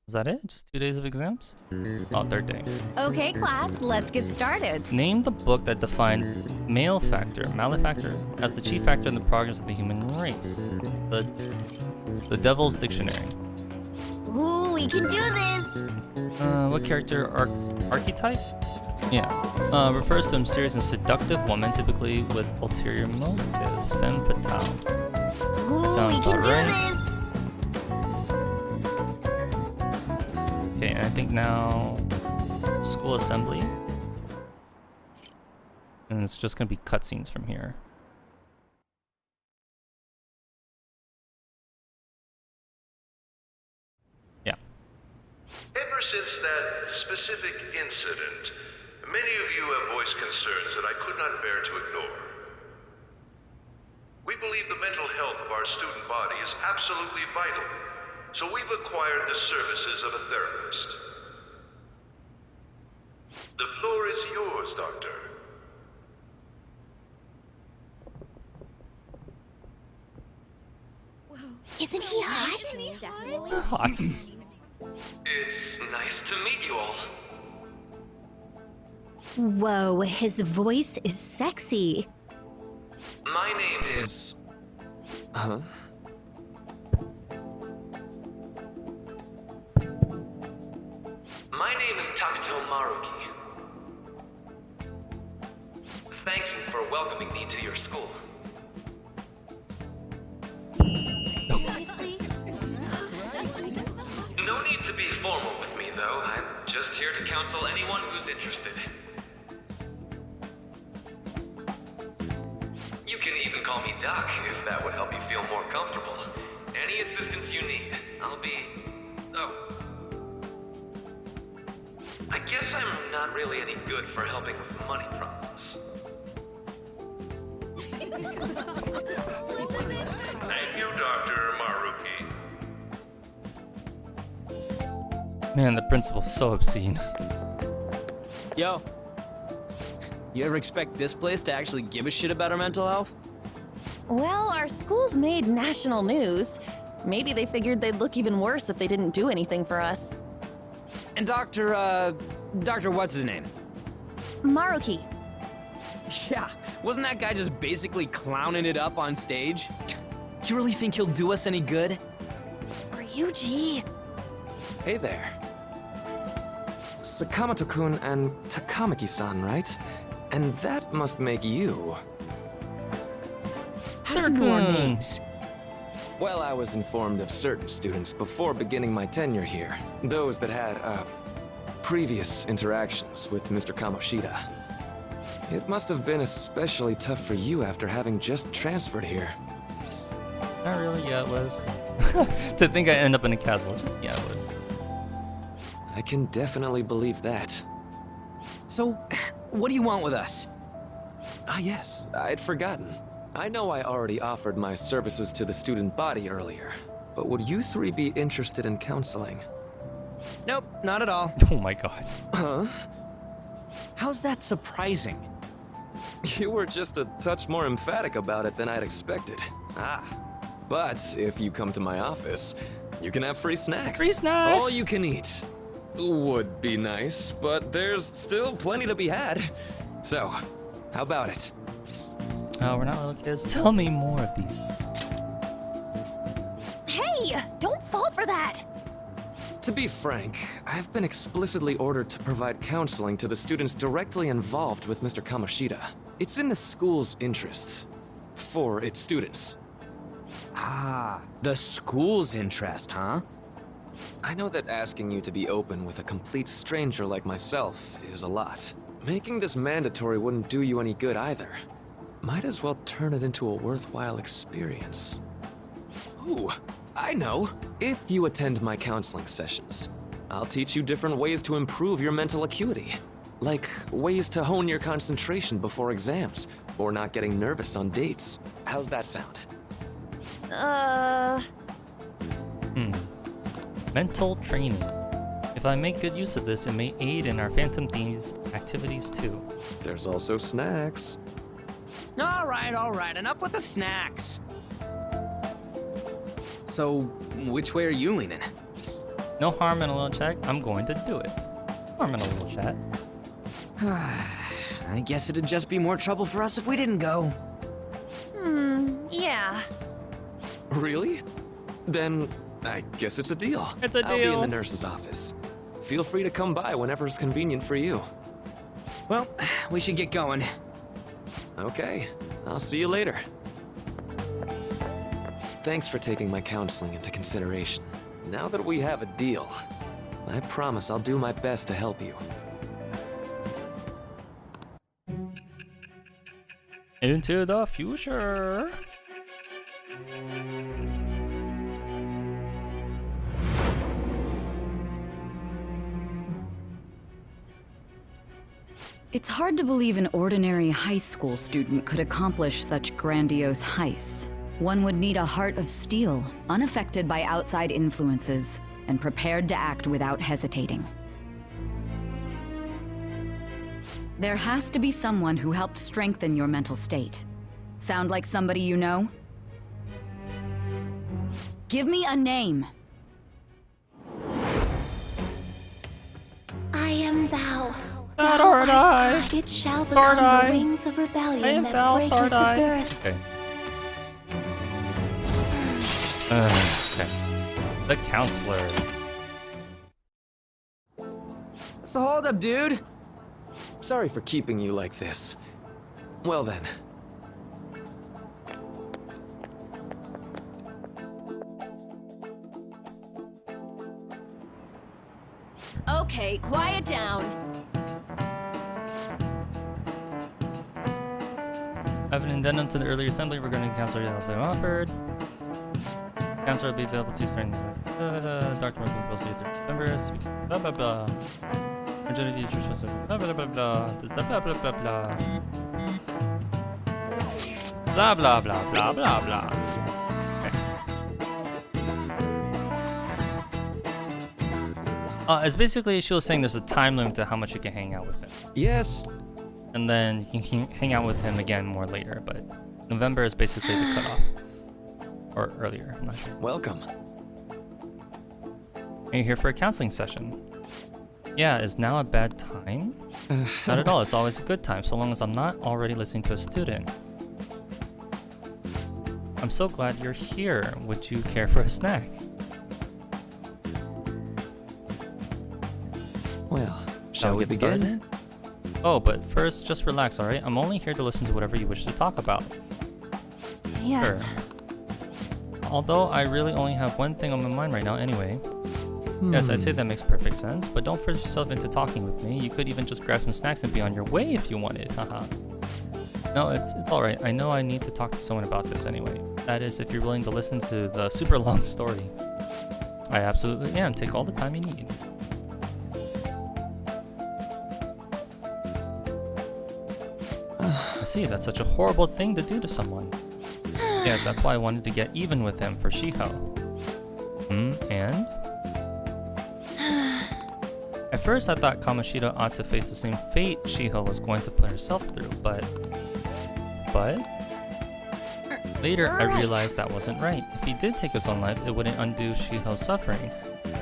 Is that it? Just 2 days of exams? Oh, third day. Okay, class, let's get started. Name the book that defined malefactor as the chief factor in the progress of the human race. The Devil's Dictionary. Ooh, we can do this! What character archetype? Yeah. Refers to a mysterious and seductive woman, typically with ulterior motives. Femme fatale. Ooh, Sounds we can about do right. this! Okay, and I think now school assembly. And it's just gonna be cutscenes from here. Yeah. Ever since that specific incident, many of you have voiced concerns that I could not bear to ignore. We believe the mental health of our student body is absolutely vital, so we've acquired the services of a therapist. The floor is yours, Doctor. Isn't he hot? Hot. It's nice to meet you all. Whoa, his voice is sexy. My name is... Huh? My name is Takuto Maruki. Thank you for welcoming me to your school. No need to be formal with me, though. I'm just here to counsel anyone who's interested. You can even call me Doc, if that would help you feel more comfortable. Any assistance you need, I'll be... Oh. I guess I'm not really any good for helping with money problems. Thank you, Dr. Maruki. Man, the principal's so obscene. Yo. You ever expect this place to actually give a shit about our mental health? Well, our school's made national news. Maybe they figured they'd look even worse if they didn't do anything for us. And Dr. what's his name? Maruki. Yeah, wasn't that guy just basically clowning it up on stage? You really think he'll do us any good? Ryuji. Hey there. Sakamoto-kun and Takamaki-san, right? And that must make you. How do you know our Third names? Well, I was informed of certain students before beginning my tenure here. Those that had, previous interactions with Mr. Kamoshida. It must have been especially tough for you after having just transferred here. Not really, yeah, it was. To think I end up in a castle, yeah, it was. I can definitely believe that. So, what do you want with us? Ah, yes, I'd forgotten. I know I already offered my services to the student body earlier, but would you three be interested in counseling? Nope, not at all. Oh my god. Huh? How's that surprising? You were just a touch more emphatic about it than I'd expected. Ah, but if you come to my office, you can have free snacks. Free snacks! All you can eat. Would be nice, but there's still plenty to be had. So, how about it? Oh, we're not little kids. Tell me more of these. Hey! Don't fall for that! To be frank, I've been explicitly ordered to provide counseling to the students directly involved with Mr. Kamoshida. It's in the school's interests. For its students. Ah, the school's interest, huh? I know that asking you to be open with a complete stranger like myself is a lot. Making this mandatory wouldn't do you any good either. Might as well turn it into a worthwhile experience. Ooh, I know. If you attend my counseling sessions, I'll teach you different ways to improve your mental acuity. Like ways to hone your concentration before exams, or not getting nervous on dates. How's that sound? Mental training. If I make good use of this, it may aid in our Phantom Thieves activities too. There's also snacks. All right, enough with the snacks. So, which way are you leaning? No harm in a little check. I'm going to do it. Harm in a little chat. I guess it'd just be more trouble for us if we didn't go. Yeah. Really? Then I guess it's a deal. It's a I'll be in deal. the nurse's office. Feel free to come by whenever it's convenient for you. Well, we should get going. Okay, I'll see you later. Thanks for taking my counseling into consideration. Now that we have a deal, I promise I'll do my best to help you. Into the future. It's hard to believe an ordinary high school student could accomplish such grandiose heists. One would need a heart of steel, unaffected by outside influences, and prepared to act without hesitating. There has to be someone who helped strengthen your mental state. Sound like somebody you know? Give me a name. I am thou. Thordai. It shall become Thordai. the wings of rebellion I am that thou, breaketh the Thordai. girth. Okay. Okay. The counselor. So hold up, dude. Sorry for keeping you like this. Well then. Okay, quiet down. I have an addendum to the earlier assembly regarding the counselor that has been offered. Counselor will be available to starting this. Dr. Mark will see you through members. Blah blah blah. Majority of users blah blah blah blah. Blah blah blah blah blah. Blah blah blah blah blah blah. It's basically she was saying there's a time limit to how much you can hang out with him. Yes. And then you can hang out with him again more later, but November is basically the cutoff. Or earlier, I'm not sure. Welcome. Are you here for a counseling session? Yeah, is now a bad time? Not at all, it's always a good time, so long as I'm not already listening to a student. I'm so glad you're here. Would you care for a snack? Well, shall we get begin? started? Oh, but first, just relax, alright? I'm only here to listen to whatever you wish to talk about. Yes. Sure. Although I really only have one thing on my mind right now anyway. Yes, I'd say that makes perfect sense, but don't force yourself into talking with me. You could even just grab some snacks and be on your way if you wanted, haha. No, it's alright. I know I need to talk to someone about this anyway. That is, if you're willing to listen to the super long story. I absolutely am. Take all the time you need. I see, that's such a horrible thing to do to someone. Yes, that's why I wanted to get even with him for Shiho. And? At first I thought Kamoshida ought to face the same fate Shiho was going to put herself through, but... Later I realized that wasn't right. If he did take his own life, it wouldn't undo Shiho's suffering.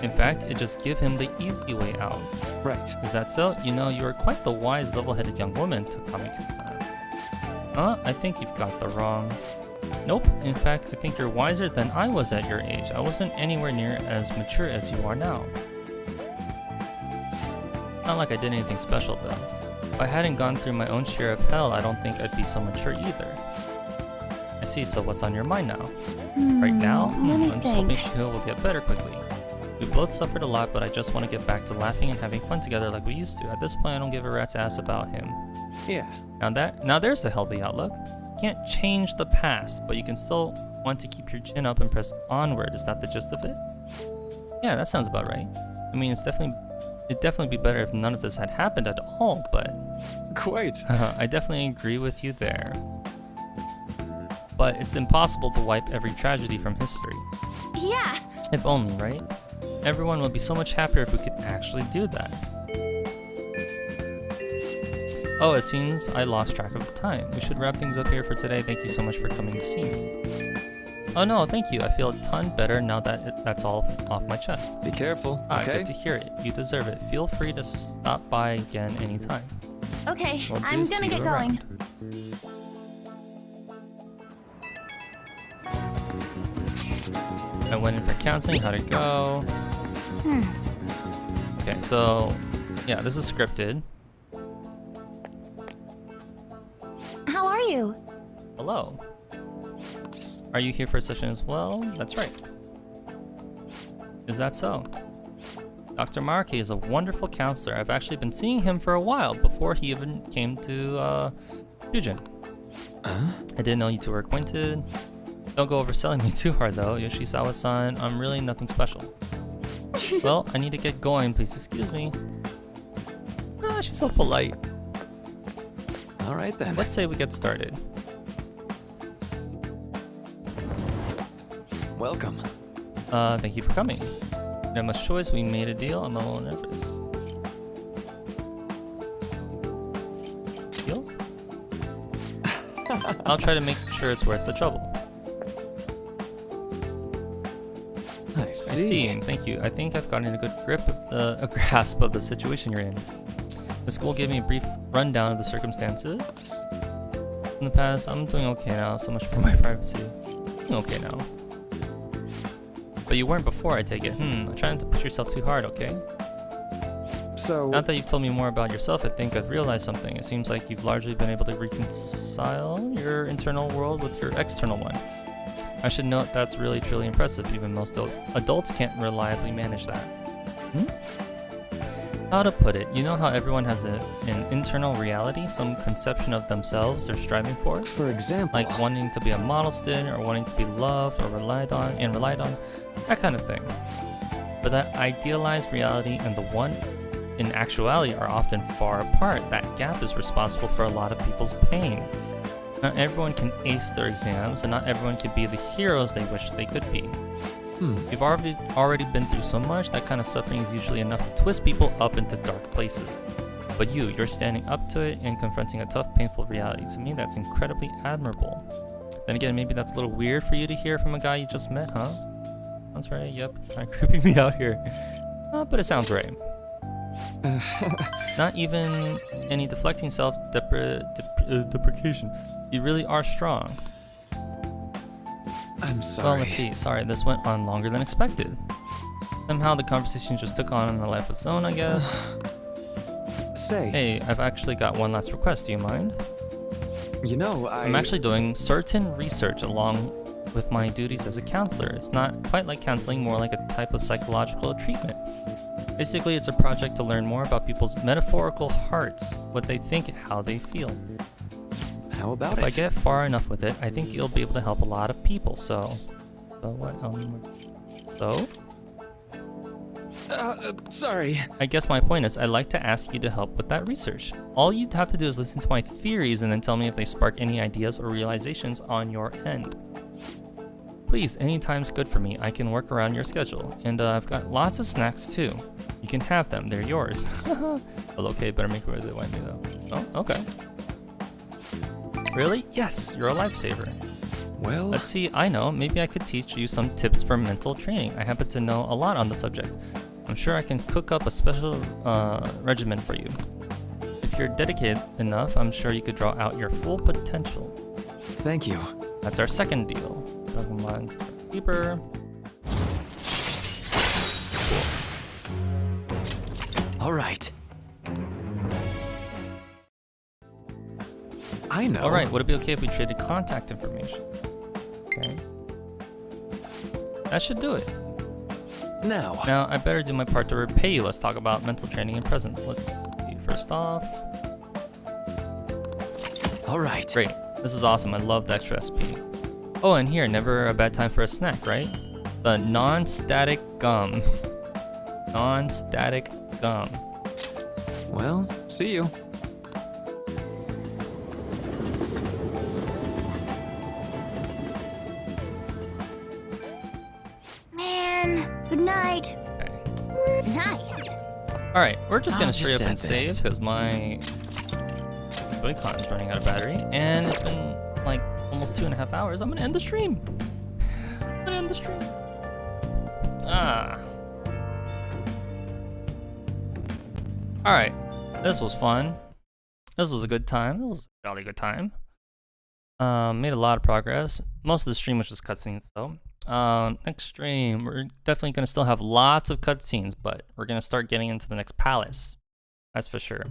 In fact, it'd just give him the easy way out. Right. Is that so? You know, you are quite the wise, level-headed young woman, to Kamikaze. Huh? I think you've got the wrong... Nope. In fact, I think you're wiser than I was at your age. I wasn't anywhere near as mature as you are now. Not like I did anything special, though. If I hadn't gone through my own share of hell, I don't think I'd be so mature either. I see, so what's on your mind now? Right now? I'm just hoping Shihiro will get better quickly. We both suffered a lot, but I just want to get back to laughing and having fun together like we used to. At this point, I don't give a rat's ass about him. Yeah. Now there's a healthy outlook. You can't change the past, but you can still want to keep your chin up and press onward. Is that the gist of it? Yeah, that sounds about right. I mean, it'd definitely be better if none of this had happened at all, but... Quite. I definitely agree with you there. But it's impossible to wipe every tragedy from history. Yeah. If only, right? Everyone would be so much happier if we could actually do that. Oh, it seems I lost track of the time. We should wrap things up here for today. Thank you so much for coming to see me. Oh no, thank you. I feel a ton better now that that's all off my chest. Be careful, okay? Good to hear it. You deserve it. Feel free to stop by again anytime. Okay, I'm gonna get going. I went in for counseling. How'd it go? Okay, so yeah, this is scripted. How are you? Hello. Are you here for a session as well? That's right. Is that so? Dr. Maruki is a wonderful counselor. I've actually been seeing him for a while, before he even came to Fujin. I didn't know you two were acquainted. Don't go overselling me too hard though, Yoshizawa-san. I'm really nothing special. Well, I need to get going. Please excuse me. Ah, she's so polite. Alright then. Let's say we get started. Welcome. Thank you for coming. Not much choice, we made a deal. I'm a little nervous. Deal? I'll try to make sure it's worth the trouble. I see. Thank you. I think I've gotten a good grasp of the situation you're in. The school gave me a brief rundown of the circumstances. In the past, I'm doing okay now. So much for my privacy. Doing okay now. But you weren't before, I take it. Try not to push yourself too hard, okay? So... Now that you've told me more about yourself, I think I've realized something. It seems like you've largely been able to reconcile your internal world with your external one. I should note that's really truly impressive. Even most adults can't reliably manage that. How to put it, you know how everyone has an internal reality, some conception of themselves they're striving for? For example? Like wanting to be a model student, or wanting to be loved or relied on, that kind of thing. But that idealized reality and the one in actuality are often far apart. That gap is responsible for a lot of people's pain. Not everyone can ace their exams, and not everyone can be the heroes they wish they could be. You've already been through so much, that kind of suffering is usually enough to twist people up into dark places. But you're standing up to it and confronting a tough, painful reality. To me, that's incredibly admirable. Then again, maybe that's a little weird for you to hear from a guy you just met, huh? Sounds right, yep, kind of creeping me out here. But it sounds right. Not even any deflecting self-deprecation. You really are strong. I'm sorry. Well, let's see. Sorry, this went on longer than expected. Somehow the conversation just took on a life of its own, I guess. Hey, I've actually got one last request. Do you mind? You know, I'm actually doing certain research along with my duties as a counselor. It's not quite like counseling, more like a type of psychological treatment. Basically, it's a project to learn more about people's metaphorical hearts, what they think, how they feel. How about If I get far enough with it, I think you'll be able to help a lot of people, so what, sorry. I guess my point is, I'd like to ask you to help with that research. All you'd have to do is listen to my theories and then tell me if they spark any ideas or realizations on your end. Please, any time's good for me. I can work around your schedule. And I've got lots of snacks too. You can have them, they're yours. Well, okay, better make sure they want me though. Oh, okay. Really? Yes, you're a lifesaver. Well... Let's see, I know. Maybe I could teach you some tips for mental training. I happen to know a lot on the subject. I'm sure I can cook up a special regimen for you. If you're dedicated enough, I'm sure you could draw out your full potential. Thank you. That's our second deal. Pokemon Star Keeper. All right. I know. All right, would it be okay if we traded contact information? Okay. That should do it. Now I better do my part to repay you. Let's talk about mental training and presence. Let's see, first off. All right. Great. This is awesome. I love the extra SP. Oh, and here, never a bad time for a snack, right? The non-static gum. Non-static gum. Well, see you. Man, good night. Okay. Nice. All right, we're just gonna I'll straight just up and add this. save because my Joy-Con is running out of battery, and it's been like almost 2.5 hours. I'm gonna end the stream. I'm gonna end the stream. All right, this was fun. This was a good time. This was a jolly good time. Made a lot of progress. Most of the stream was just cutscenes though. Next stream, we're definitely gonna still have lots of cutscenes, but we're gonna start getting into the next palace. That's for sure.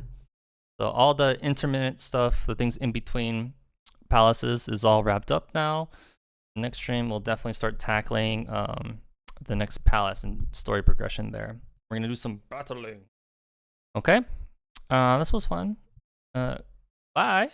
So all the intermittent stuff, the things in between palaces is all wrapped up now. Next stream, we'll definitely start tackling the next palace and story progression there. We're gonna do some battling. Okay, this was fun. Bye.